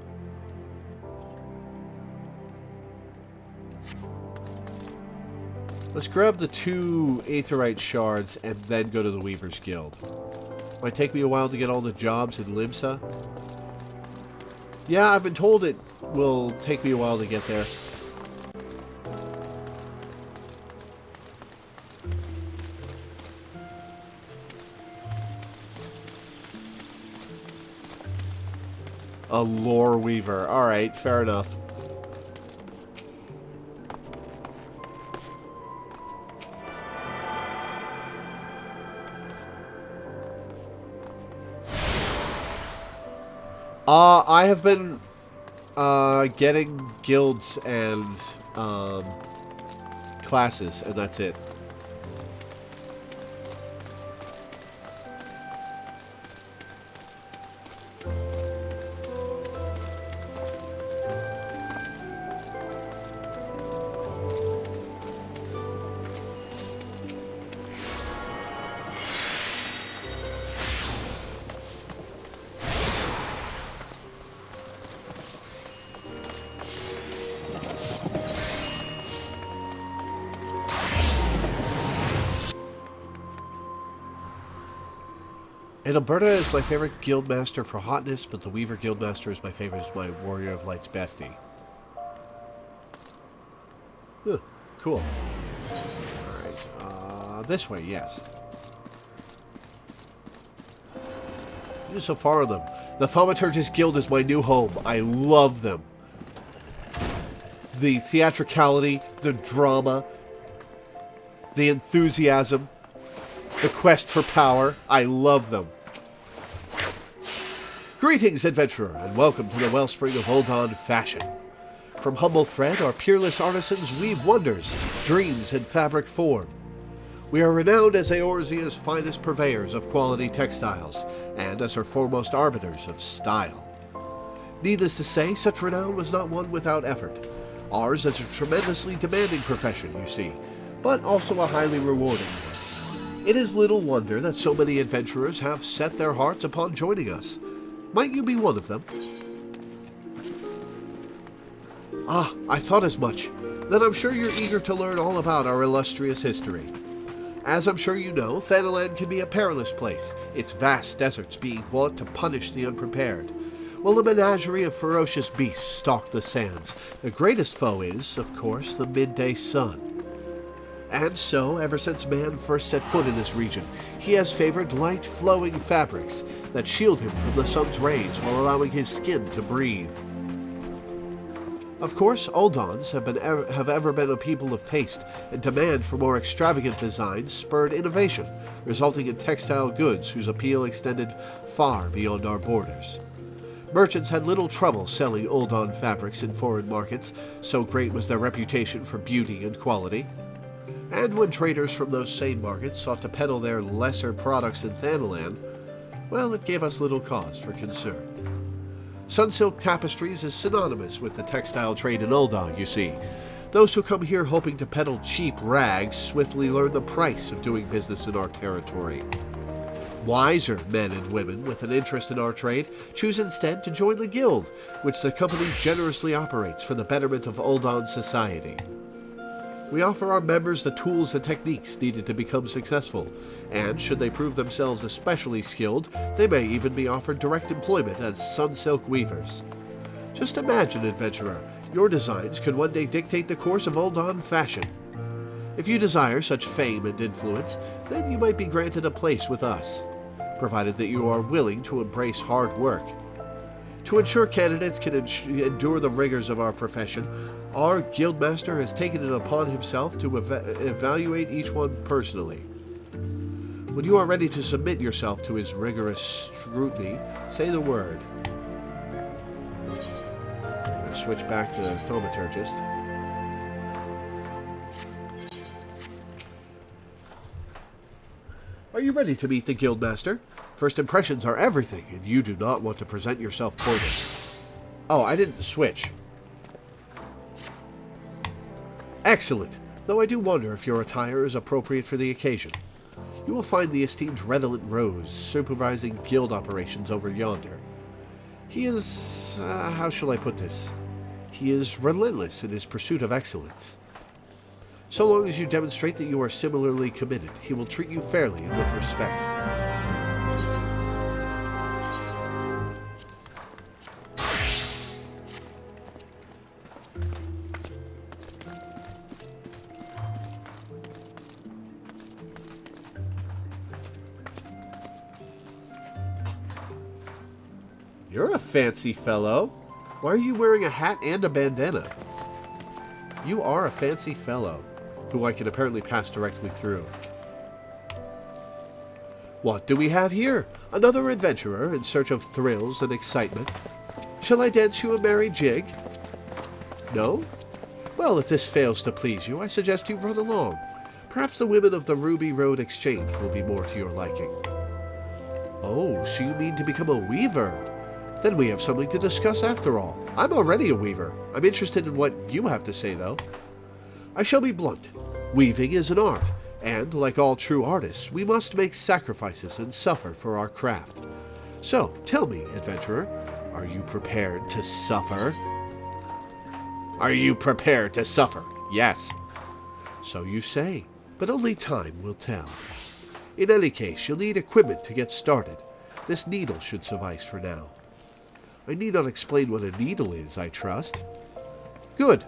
Let's grab the 2 aetheryte shards and then go to the Weaver's Guild. Might take me a while to get all the jobs in Limsa. Yeah, I've been told it will take me a while to get there. A Loreweaver. Alright, fair enough. I have been getting guilds and classes, and that's it. And Alberta is my favorite guildmaster for hotness, but the Weaver guildmaster is my favorite as my Warrior of Light's bestie. Huh, cool. Alright, this way, yes. You're so far on them. The Thaumaturgist Guild is my new home. I love them. The theatricality, the drama, the enthusiasm, the quest for power. I love them. Greetings, adventurer, and welcome to the wellspring of Ul'Dan fashion. From humble thread, our peerless artisans weave wonders, dreams in fabric form. We are renowned as Eorzea's finest purveyors of quality textiles, and as her foremost arbiters of style. Needless to say, such renown was not won without effort. Ours is a tremendously demanding profession, you see, but also a highly rewarding one. It is little wonder that so many adventurers have set their hearts upon joining us. Might you be one of them? Ah, I thought as much. Then I'm sure you're eager to learn all about our illustrious history. As I'm sure you know, Thanalan can be a perilous place, its vast deserts being wont to punish the unprepared. While a menagerie of ferocious beasts stalk the sands, the greatest foe is, of course, the midday sun. And so, ever since man first set foot in this region, he has favored light, flowing fabrics that shield him from the sun's rays while allowing his skin to breathe. Of course, Uldans have ever been a people of taste, and demand for more extravagant designs spurred innovation, resulting in textile goods whose appeal extended far beyond our borders. Merchants had little trouble selling Uldon fabrics in foreign markets, so great was their reputation for beauty and quality. And when traders from those same markets sought to peddle their lesser products in Thanalan, well, it gave us little cause for concern. Sunsilk Tapestries is synonymous with the textile trade in Uldon, you see. Those who come here hoping to peddle cheap rags swiftly learn the price of doing business in our territory. Wiser men and women with an interest in our trade choose instead to join the guild, which the company generously operates for the betterment of Uldon society. We offer our members the tools and techniques needed to become successful, and should they prove themselves especially skilled, they may even be offered direct employment as Sunsilk weavers. Just imagine, adventurer, your designs could one day dictate the course of Uldon fashion. If you desire such fame and influence, then you might be granted a place with us, provided that you are willing to embrace hard work. To ensure candidates can endure the rigors of our profession, our guildmaster has taken it upon himself to evaluate each one personally. When you are ready to submit yourself to his rigorous scrutiny, say the word. I'll switch back to the thaumaturgist. Are you ready to meet the guildmaster? First impressions are everything, and you do not want to present yourself poorly. Oh, I didn't switch. Excellent, though I do wonder if your attire is appropriate for the occasion. You will find the esteemed Redolent Rose supervising guild operations over yonder. He is, how shall I put this? He is relentless in his pursuit of excellence. So long as you demonstrate that you are similarly committed, he will treat you fairly and with respect. You're a fancy fellow. Why are you wearing a hat and a bandana? You are a fancy fellow, who I can apparently pass directly through. What do we have here? Another adventurer in search of thrills and excitement. Shall I dance you a merry jig? No? Well, if this fails to please you, I suggest you run along. Perhaps the women of the Ruby Road Exchange will be more to your liking. Oh, so you mean to become a weaver? Then we have something to discuss after all. I'm already a weaver. I'm interested in what you have to say, though. I shall be blunt. Weaving is an art, and like all true artists, we must make sacrifices and suffer for our craft. So, tell me, adventurer, are you prepared to suffer? Are you prepared to suffer? Yes. So you say, but only time will tell. In any case, you'll need equipment to get started. This needle should suffice for now. I need not explain what a needle is, I trust. Good.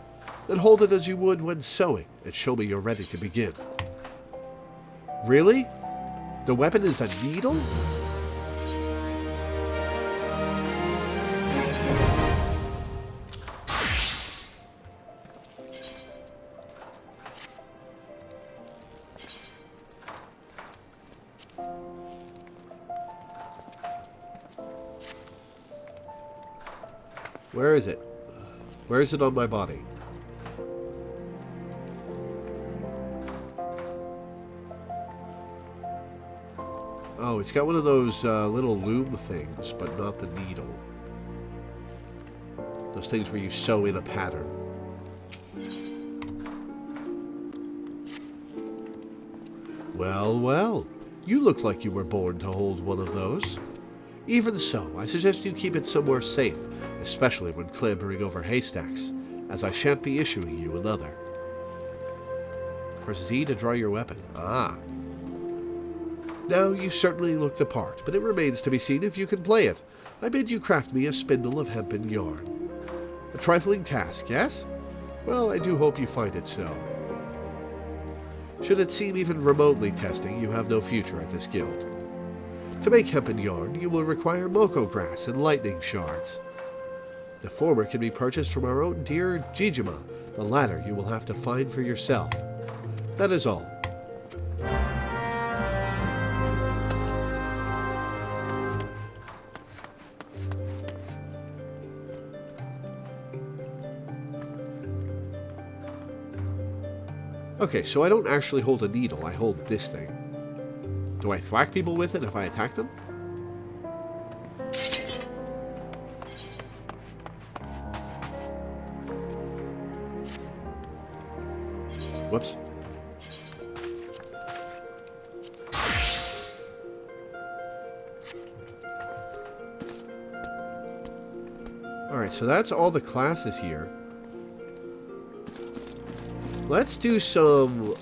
Then hold it as you would when sewing, and show me you're ready to begin. Really? The weapon is a needle? Where is it? Where is it on my body? Oh, it's got one of those little loom things, but not the needle. Those things where you sew in a pattern. Well, well. You look like you were born to hold one of those. Even so, I suggest you keep it somewhere safe, especially when clambering over haystacks, as I shan't be issuing you another. Press Z to draw your weapon. Ah. Now, you certainly look the part, but it remains to be seen if you can play it. I bid you craft me a spindle of hempen yarn. A trifling task, yes? Well, I do hope you find it so. Should it seem even remotely testing, you have no future at this guild. To make hempen yarn, you will require moko grass and lightning shards. The former can be purchased from our own dear Jijima. The latter you will have to find for yourself. That is all. Okay, so I don't actually hold a needle. I hold this thing. Do I thwack people with it if I attack them? Whoops. Alright, so that's all the classes here. Let's do some,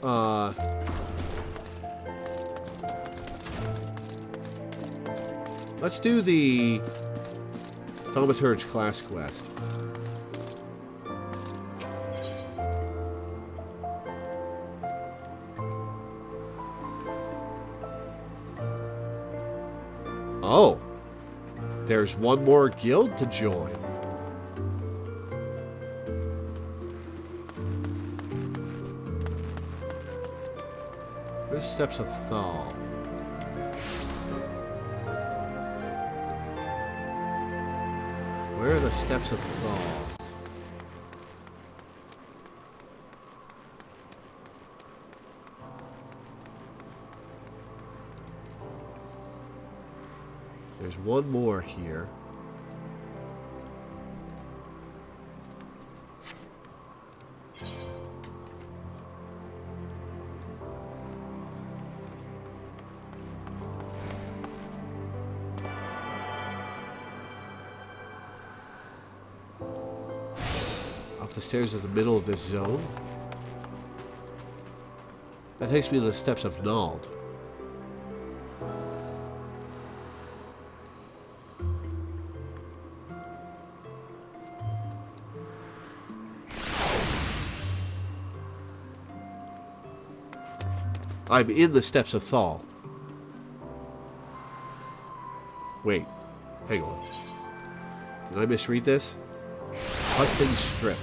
let's do the Thaumaturge class quest. Oh, there's one more guild to join. There's Steps of Thal. Where are the Steps of Thal? There's one more here. Up the stairs in the middle of this zone. That takes me to the Steps of Nald. I'm in the Steps of Thal. Wait. Hang on. Did I misread this? Husting Strip.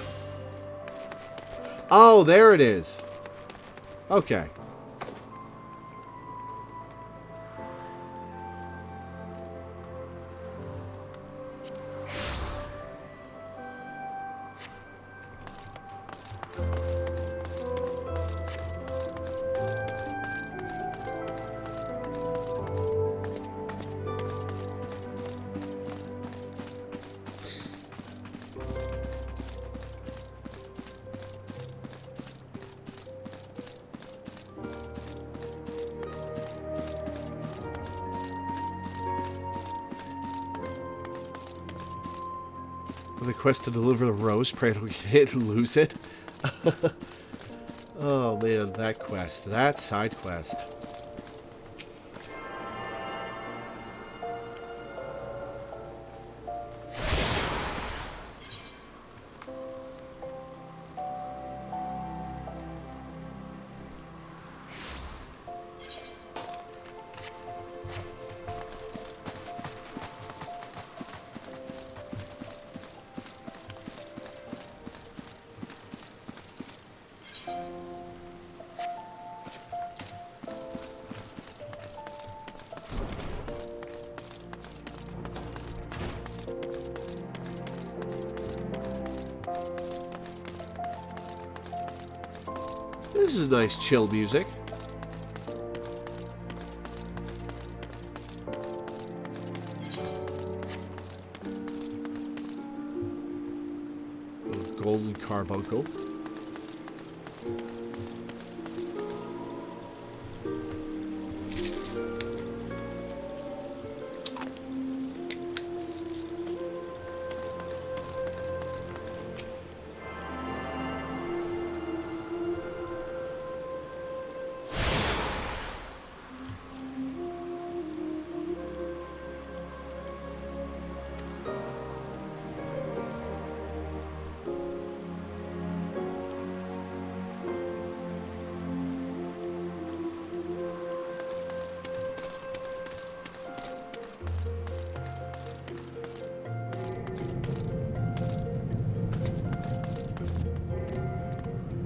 Oh, there it is. Okay. The quest to deliver the rose, pray I don't get hit and lose it. Oh man, that quest, that side quest. This is nice chill music. Golden carbuncle.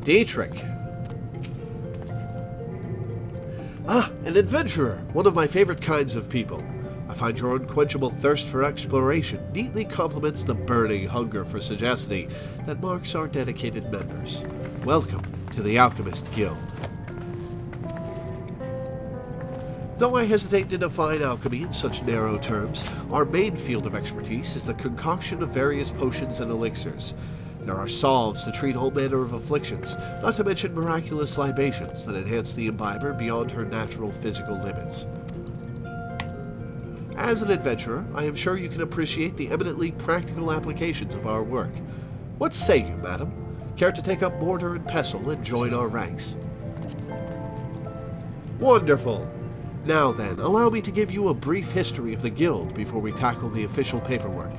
Dietrich. Ah, an adventurer, one of my favorite kinds of people. I find your unquenchable thirst for exploration neatly complements the burning hunger for sagacity that marks our dedicated members. Welcome to the Alchemist Guild. Though I hesitate to define alchemy in such narrow terms, our main field of expertise is the concoction of various potions and elixirs. There are salves to treat all manner of afflictions, not to mention miraculous libations that enhance the imbiber beyond her natural physical limits. As an adventurer, I am sure you can appreciate the eminently practical applications of our work. What say you, madam? Care to take up mortar and pestle and join our ranks? Wonderful! Now then, allow me to give you a brief history of the Guild before we tackle the official paperwork.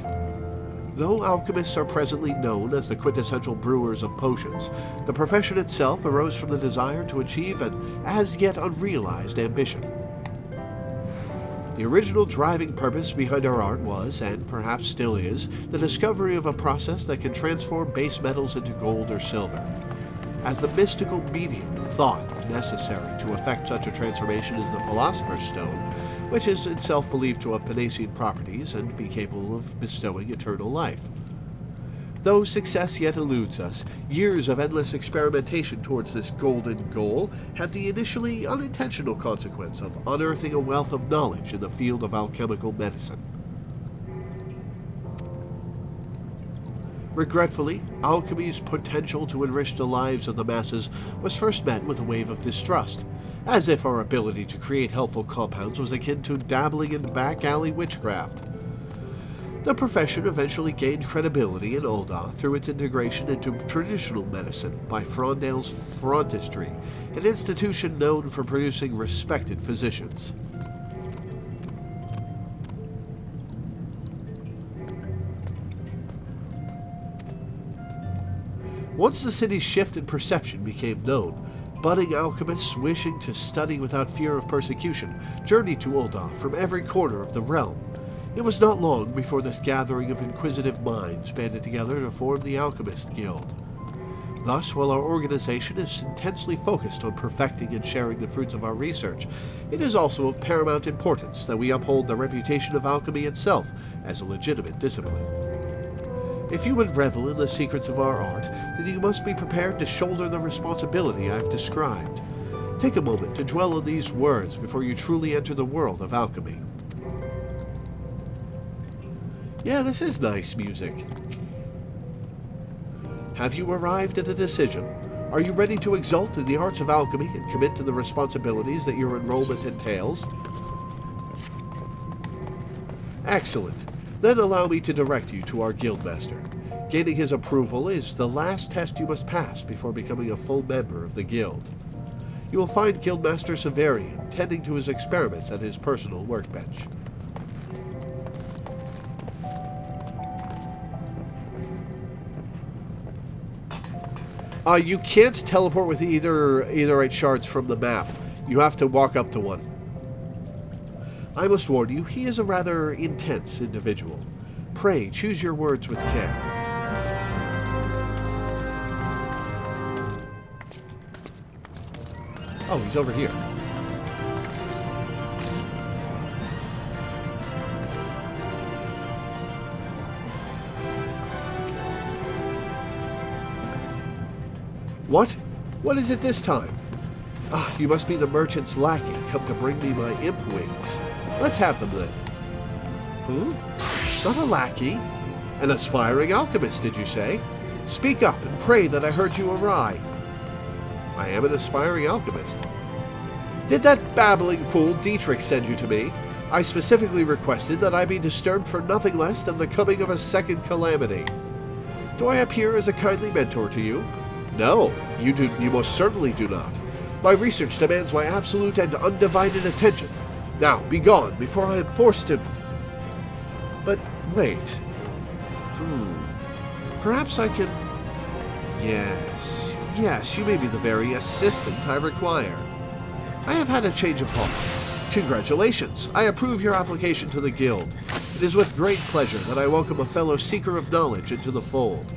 Though alchemists are presently known as the quintessential brewers of potions, the profession itself arose from the desire to achieve an as-yet unrealized ambition. The original driving purpose behind our art was, and perhaps still is, the discovery of a process that can transform base metals into gold or silver. As the mystical medium thought necessary to effect such a transformation is the Philosopher's Stone, which is itself believed to have Panaceian properties and be capable of bestowing eternal life. Though success yet eludes us, years of endless experimentation towards this golden goal had the initially unintentional consequence of unearthing a wealth of knowledge in the field of alchemical medicine. Regretfully, alchemy's potential to enrich the lives of the masses was first met with a wave of distrust, as if our ability to create helpful compounds was akin to dabbling in back-alley witchcraft. The profession eventually gained credibility in Ul'dah through its integration into traditional medicine by Frondale's Frontistry, an institution known for producing respected physicians. Once the city's shift in perception became known, budding alchemists wishing to study without fear of persecution journeyed to Ul'dah from every corner of the realm. It was not long before this gathering of inquisitive minds banded together to form the Alchemist Guild. Thus, while our organization is intensely focused on perfecting and sharing the fruits of our research, it is also of paramount importance that we uphold the reputation of alchemy itself as a legitimate discipline. If you would revel in the secrets of our art, then you must be prepared to shoulder the responsibility I've described. Take a moment to dwell on these words before you truly enter the world of alchemy. Yeah, this is nice music. Have you arrived at a decision? Are you ready to exult in the arts of alchemy and commit to the responsibilities that your enrollment entails? Excellent. Then allow me to direct you to our guildmaster. Gaining his approval is the last test you must pass before becoming a full member of the guild. You will find Guildmaster Severian tending to his experiments at his personal workbench. You can't teleport with either shards from the map. You have to walk up to one. I must warn you, he is a rather intense individual. Pray, choose your words with care. Oh, he's over here. What? What is it this time? Ah, you must be the merchant's lackey, come to bring me my imp wings. Let's have them then. Who? Not a lackey? An aspiring alchemist, did you say? Speak up and pray that I heard you awry. I am an aspiring alchemist. Did that babbling fool Dietrich send you to me? I specifically requested that I be disturbed for nothing less than the coming of a second calamity. Do I appear as a kindly mentor to you? No, you most certainly do not. My research demands my absolute and undivided attention. Now, be gone before I am forced to... But wait. Perhaps I can... Yes, you may be the very assistant I require. I have had a change of heart. Congratulations, I approve your application to the guild. It is with great pleasure that I welcome a fellow seeker of knowledge into the fold.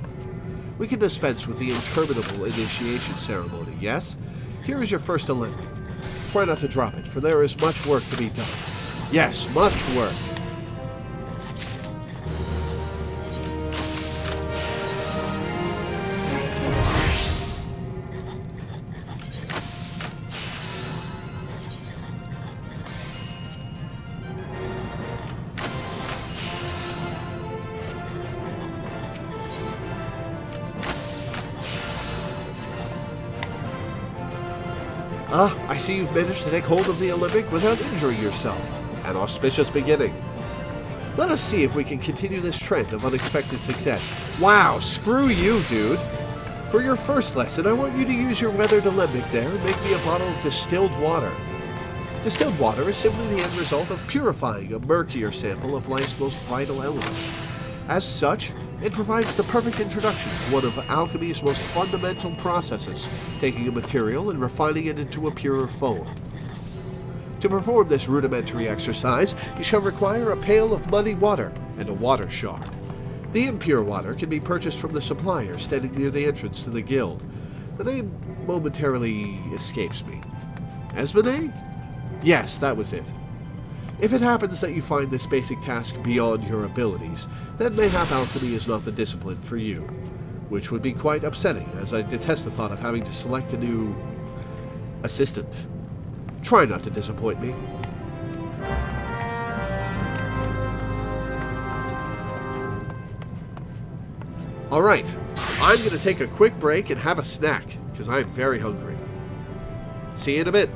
We can dispense with the interminable initiation ceremony, yes? Here is your first Olympic. Try not to drop it, for there is much work to be done. Yes, much work. Ah, I see you've managed to take hold of the Olympic without injuring yourself. An auspicious beginning. Let us see if we can continue this trend of unexpected success. Wow, screw you, dude. For your first lesson, I want you to use your weathered Olympic there and make me a bottle of distilled water. Distilled water is simply the end result of purifying a murkier sample of life's most vital elements. As such, it provides the perfect introduction to one of alchemy's most fundamental processes, taking a material and refining it into a purer form. To perform this rudimentary exercise, you shall require a pail of muddy water and a water shard. The impure water can be purchased from the supplier standing near the entrance to the guild. The name momentarily escapes me. Esmone? Yes, that was it. If it happens that you find this basic task beyond your abilities, then mayhap alchemy is not the discipline for you, which would be quite upsetting, as I detest the thought of having to select a new assistant. Try not to disappoint me. Alright, I'm going to take a quick break and have a snack, because I'm very hungry. See you in a bit.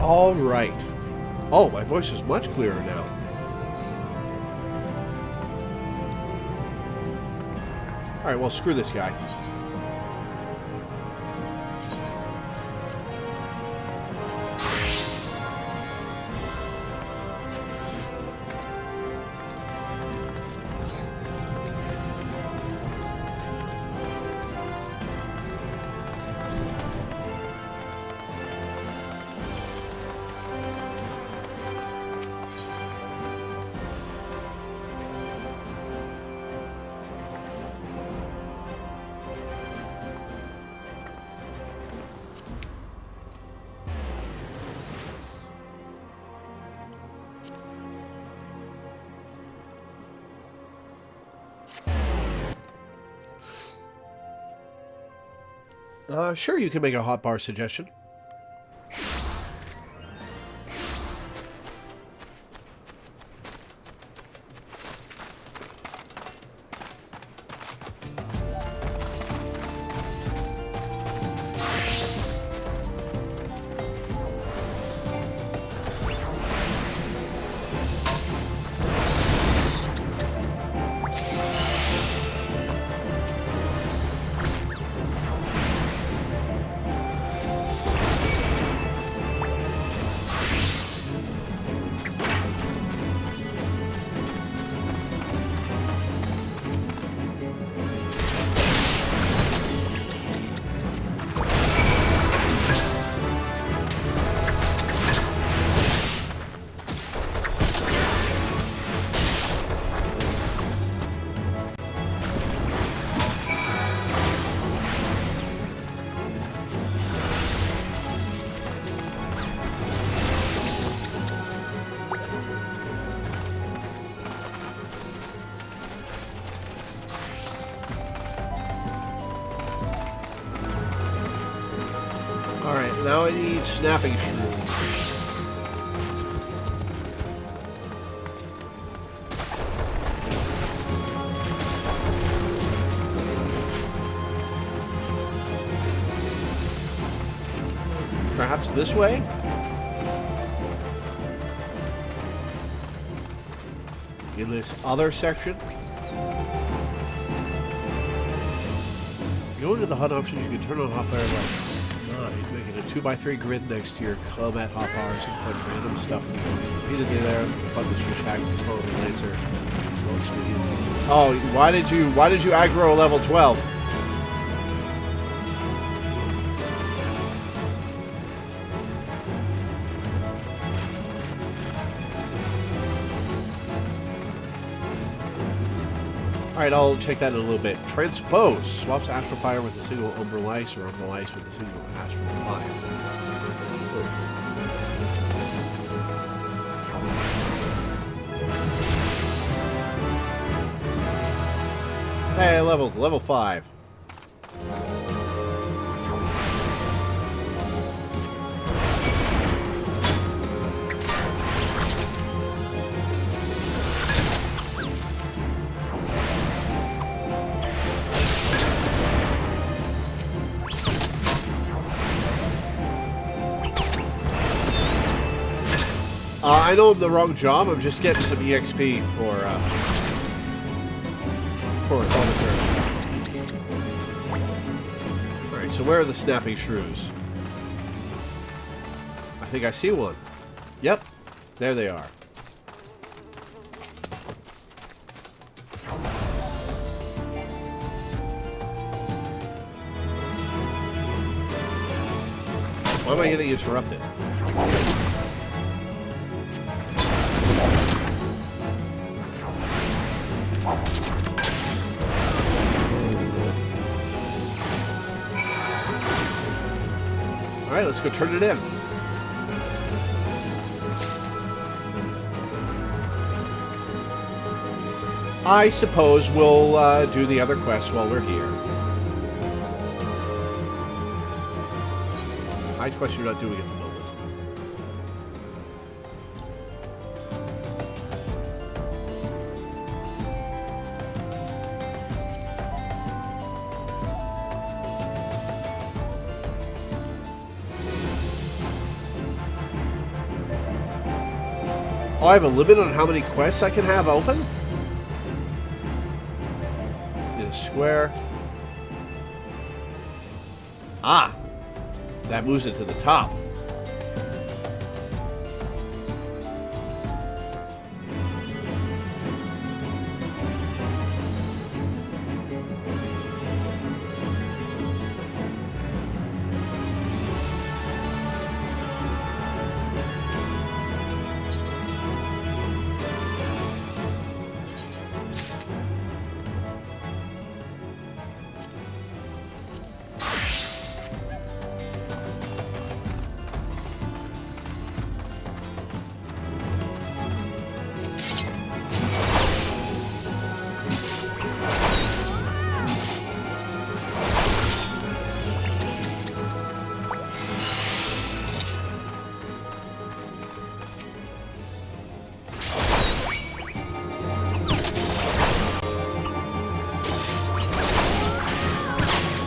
All right. Oh, my voice is much clearer now. All right, well, screw this guy. Sure, you can make a hotbar suggestion. Alright, now I need snapping shrooms. Perhaps this way? In this other section? Go into the HUD options, you can turn on hot fire light. Making a 2x3 grid next to your combat hotbars and put random stuff repeatedly there. Button the switch back to total lancer. Oh, why did you aggro a level 12? Alright, I'll check that in a little bit. Transpose. Swaps Astral Fire with a single Umbral Ice or Umbral Ice with a single Astral Fire. Hey, level 5. I know I'm the wrong job. I'm just getting some EXP for Thaumaturge. Alright, so where are the snapping shrews? I think I see one. Yep, there they are. Why am I getting interrupted? Alright, let's go turn it in. I suppose we'll do the other quests while we're here. Hide quest you're not doing at the moment. Oh, I have a limit on how many quests I can have open? Need a square. Ah! That moves it to the top.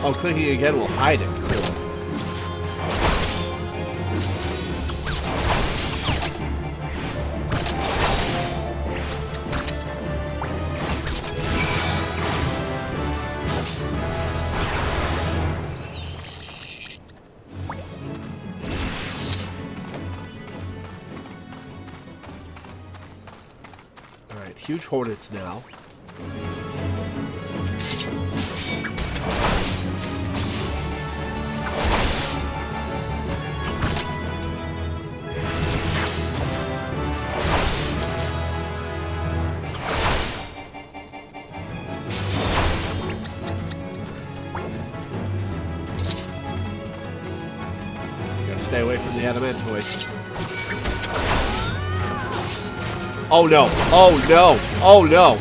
Oh, clicking again will hide it. Cool. Alright, huge hornets now. Stay away from the Adamantoids. Oh no! Oh no! Oh no!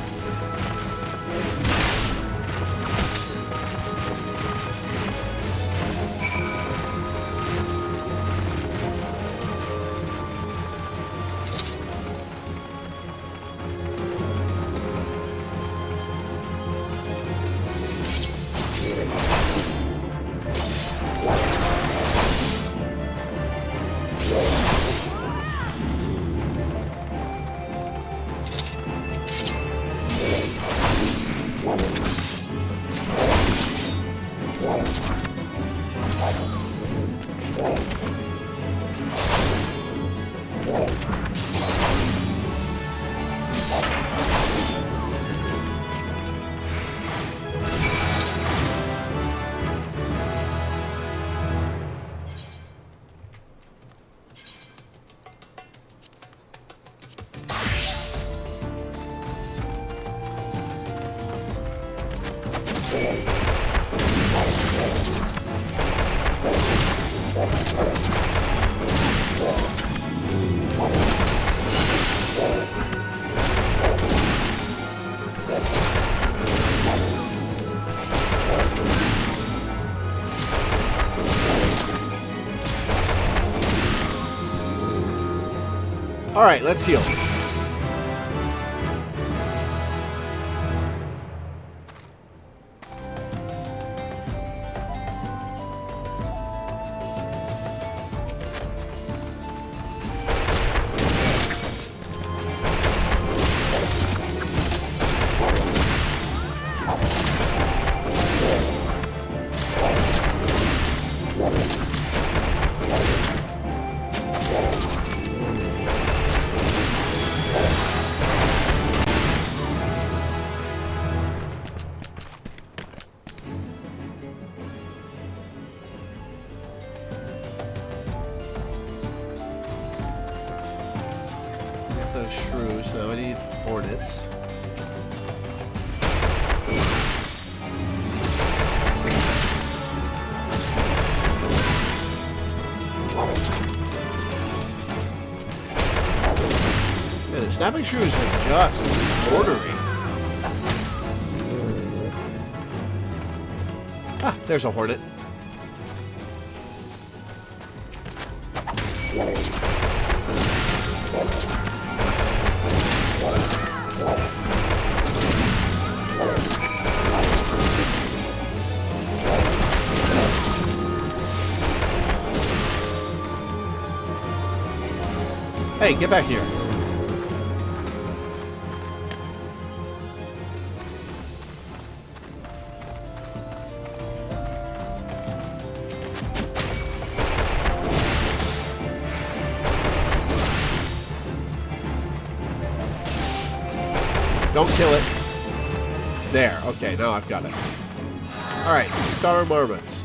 Alright, let's heal. Those shrews. Now I need hornets. Man, the snapping shrews are just ordering. Ah, there's a hornet. Hey, get back here. Don't kill it. There. Okay, now I've got it. Alright, Star Marmots.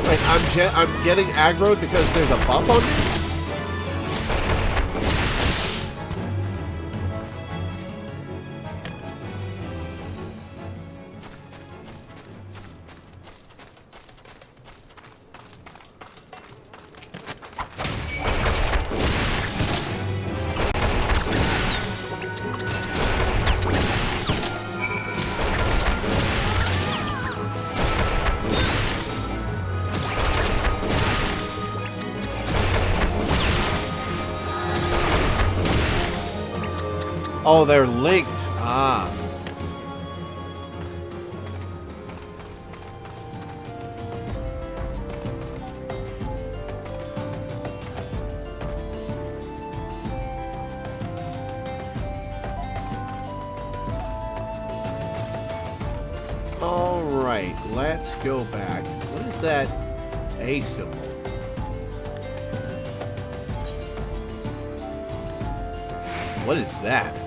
Wait, I'm getting aggroed because there's a buff on me? Oh, they're linked. Ah. All right, let's go back. What is that A symbol? What is that?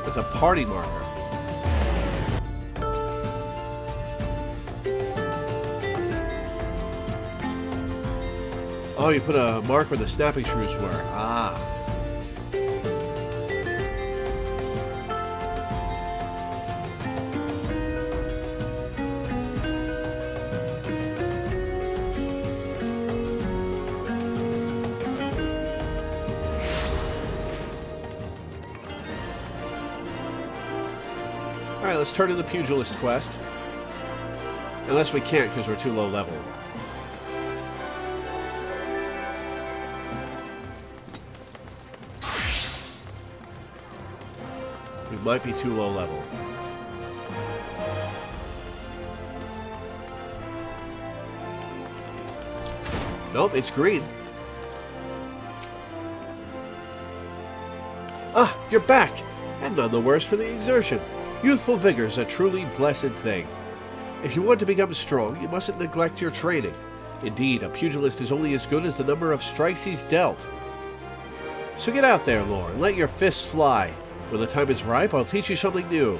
It's a party marker. Oh, you put a mark where the snapping shrews were. Ah. Alright, let's turn in the Pugilist quest. Unless we can't because we're too low level. We might be too low level. Nope, it's green. Ah, you're back! And none the worse for the exertion. Youthful vigor's a truly blessed thing. If you want to become strong, you mustn't neglect your training. Indeed, a pugilist is only as good as the number of strikes he's dealt. So get out there, Lore, and let your fists fly. When the time is ripe, I'll teach you something new.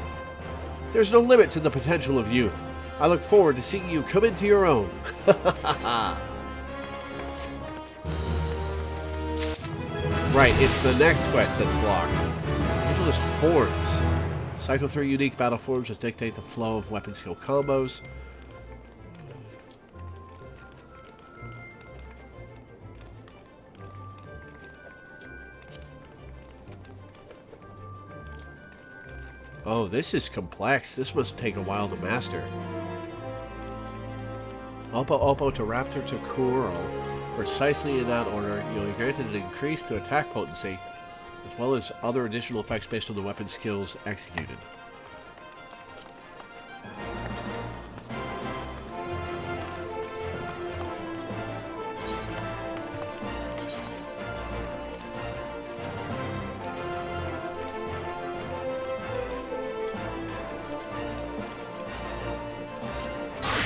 There's no limit to the potential of youth. I look forward to seeing you come into your own. Right, it's the next quest that's blocked. Pugilist forms. Cycle through unique battle forms that dictate the flow of weapon skill combos. Oh, this is complex. This must take a while to master. Oppo Oppo to Raptor to Kuro. Precisely in that order, you'll be granted an increase to attack potency, as well as other additional effects based on the weapon skills executed.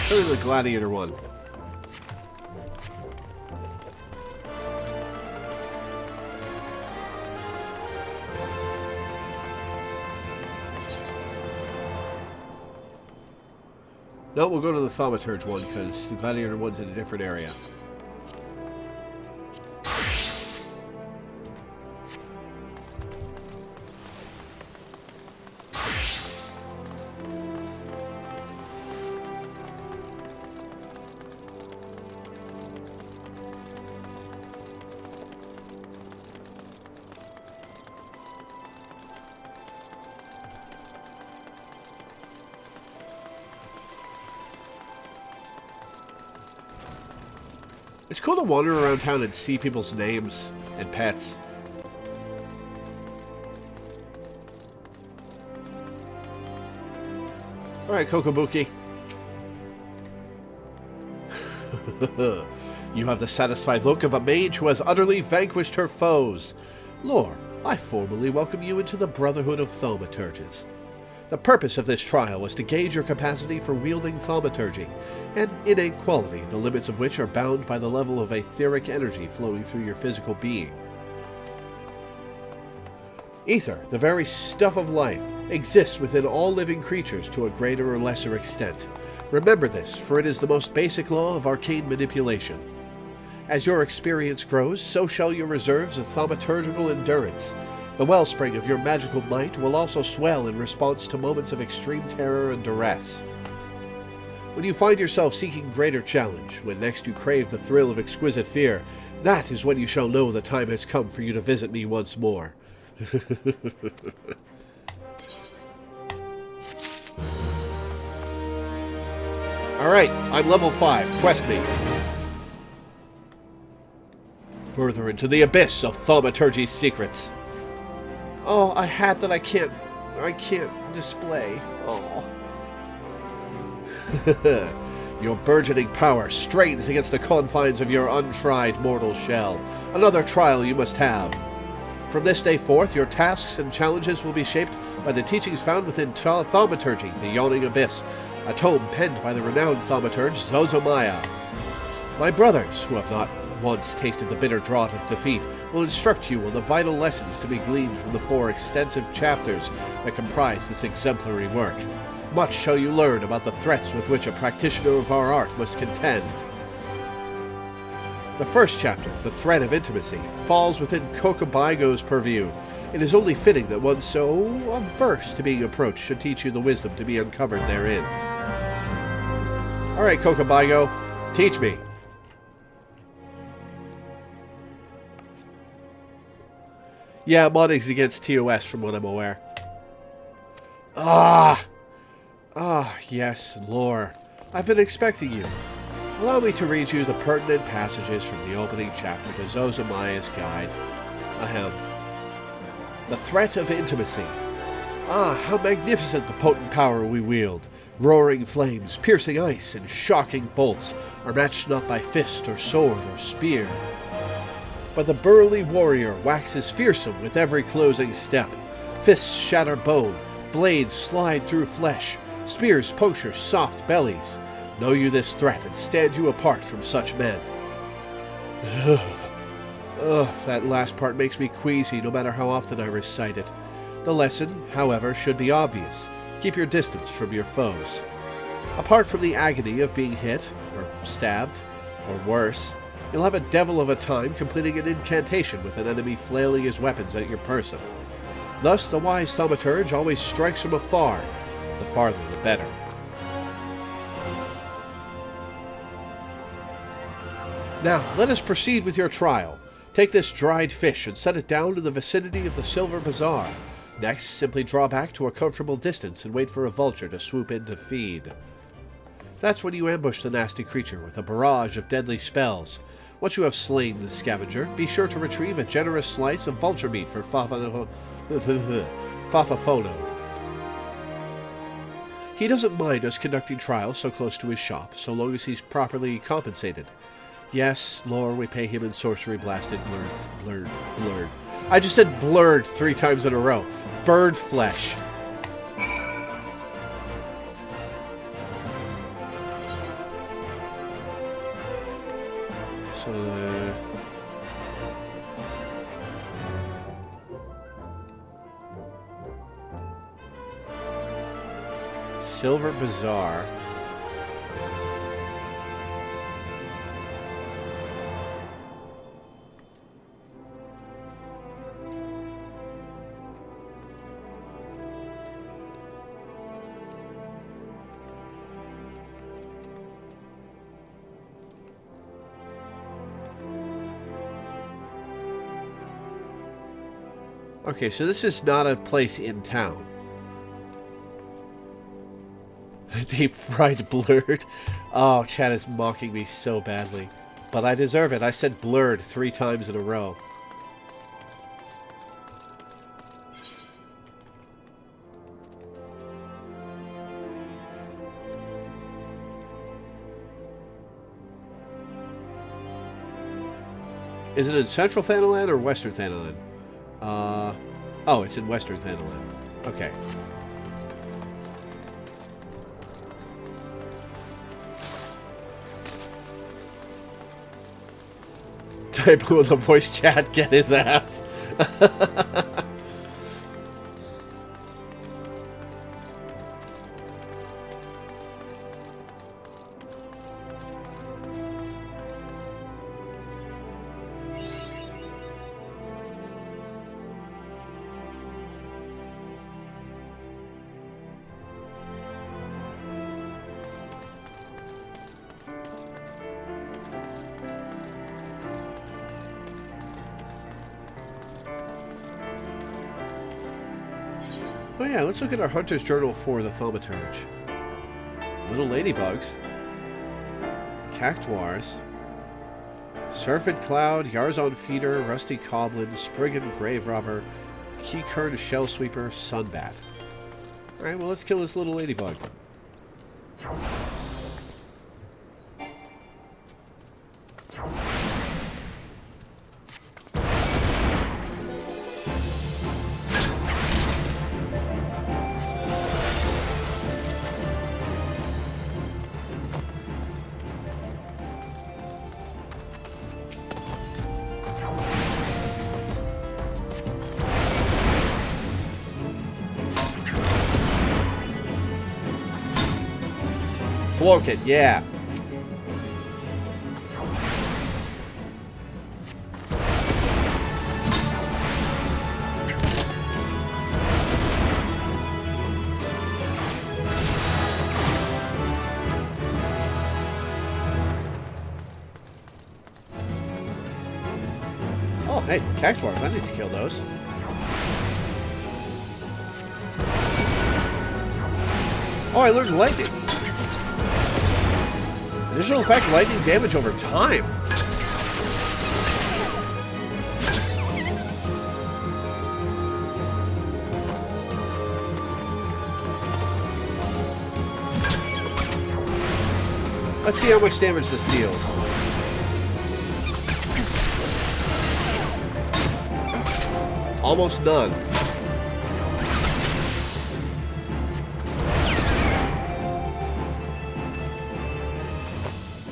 Go to the Gladiator one. No, we'll go to the Thaumaturge one, because the Gladiator one's in a different area. It's cool to wander around town and see people's names and pets. Alright, Kokobuki. You have the satisfied look of a mage who has utterly vanquished her foes. Lore, I formally welcome you into the Brotherhood of Thaumaturges. The purpose of this trial was to gauge your capacity for wielding thaumaturgy, an innate quality, the limits of which are bound by the level of etheric energy flowing through your physical being. Ether, the very stuff of life, exists within all living creatures to a greater or lesser extent. Remember this, for it is the most basic law of arcane manipulation. As your experience grows, so shall your reserves of thaumaturgical endurance. The wellspring of your magical might will also swell in response to moments of extreme terror and duress. When you find yourself seeking greater challenge, when next you crave the thrill of exquisite fear, that is when you shall know the time has come for you to visit me once more. Alright, I'm level 5. Quest me. Further into the abyss of thaumaturgy's secrets. Oh, a hat that I can't display. Oh. Your burgeoning power strains against the confines of your untried mortal shell. Another trial you must have. From this day forth, your tasks and challenges will be shaped by the teachings found within Thaumaturgy, the Yawning Abyss, a tome penned by the renowned thaumaturge Zozomaya. My brothers, who have not once tasted the bitter draught of defeat, will instruct you on the vital lessons to be gleaned from the 4 extensive chapters that comprise this exemplary work. Much shall you learn about the threats with which a practitioner of our art must contend. The first chapter, The Threat of Intimacy, falls within Kokobaigo's purview. It is only fitting that one so averse to being approached should teach you the wisdom to be uncovered therein. Alright, Kokobaigo, teach me. Yeah, modding's against TOS from what I'm aware. Yes, lore. I've been expecting you. Allow me to read you the pertinent passages from the opening chapter to Zozomaya's Guide. Ahem. The Threat of Intimacy. Ah, how magnificent the potent power we wield. Roaring flames, piercing ice, and shocking bolts are matched not by fist or sword or spear. But the burly warrior waxes fearsome with every closing step. Fists shatter bone, blades slide through flesh, spears puncture soft bellies. Know you this threat and stand you apart from such men. That last part makes me queasy no matter how often I recite it. The lesson, however, should be obvious. Keep your distance from your foes. Apart from the agony of being hit, or stabbed, or worse, you'll have a devil of a time completing an incantation with an enemy flailing his weapons at your person. Thus, the wise thaumaturge always strikes from afar. The farther the better. Now, let us proceed with your trial. Take this dried fish and set it down in the vicinity of the Silver Bazaar. Next, simply draw back to a comfortable distance and wait for a vulture to swoop in to feed. That's when you ambush the nasty creature with a barrage of deadly spells. Once you have slain the scavenger, be sure to retrieve a generous slice of vulture meat for Fafafono. He doesn't mind us conducting trials so close to his shop, so long as he's properly compensated. Yes, lore, we pay him in sorcery blasted blurred. I just said blurred 3 times in a row. Bird flesh. So, Silver Bazaar. Okay, so this is not a place in town. Deep fried blurred. Oh, chat is mocking me so badly. But I deserve it. I said blurred 3 times in a row. Is it in Central Thanalan or Western Thanalan? Oh, it's in Western Thanalan. Okay. Type with the voice chat, get his ass. Oh yeah, let's look at our Hunter's Journal for the Thaumaturge. Little ladybugs. Cactuars. Surfeit Cloud, Yarzon Feeder, Rusty Coblin, Spriggan Grave Robber, Keycurn Shell Sweeper, Sunbat. Alright, well let's kill this little ladybug. Float it, yeah. Oh, hey, cactuars. I need to kill those. Oh, I learned lightning. Additional effect, lightning damage over time. Let's see how much damage this deals. Almost none.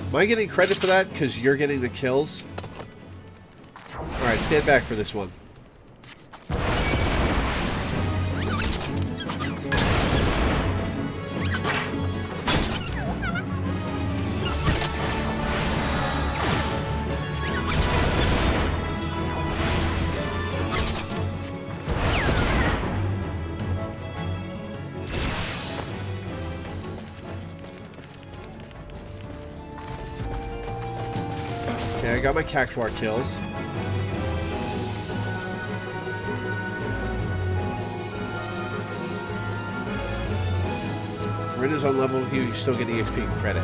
Am I getting credit for that because you're getting the kills? Alright, stand back for this one. Okay, I got my cactuar kills. Rin is on level with you, you still get EXP credit.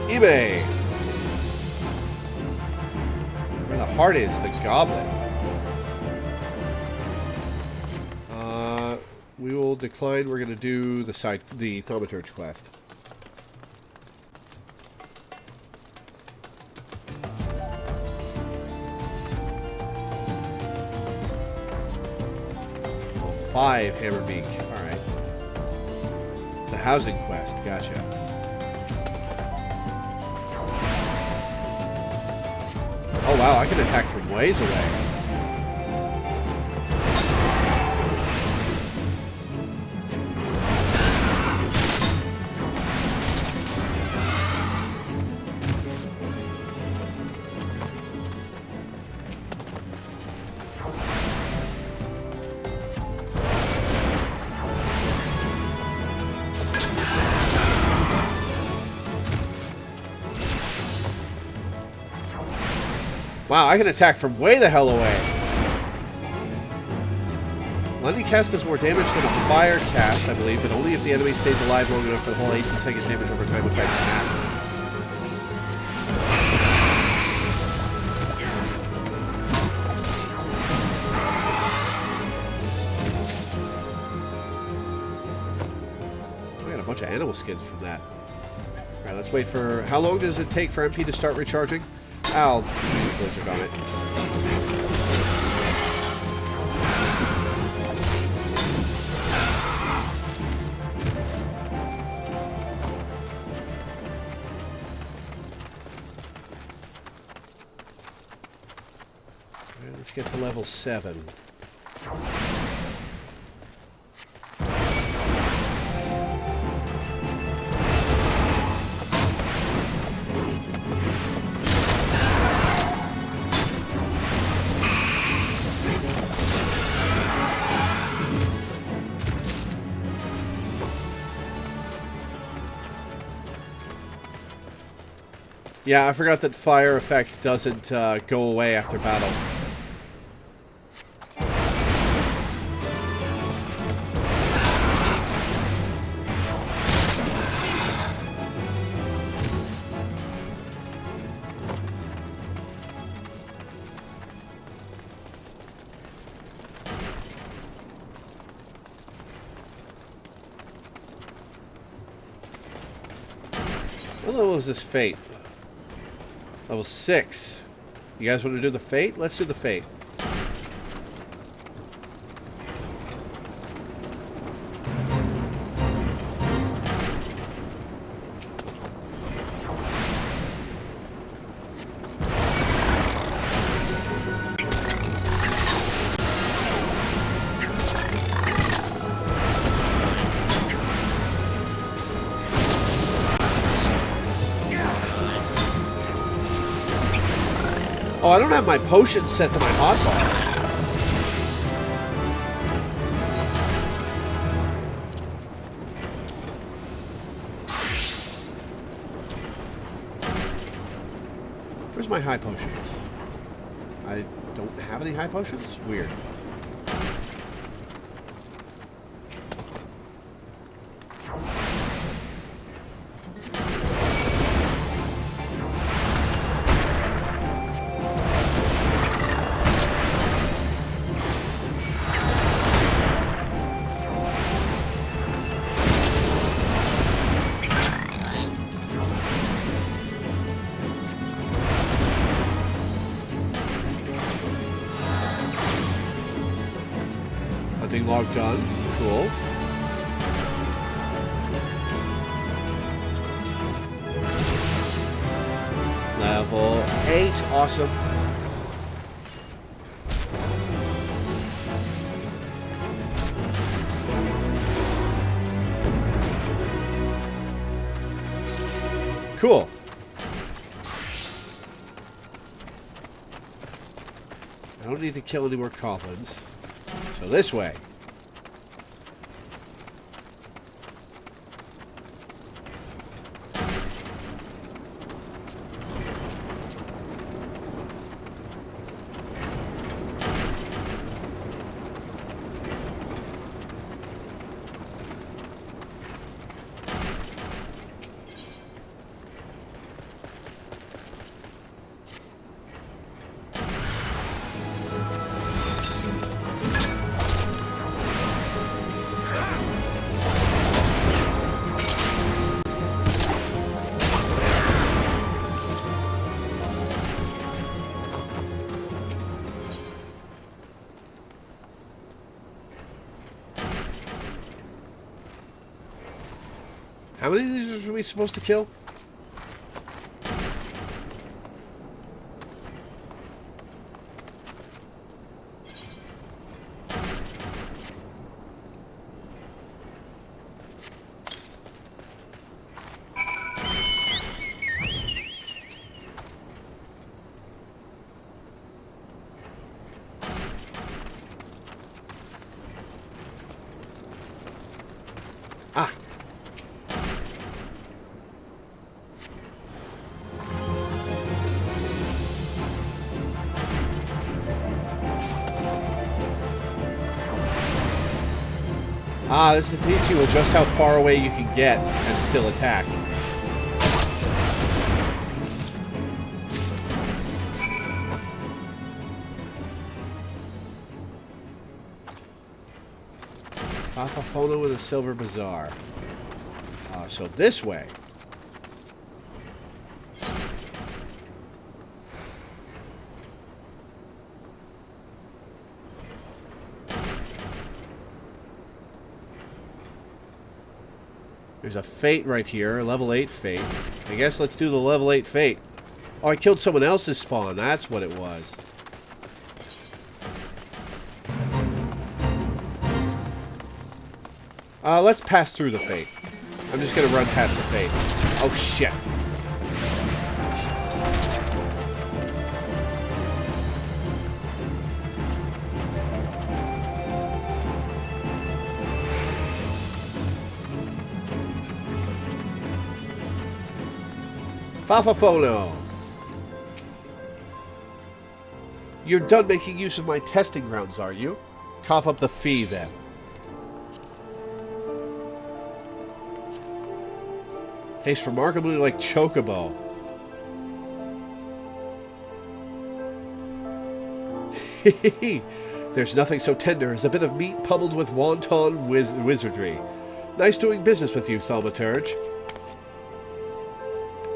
eBay! Where the heart is, the goblet. We will decline. We're going to do the Thaumaturge quest. Oh, 5 Hammerbeak. Alright. The housing quest. Gotcha. Oh wow, I can attack from ways away. Wow, I can attack from way the hell away. Lightning cast does more damage than a fire cast, I believe, but only if the enemy stays alive long enough for the whole 18-second damage over time effect to happen. I got a bunch of animal skins from that. Alright, let's wait for... How long does it take for MP to start recharging? I'll use Blizzard on it. Let's get to level 7. Yeah, I forgot that fire effect doesn't go away after battle. What level is this Fate? Level 6. You guys want to do the Fate? Let's do the Fate. Oh, I don't have my potion set to my hotbar. Where's my high potions? I don't have any high potions? Weird. Hunting log done. Cool. Level 8. Awesome. Cool. I don't need to kill any more goblins. So this way. How many of these are we supposed to kill? Ah, this is to teach you just how far away you can get and still attack. Fafafono in the Silver Bazaar. So this way. There's a fate right here, level 8 fate. I guess let's do the level 8 fate. Oh, I killed someone else's spawn. That's what it was. Let's pass through the fate. I'm just gonna run past the fate. Oh, shit. Fafafono. You're done making use of my testing grounds, are you? Cough up the fee, then. Tastes remarkably like Chocobo. There's nothing so tender as a bit of meat pummeled with wanton wizardry. Nice doing business with you, Thaumaturge.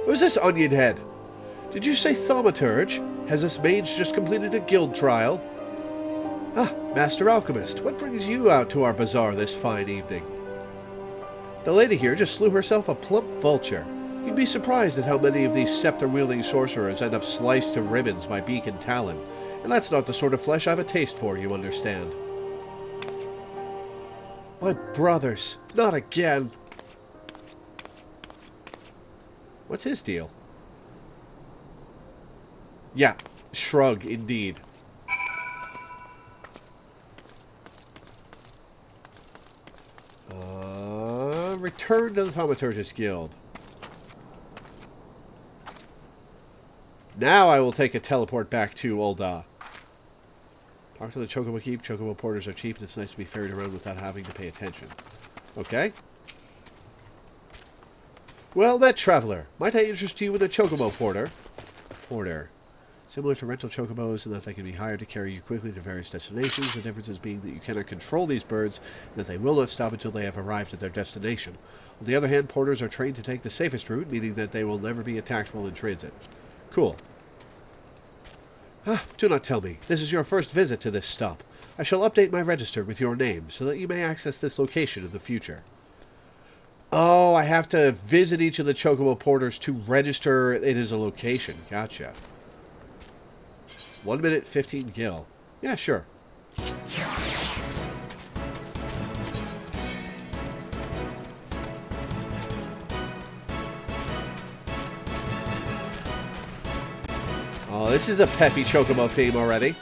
Who's this onion head? Did you say Thaumaturge? Has this mage just completed a guild trial? Ah, Master Alchemist, what brings you out to our bazaar this fine evening? The lady here just slew herself a plump vulture. You'd be surprised at how many of these scepter-wielding sorcerers end up sliced to ribbons by beak and talon. And that's not the sort of flesh I have a taste for, you understand. My brothers, not again. What's his deal? Yeah, shrug indeed. Return to the Thaumaturgist Guild. Now I will take a teleport back to Ul'dah. Talk to the Chocobo Keep. Chocobo porters are cheap and it's nice to be ferried around without having to pay attention. Okay. Well met, traveler. Might I interest you in a Chocobo porter? Porter. Similar to rental chocobos in that they can be hired to carry you quickly to various destinations, the differences being that you cannot control these birds and that they will not stop until they have arrived at their destination. On the other hand, porters are trained to take the safest route, meaning that they will never be attacked while in transit. Cool. Ah, do not tell me. This is your first visit to this stop. I shall update my register with your name so that you may access this location in the future. Oh, I have to visit each of the chocobo porters to register it as a location. Gotcha. 1 minute, 15 gil. Yeah, sure. Oh, this is a peppy chocobo theme already.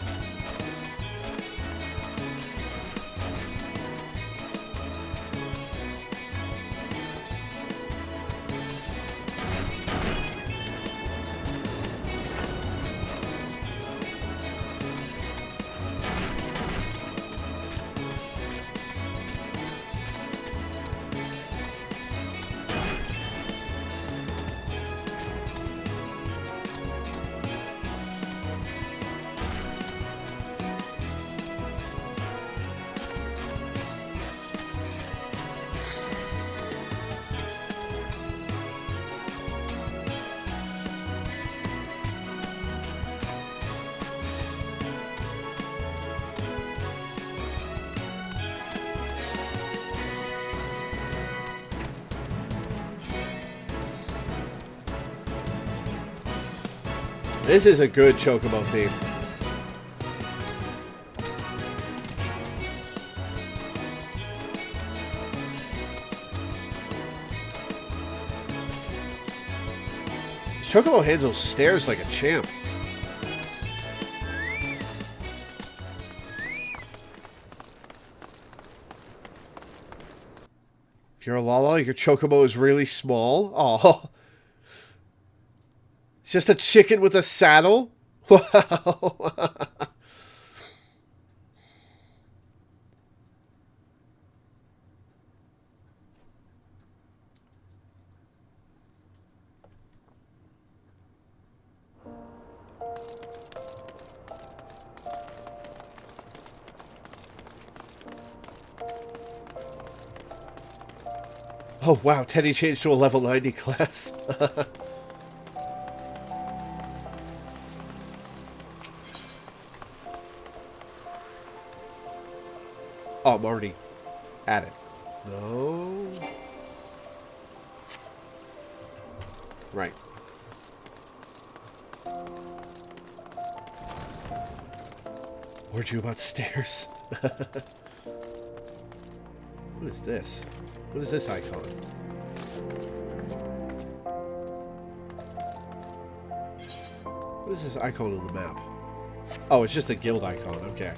This is a good chocobo theme. Chocobo handles stairs like a champ. If you're a Lala, your chocobo is really small. Oh. It's just a chicken with a saddle? Wow. Oh, wow. Teddy changed to a level 90 class. Oh, I'm already at it. No. Right. Warned you about stairs. What is this? What is this icon? What is this icon on the map? Oh, it's just a guild icon. Okay.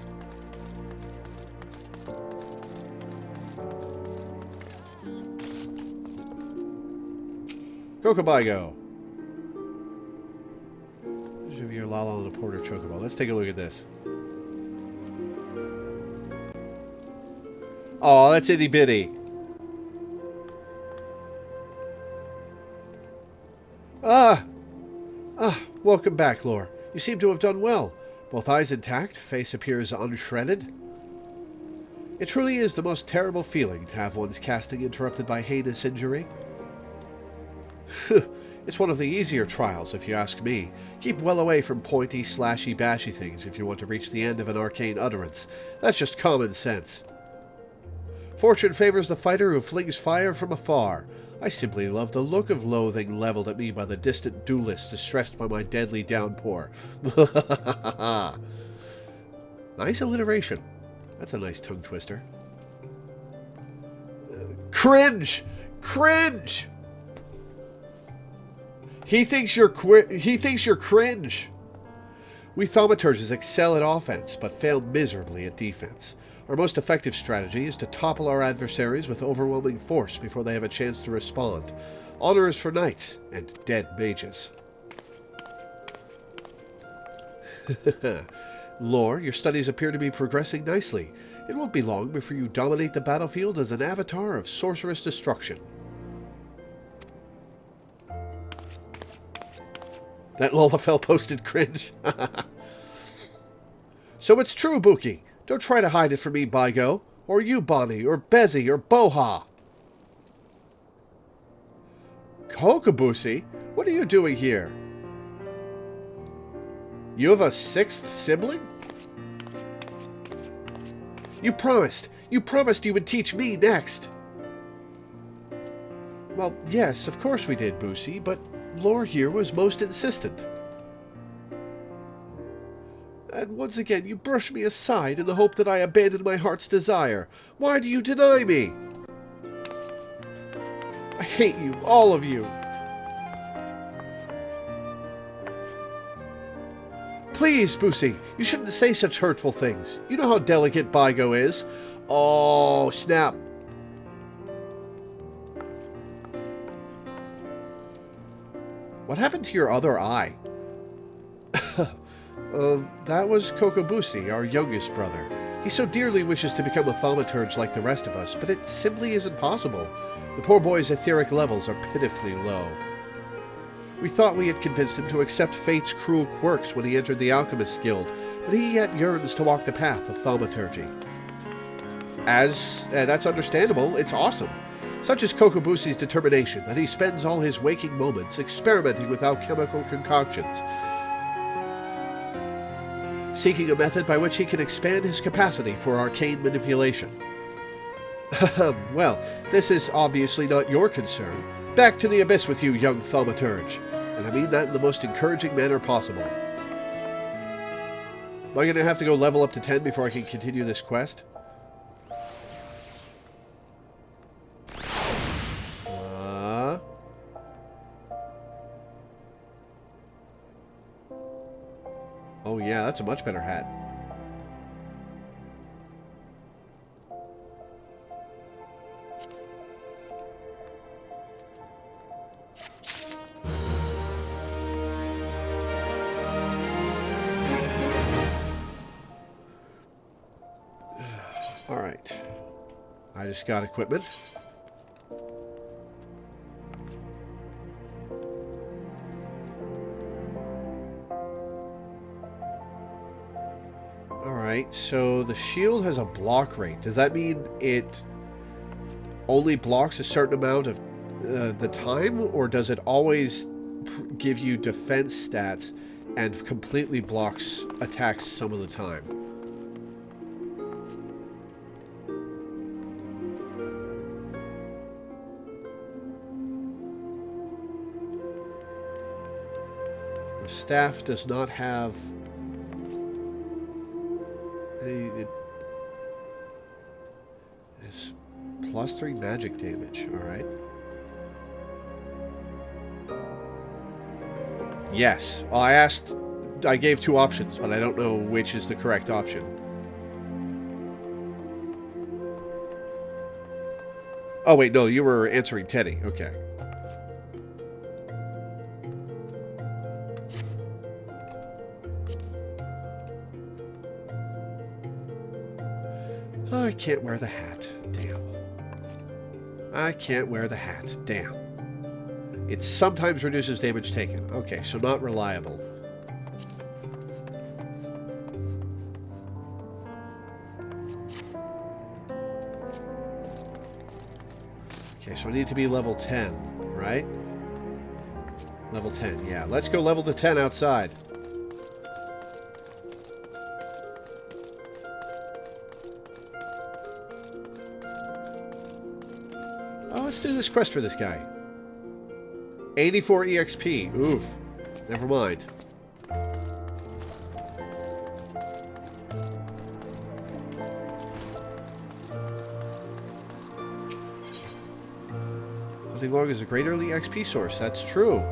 Chocobigo. Give your Lala and a Porter Chocobo. Let's take a look at this. Oh, that's itty bitty. Welcome back, Lore. You seem to have done well. Both eyes intact, face appears unshredded. It truly is the most terrible feeling to have one's casting interrupted by heinous injury. It's one of the easier trials, if you ask me. Keep well away from pointy, slashy, bashy things if you want to reach the end of an arcane utterance. That's just common sense. Fortune favors the fighter who flings fire from afar. I simply love the look of loathing leveled at me by the distant duelist distressed by my deadly downpour. Nice alliteration. That's a nice tongue twister. Cringe! Cringe! He thinks you're cringe. We thaumaturges excel at offense, but fail miserably at defense. Our most effective strategy is to topple our adversaries with overwhelming force before they have a chance to respond. Honor is for knights and dead mages. Lore, your studies appear to be progressing nicely. It won't be long before you dominate the battlefield as an avatar of sorcerous destruction. That Lolafel posted cringe. So it's true, Buki. Don't try to hide it from me, Bigo. Or you, Bonnie, or Bezzy, or Boha. Kokabusi? What are you doing here? You have a sixth sibling? You promised. You promised you would teach me next. Well, yes, of course we did, Boosie, but Lore here was most insistent. And once again, you brush me aside in the hope that I abandon my heart's desire. Why do you deny me? I hate you, all of you. Please, Boosie, you shouldn't say such hurtful things. You know how delicate Bigo is. Oh, snap. What happened to your other eye? That was Kokobusi, our youngest brother. He so dearly wishes to become a thaumaturge like the rest of us, but it simply isn't possible. The poor boy's etheric levels are pitifully low. We thought we had convinced him to accept fate's cruel quirks when he entered the Alchemist's Guild, but he yet yearns to walk the path of thaumaturgy. That's understandable. It's awesome. Such is Kokobusi's determination that he spends all his waking moments experimenting with alchemical concoctions, seeking a method by which he can expand his capacity for arcane manipulation. Well, this is obviously not your concern. Back to the abyss with you, young thaumaturge. And I mean that in the most encouraging manner possible. Am I going to have to go level up to 10 before I can continue this quest? Oh yeah, that's a much better hat. All right. I just got equipment. Alright, so the shield has a block rate. Does that mean it only blocks a certain amount of the time, or does it always give you defense stats and completely blocks attacks some of the time? The staff does not have... It's +3 magic damage, alright. Yes. Well, I gave 2 options, but I don't know which is the correct option. Oh, wait, no, you were answering Teddy. Okay. Oh, I can't wear the hat. Damn. I can't wear the hat. Damn. It sometimes reduces damage taken. Okay, so not reliable. Okay, so I need to be level 10, right? Level 10, yeah. Let's go level to 10 outside. Oh, let's do this quest for this guy. 84 EXP. Oof. Never mind. Nothing long is a greater EXP source. That's true.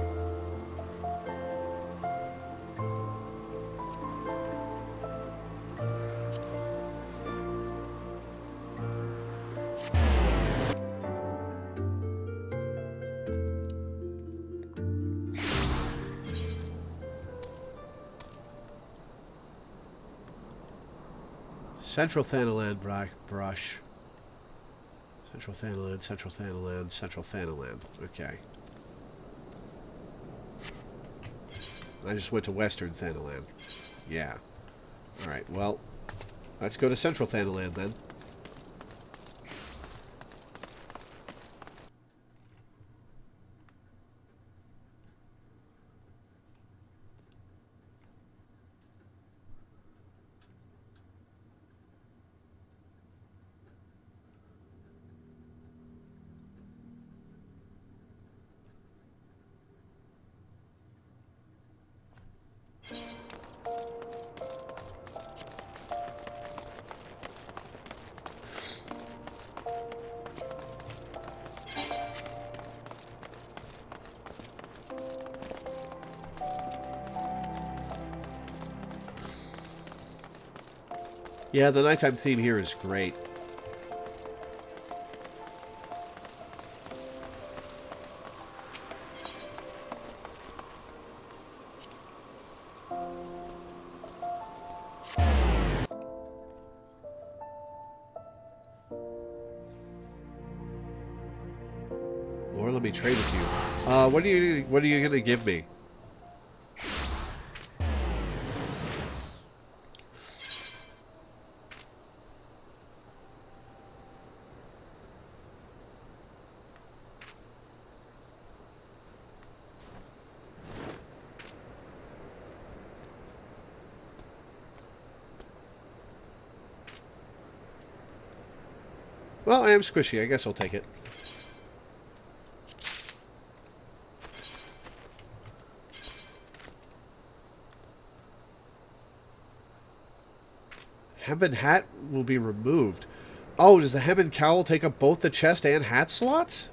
Central Thanaland brush. Central Thanaland, Central Thanaland, Central Thanaland. Okay. I just went to Western Thanaland. Yeah. Alright, well, let's go to Central Thanaland then. Yeah, the nighttime theme here is great. Or let me trade with you. What are you gonna give me? Well, I am squishy. I guess I'll take it. Hempen hat will be removed. Oh, does the hempen cowl take up both the chest and hat slots?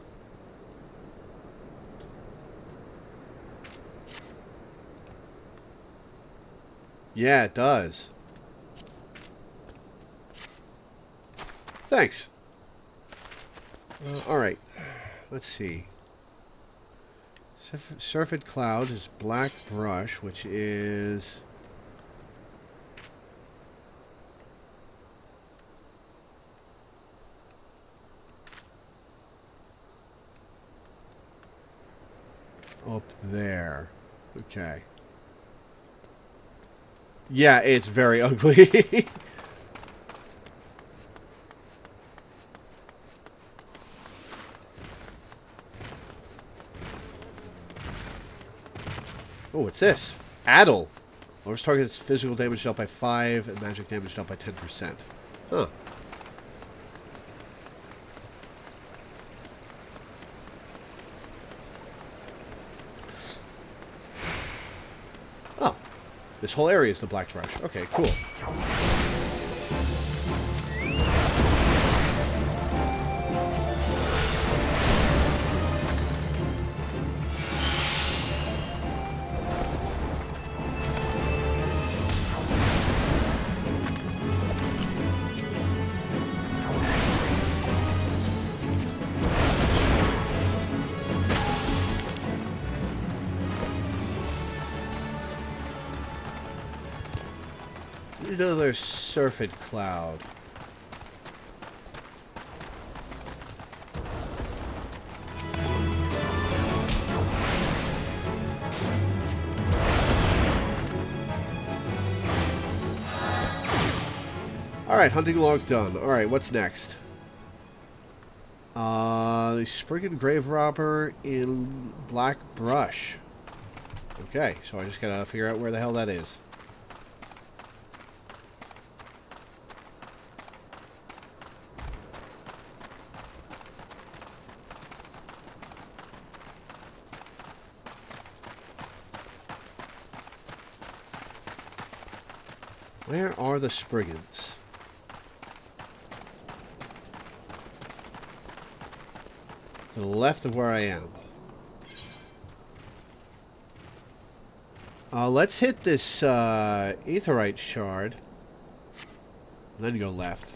Yeah, it does. Thanks. Alright. Let's see. Surfeit Cloud is black brush, which is... up there. Okay. Yeah, it's very ugly. Oh, what's this? Addle. Lowers target's physical damage dealt by 5 and magic damage dealt by 10%. Huh. Oh. This whole area is the black brush. Okay, cool. Another surfeit cloud. Alright, hunting log done. Alright, what's next? The Spriggan Grave Robber in Black Brush. Okay, so I just gotta figure out where the hell that is. Where are the Spriggans? To the left of where I am. Let's hit this Aetheryte shard. And then go left.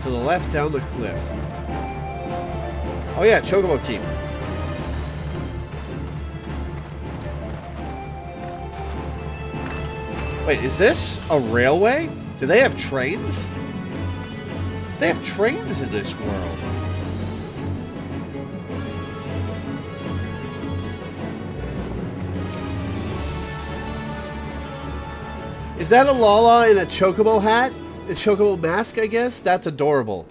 To the left down the cliff. Oh yeah, Chocobo Keep. Wait, is this a railway? Do they have trains? They have trains in this world. Is that a Lala in a Chocobo hat? A Chocobo mask, I guess? That's adorable.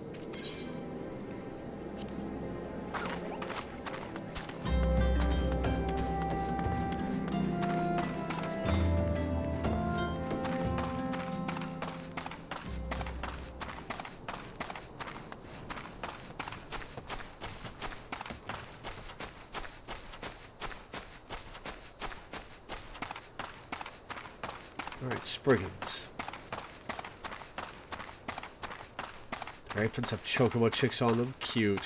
Alright, Spriggans. Their aprons have Chocobo chicks on them. Cute.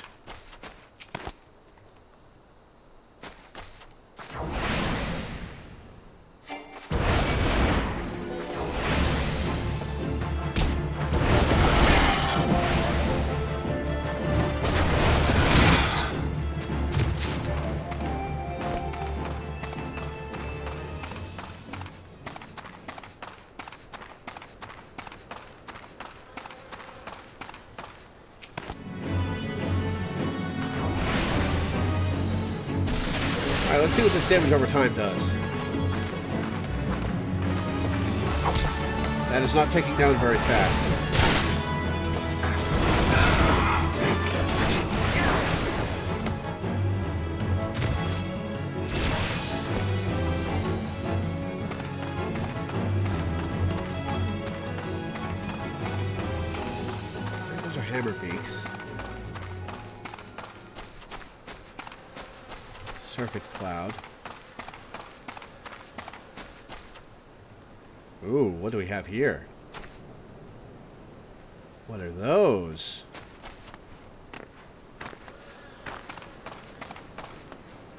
Alright, let's see what this damage over time does. That is not taking down very fast. Those are hammer beaks. Surfeit cloud. Ooh, what do we have here? What are those?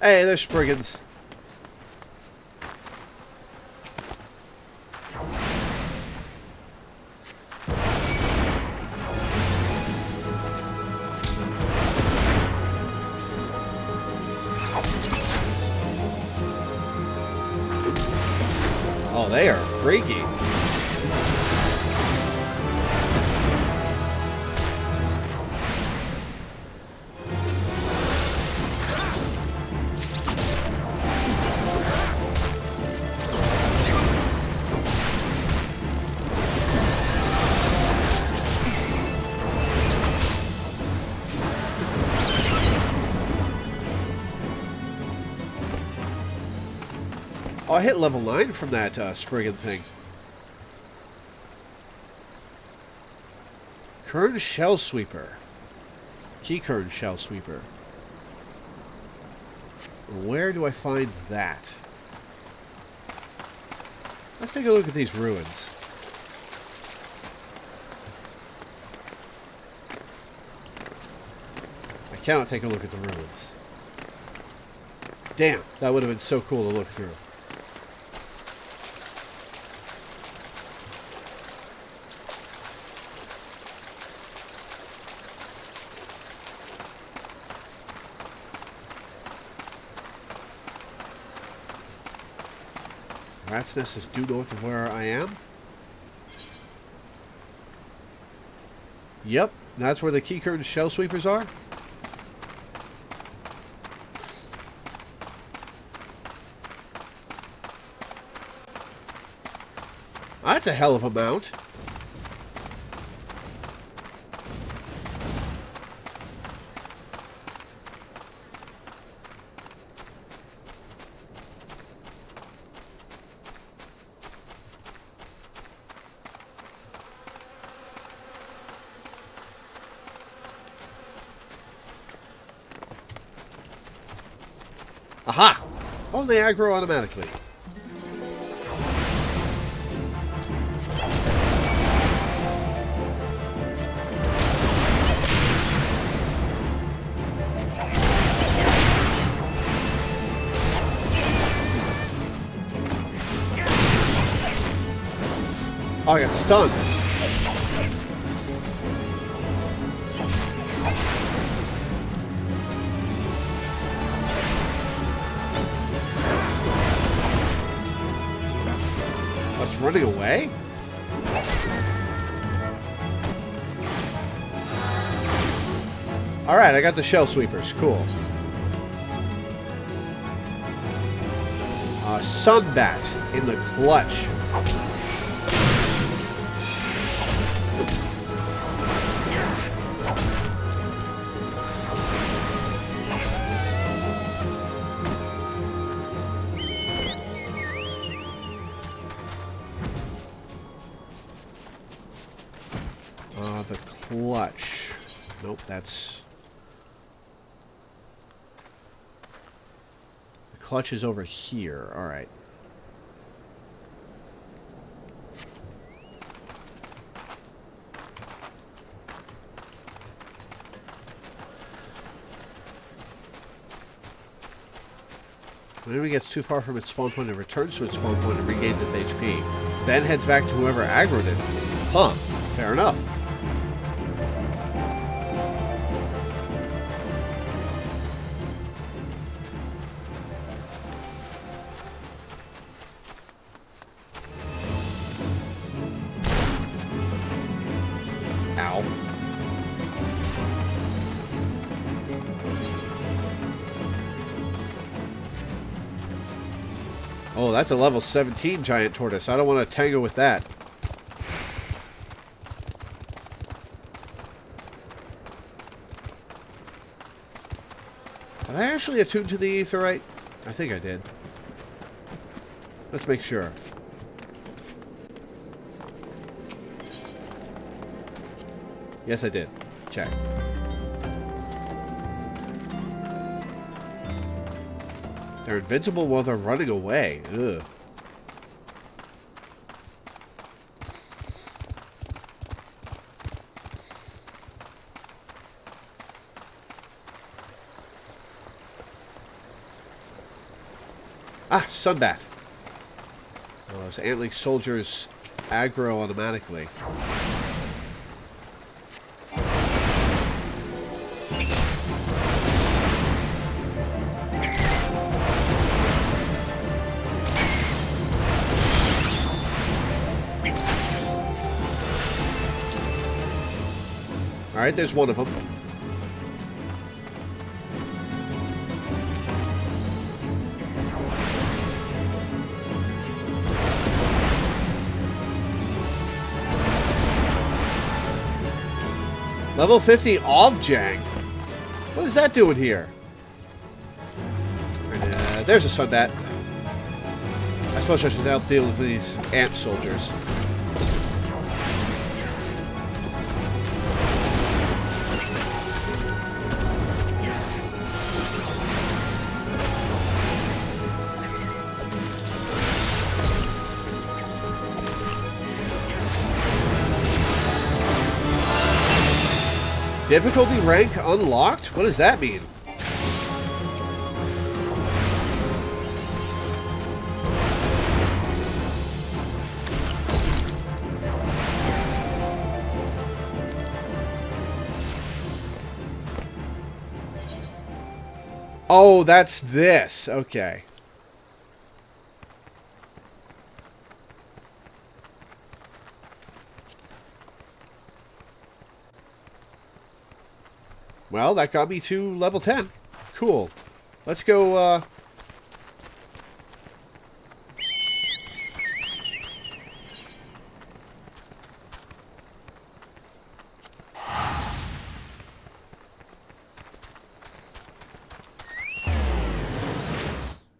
Hey, they're Spriggans. Oh, they are freaky. Oh, I hit level 9 from that Spriggan thing. Kern Shell Sweeper. Key Kern Shell Sweeper. Where do I find that? Let's take a look at these ruins. I cannot take a look at the ruins. Damn, that would have been so cool to look through. Rat's Nest is due north of where I am. Yep, that's where the Key Kern Shell Sweepers are. That's a hell of a mount. Aha! Oh, they aggro automatically. Oh, I got stunned. It's running away? Alright, I got the shell sweepers. Cool. Sunbat in the clutch. The clutch. Nope, that's... The clutch is over here. Alright. Whenever it gets too far from its spawn point, it returns to its spawn point and regains its HP. Then heads back to whoever aggroed it. Huh. Fair enough. Ow. Oh, that's a level 17 giant tortoise. I don't want to tango with that. Did I actually attune to the aetheryte? I think I did. Let's make sure. Yes, I did. Check. They're invincible while they're running away. Ugh. Ah, Sunbat. Oh, those antling soldiers aggro automatically. Alright, there's one of them. Level 50 Ovjang. What is that doing here? There's a Sunbat. I suppose I should help deal with these ant soldiers. Difficulty rank unlocked? What does that mean? Oh, that's this. Okay. Well, that got me to level 10. Cool. Let's go,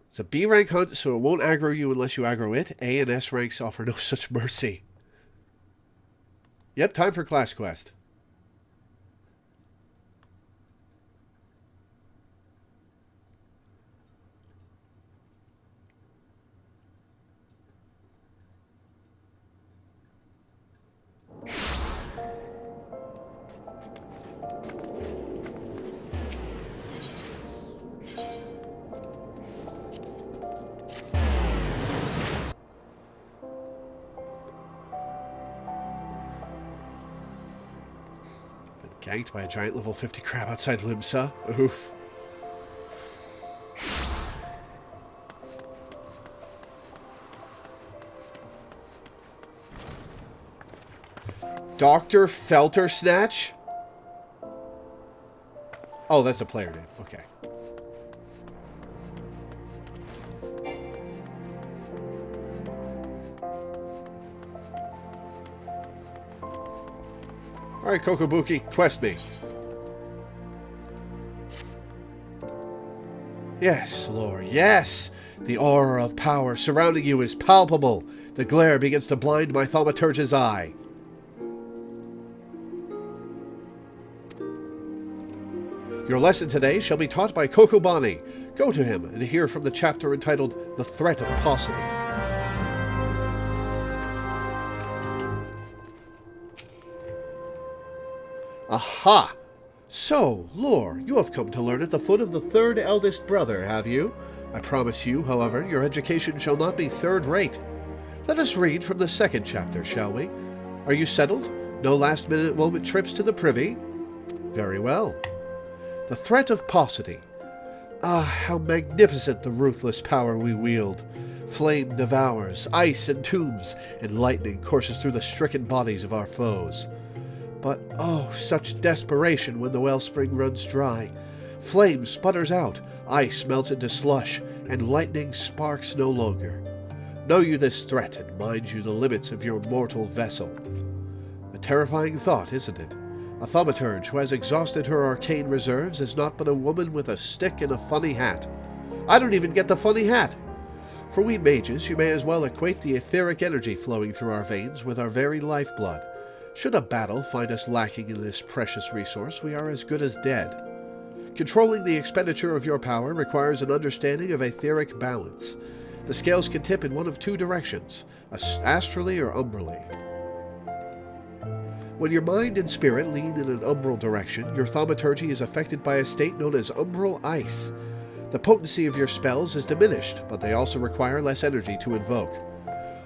It's a B rank hunt, so it won't aggro you unless you aggro it. A and S ranks offer no such mercy. Yep, time for class quest. Ganked by a giant level 50 crab outside Limsa. Oof. Dr. Felter Snatch? Oh, that's a player name. Okay. Alright, Kokobuki, quest me. Yes, Lore, yes! The aura of power surrounding you is palpable. The glare begins to blind my thaumaturge's eye. Your lesson today shall be taught by Kokobani. Go to him and hear from the chapter entitled The Threat of Paucity. Aha! So, Lore, you have come to learn at the foot of the third eldest brother, have you? I promise you, however, your education shall not be third-rate. Let us read from the second chapter, shall we? Are you settled? No last-minute moment trips to the privy? Very well. The threat of paucity. Ah, how magnificent the ruthless power we wield. Flame devours, ice entombs, and lightning courses through the stricken bodies of our foes. But, oh, such desperation when the wellspring runs dry. Flame sputters out, ice melts into slush, and lightning sparks no longer. Know you this threat, and mind you the limits of your mortal vessel. A terrifying thought, isn't it? A thaumaturge who has exhausted her arcane reserves is not but a woman with a stick and a funny hat. I don't even get the funny hat. For we mages, you may as well equate the etheric energy flowing through our veins with our very lifeblood. Should a battle find us lacking in this precious resource, we are as good as dead. Controlling the expenditure of your power requires an understanding of etheric balance. The scales can tip in one of two directions, astrally or umbrally. When your mind and spirit lean in an umbral direction, your thaumaturgy is affected by a state known as umbral ice. The potency of your spells is diminished, but they also require less energy to invoke.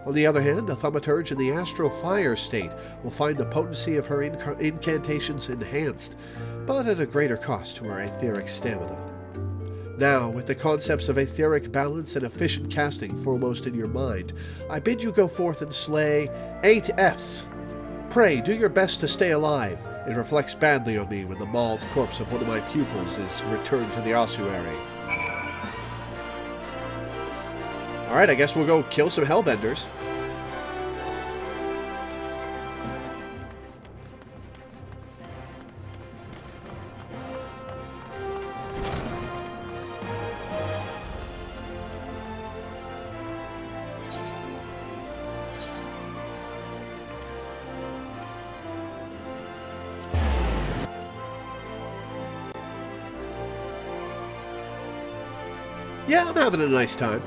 On the other hand, a thaumaturge in the astral fire state will find the potency of her incantations enhanced, but at a greater cost to her etheric stamina. Now, with the concepts of etheric balance and efficient casting foremost in your mind, I bid you go forth and slay 8 Fs. Pray, do your best to stay alive. It reflects badly on me when the mauled corpse of one of my pupils is returned to the ossuary. Alright, I guess we'll go kill some hellbenders. Yeah, I'm having a nice time.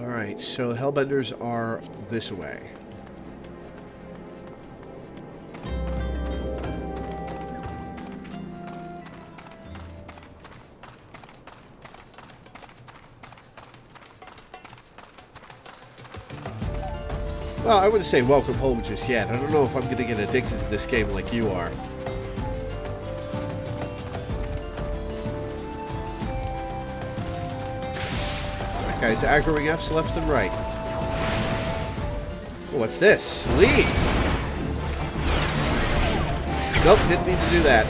Alright, so Hellbenders are this way. Well, I wouldn't say welcome home just yet. I don't know if I'm going to get addicted to this game like you are. That guy's aggroing F's left and right. Oh, what's this? Sleep! Nope, didn't mean to do that.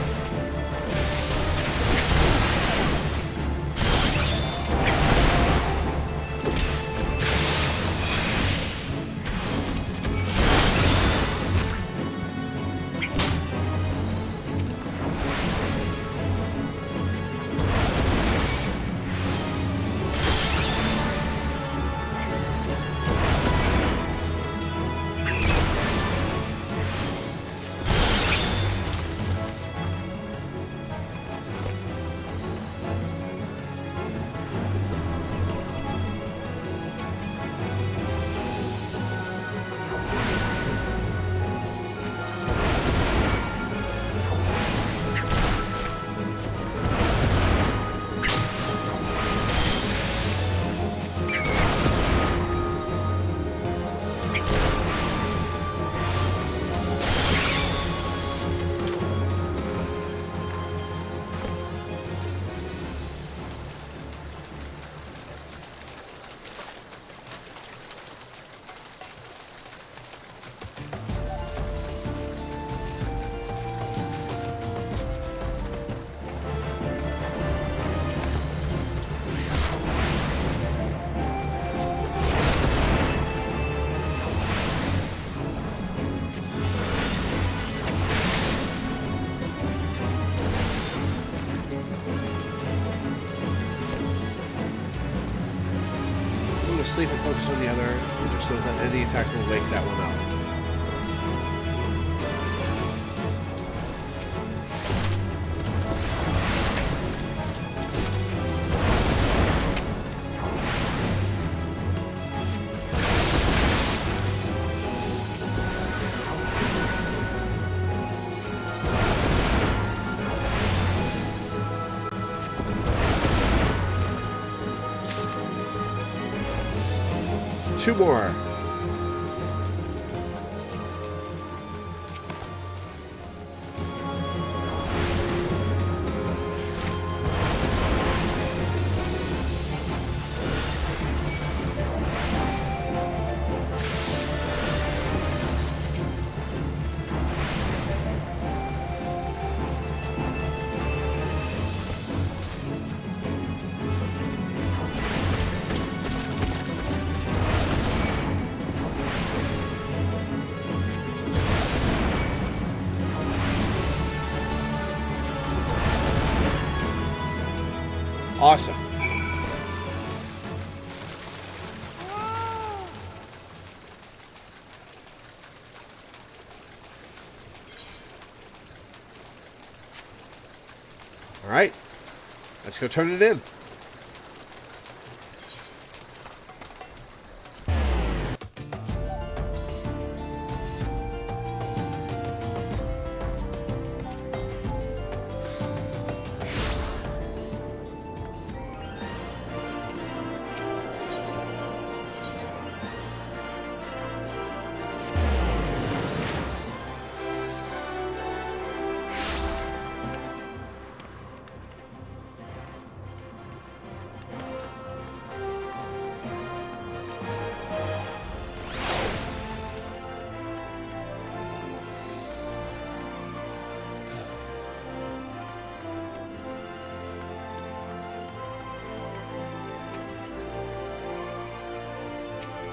Sleep and focus on the other, and just know that any attack will wake that one up. Two more. Awesome. All right, let's go turn it in.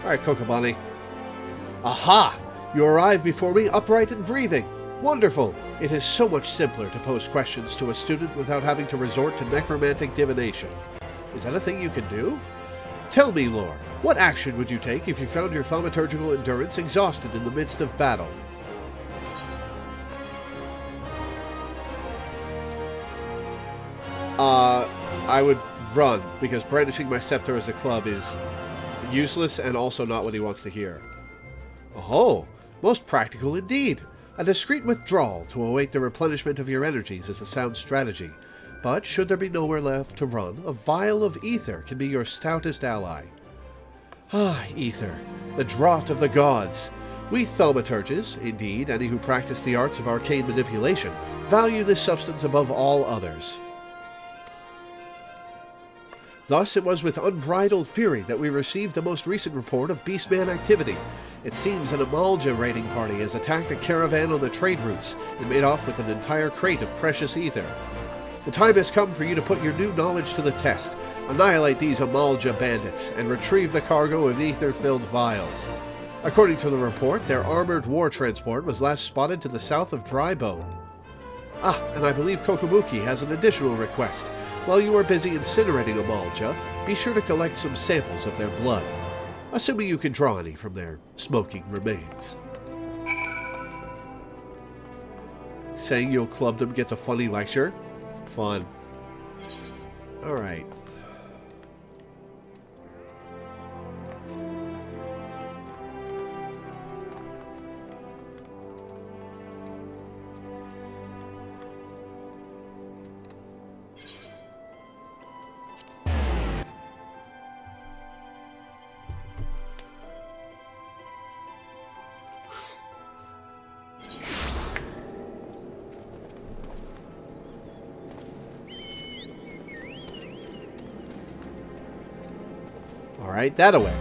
Alright, Cocobonnie. Aha! You arrive before me upright and breathing. Wonderful! It is so much simpler to pose questions to a student without having to resort to necromantic divination. Is that a thing you can do? Tell me, Lore, what action would you take if you found your thaumaturgical endurance exhausted in the midst of battle? I would run, because brandishing my scepter as a club is useless and also not what he wants to hear. Oh, most practical indeed. A discreet withdrawal to await the replenishment of your energies is a sound strategy. But should there be nowhere left to run, a vial of ether can be your stoutest ally. Ah, ether, the draught of the gods. We thaumaturges, indeed, any who practice the arts of arcane manipulation, value this substance above all others. Thus, it was with unbridled fury that we received the most recent report of Beastman activity. It seems an Amalja raiding party has attacked a caravan on the trade routes and made off with an entire crate of precious ether. The time has come for you to put your new knowledge to the test, annihilate these Amalja bandits, and retrieve the cargo of ether-filled vials. According to the report, their armored war transport was last spotted to the south of Drybone. Ah, and I believe Kokobuki has an additional request. While you are busy incinerating Amalja, be sure to collect some samples of their blood, assuming you can draw any from their smoking remains. Saying you'll club them gets a funny lecture? Fun. Alright. Alright, that away.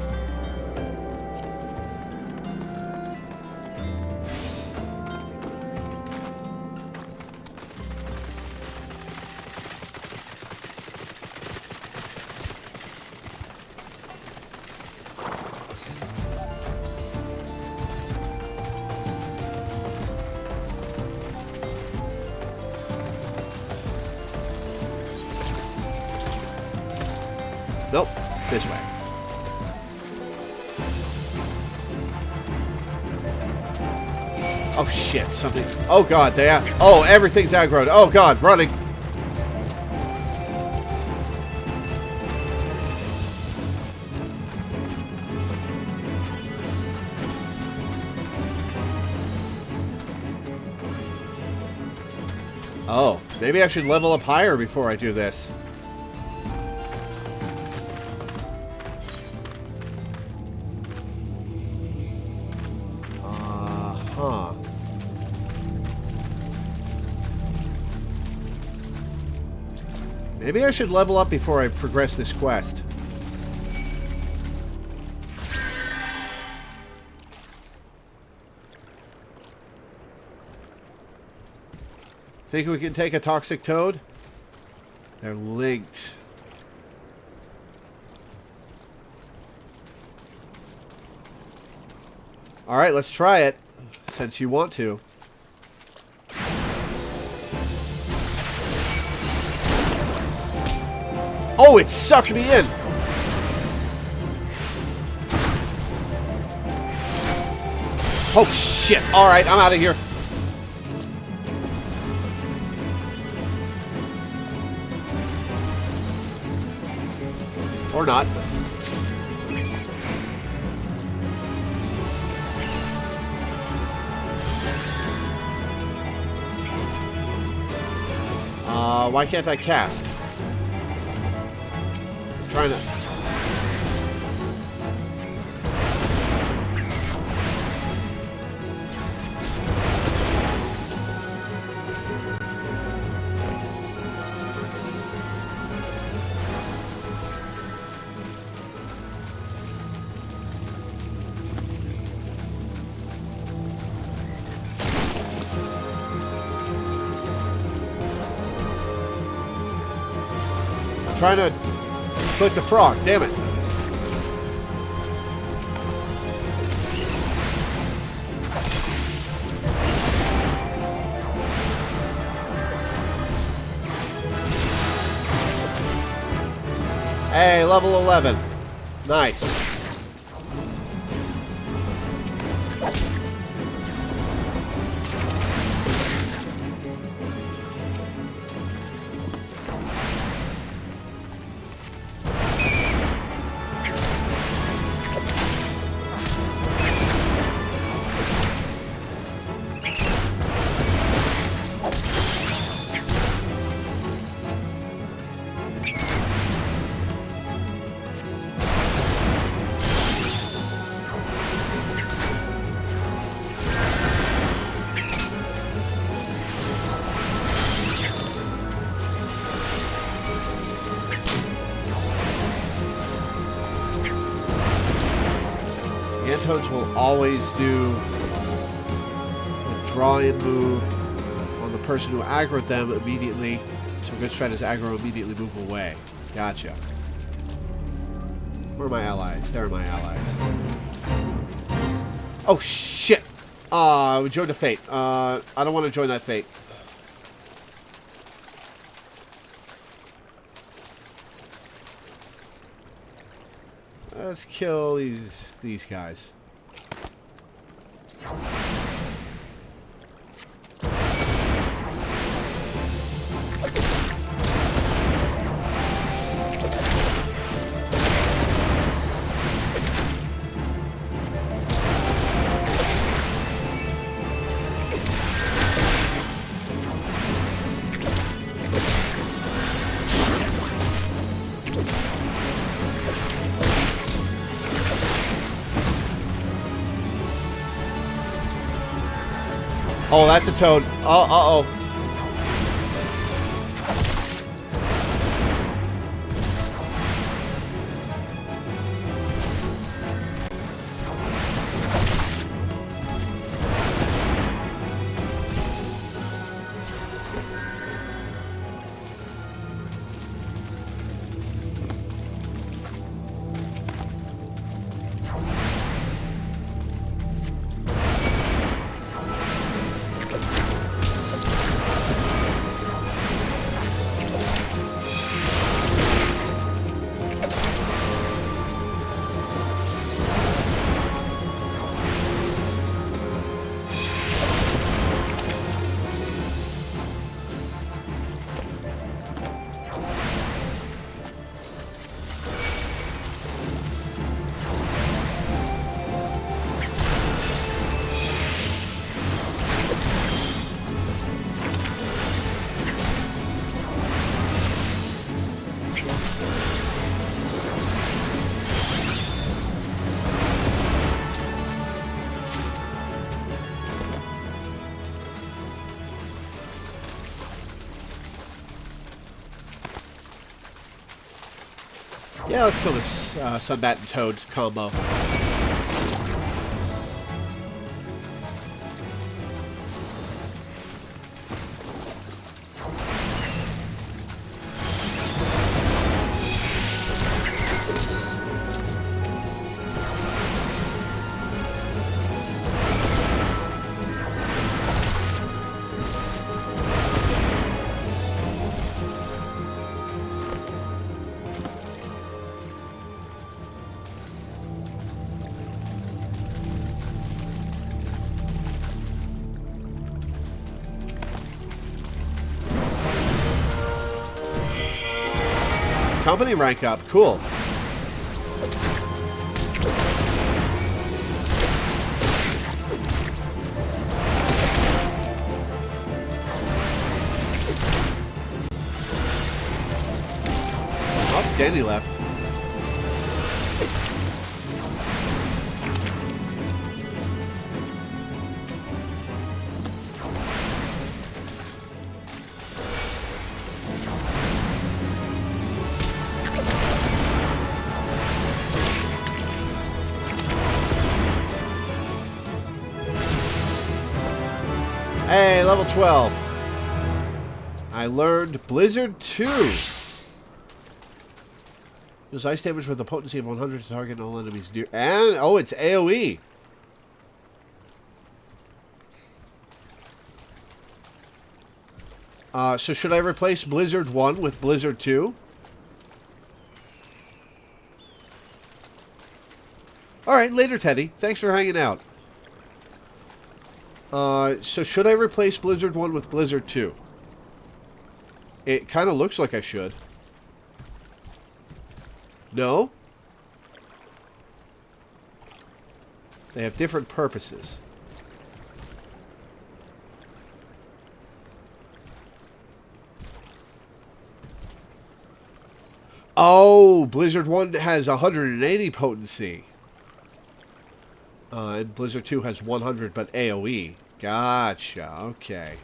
Nope, this way. Oh shit, something. Oh god, they are. Oh, everything's aggroed. Oh god, running. Oh, maybe I should level up higher before I do this. Maybe I should level up before I progress this quest. Think we can take a toxic toad? They're linked. Alright, let's try it. Since you want to. Oh, it sucked me in! Oh, shit. Alright, I'm out of here. Or not. Why can't I cast? Trying to. Trying to click the frog, damn it. Hey, level 11. Nice. Antoads will always do the drawing move on the person who aggroed them immediately. So we're going to try this aggro immediately move away. Gotcha. Where are my allies? There are my allies. Oh, shit! We joined a fate. I don't want to join that fate. Let's kill these guys. Oh, that's a toad. Uh-oh. Yeah, let's kill this Sunbat and Toad combo. Company rank up. Cool. Oh, Danny left. Hey, level 12. I learned Blizzard 2. Does ice damage with a potency of 100 to target all enemies near. And, oh, it's AoE. So should I replace Blizzard 1 with Blizzard 2? Alright, later, Teddy. Thanks for hanging out. So should I replace Blizzard 1 with Blizzard 2? It kind of looks like I should. No? They have different purposes. Oh, Blizzard 1 has 180 potency. And Blizzard 2 has 100, but AoE. Gotcha. Okay.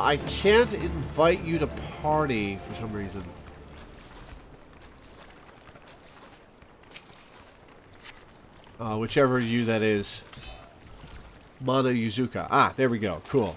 I can't invite you to party for some reason. Whichever you that is. Mana Yuzuka. Ah, there we go. Cool.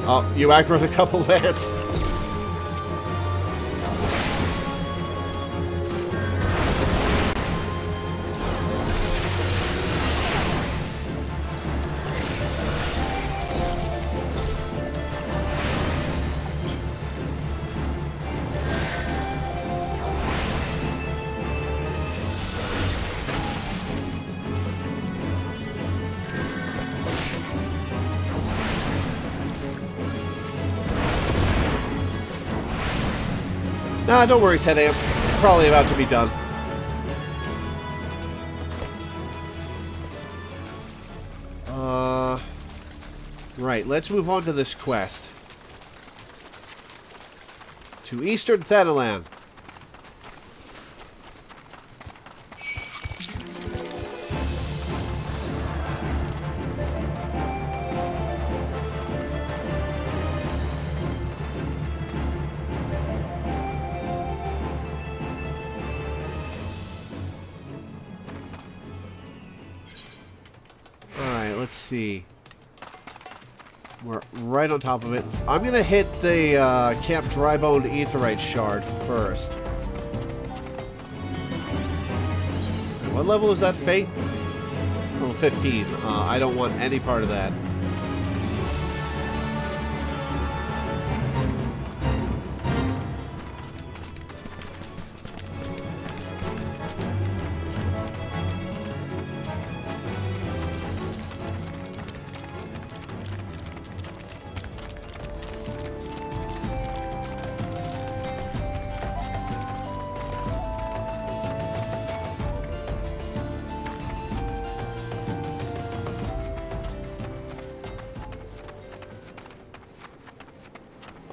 Oh, you aggroed a couple lands. Nah, don't worry, 10 amp. Probably about to be done. Right, let's move on to this quest. To Eastern Thanalan. Let's see. We're right on top of it. I'm going to hit the Camp Drybone Aetheryte Shard first. What level is that Fate? Level 15. I don't want any part of that.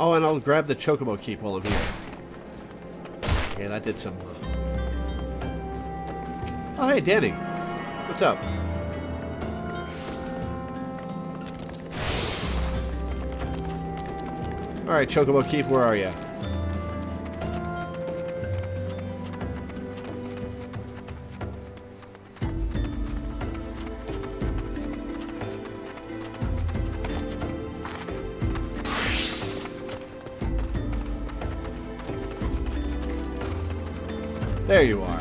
Oh, and I'll grab the Chocobo Keep while I'm here. Okay, that did some... Oh, hey, Danny. What's up? Alright, Chocobo Keep, where are you? There you are.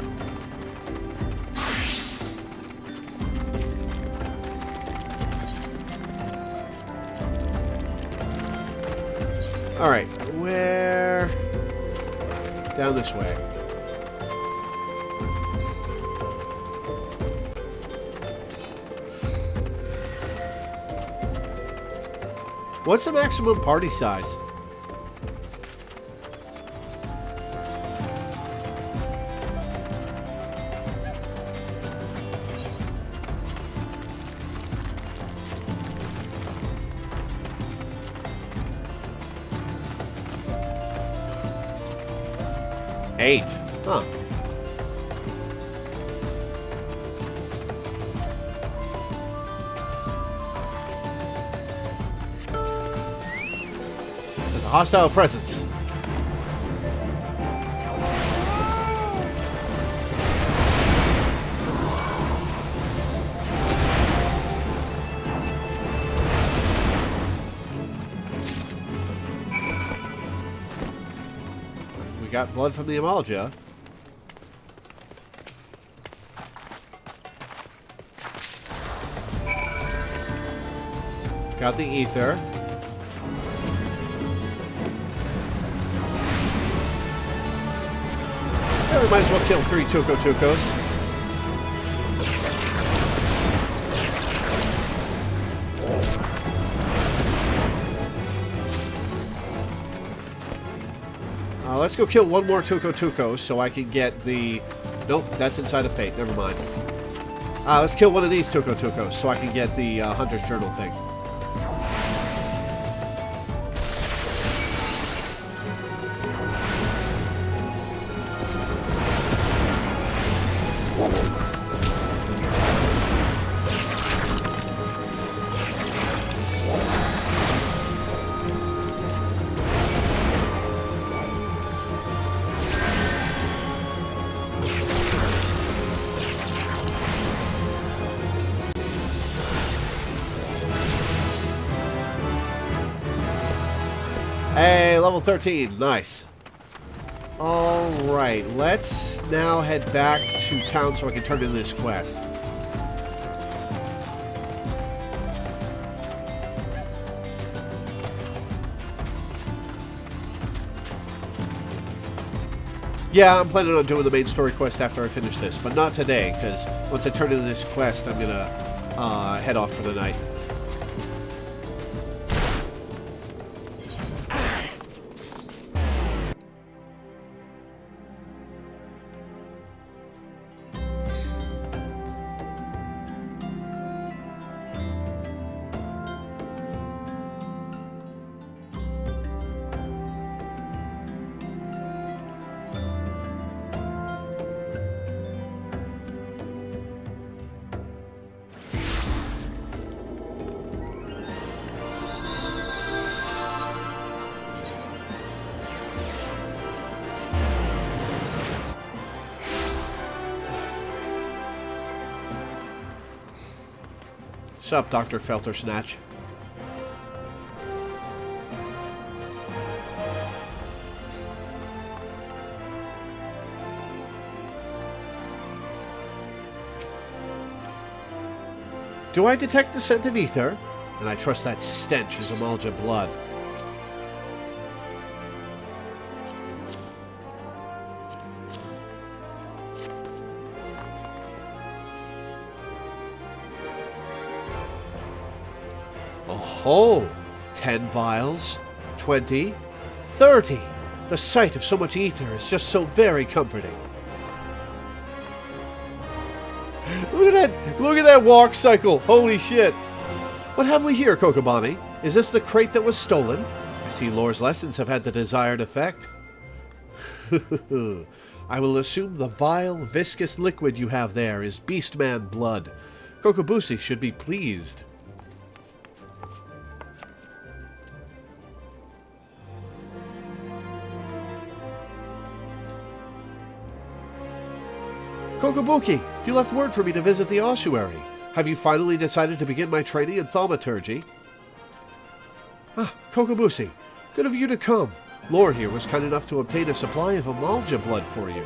Alright, where... Down this way. What's the maximum party size? Eight. Huh. There's a hostile presence. Got blood from the Amalja. Got the ether. Yeah, we might as well kill 3 Tuco-Tucos. Let's go kill one more Tuco-Tuco so I can get the... Nope, that's inside of Fate. Never mind. Let's kill one of these Tuco-Tucos so I can get the Hunter's Journal thing. Hey, level 13. Nice. Alright, let's now head back to town so I can turn in this quest. Yeah, I'm planning on doing the main story quest after I finish this, but not today, because once I turn in this quest, I'm gonna head off for the night. What's up, Dr. Feltersnatch? Do I detect the scent of ether? And I trust that stench is Amalja blood. Oh, 10 vials, 20, 30. The sight of so much ether is just so very comforting. Look at that walk cycle. Holy shit. What have we here, Kokobani? Is this the crate that was stolen? I see Lore's lessons have had the desired effect. I will assume the vile, viscous liquid you have there is Beastman blood. Kokobushi should be pleased. Kokobuki, you left word for me to visit the ossuary. Have you finally decided to begin my training in thaumaturgy? Ah, Kokobushi, good of you to come. Lore here was kind enough to obtain a supply of Amalja blood for you.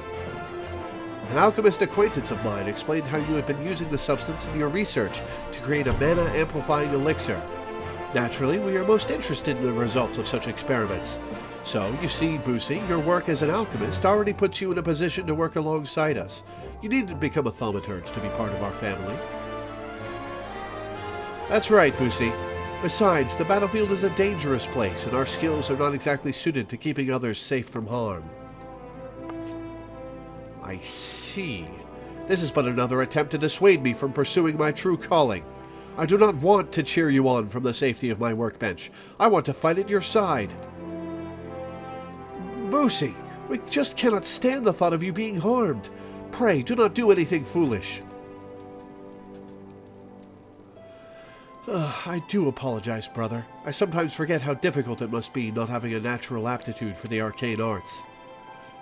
An alchemist acquaintance of mine explained how you had been using the substance in your research to create a mana-amplifying elixir. Naturally, we are most interested in the results of such experiments. So, you see, Busi, your work as an alchemist already puts you in a position to work alongside us. You needn't become a thaumaturge to be part of our family. That's right, Busi. Besides, the battlefield is a dangerous place, and our skills are not exactly suited to keeping others safe from harm. I see. This is but another attempt to dissuade me from pursuing my true calling. I do not want to cheer you on from the safety of my workbench. I want to fight at your side. Busi, we just cannot stand the thought of you being harmed. Pray, do not do anything foolish. I do apologize, brother. I sometimes forget how difficult it must be not having a natural aptitude for the arcane arts.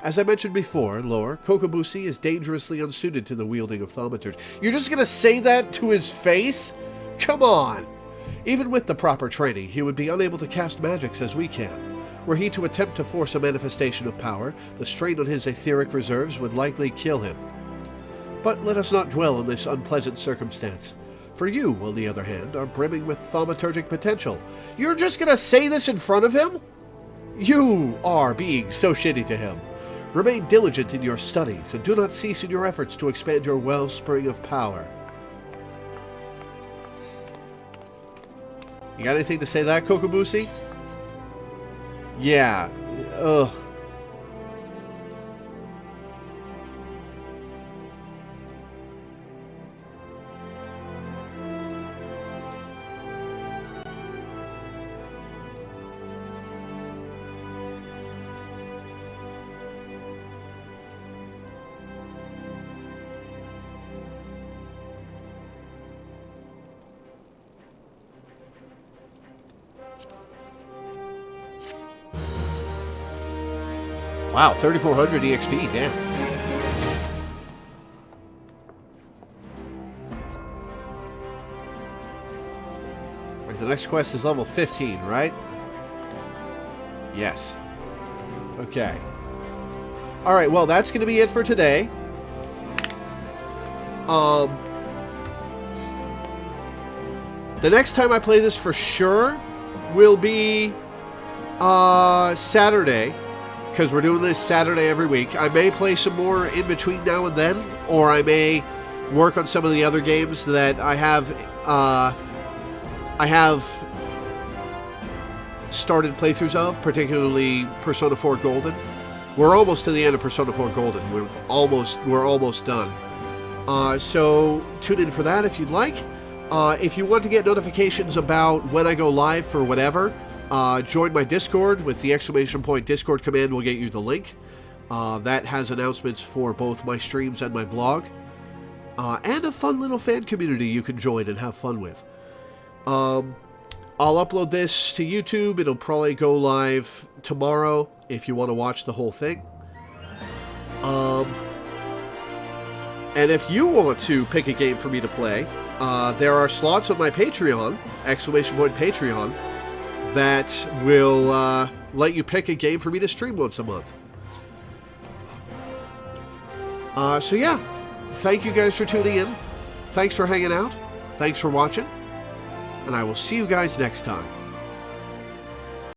As I mentioned before, Lore, Kokobushi is dangerously unsuited to the wielding of thaumaturgy. You're just gonna say that to his face? Come on! Even with the proper training, he would be unable to cast magics as we can. Were he to attempt to force a manifestation of power, the strain on his etheric reserves would likely kill him. But let us not dwell on this unpleasant circumstance. For you, on the other hand, are brimming with thaumaturgic potential. You're just gonna say this in front of him? You are being so shitty to him. Remain diligent in your studies, and do not cease in your efforts to expand your wellspring of power. You got anything to say to that, Kokobushi? Yeah. Ugh. Wow, 3,400 EXP, damn. The next quest is level 15, right? Yes. Okay. Alright, well, that's going to be it for today. The next time I play this for sure will be Saturday. Because we're doing this Saturday every week. I may play some more in between now and then, or I may work on some of the other games that I have started playthroughs of, particularly Persona 4 Golden. We're almost to the end of Persona 4 Golden. We're almost done. So tune in for that if you'd like. If you want to get notifications about when I go live for whatever, join my Discord with the ! Discord command will get you the link. That has announcements for both my streams and my blog. And a fun little fan community you can join and have fun with. I'll upload this to YouTube. It'll probably go live tomorrow if you want to watch the whole thing. And if you want to pick a game for me to play, there are slots on my Patreon, ! Patreon, that will let you pick a game for me to stream once a month. So yeah, thank you guys for tuning in. Thanks for hanging out. Thanks for watching. And I will see you guys next time.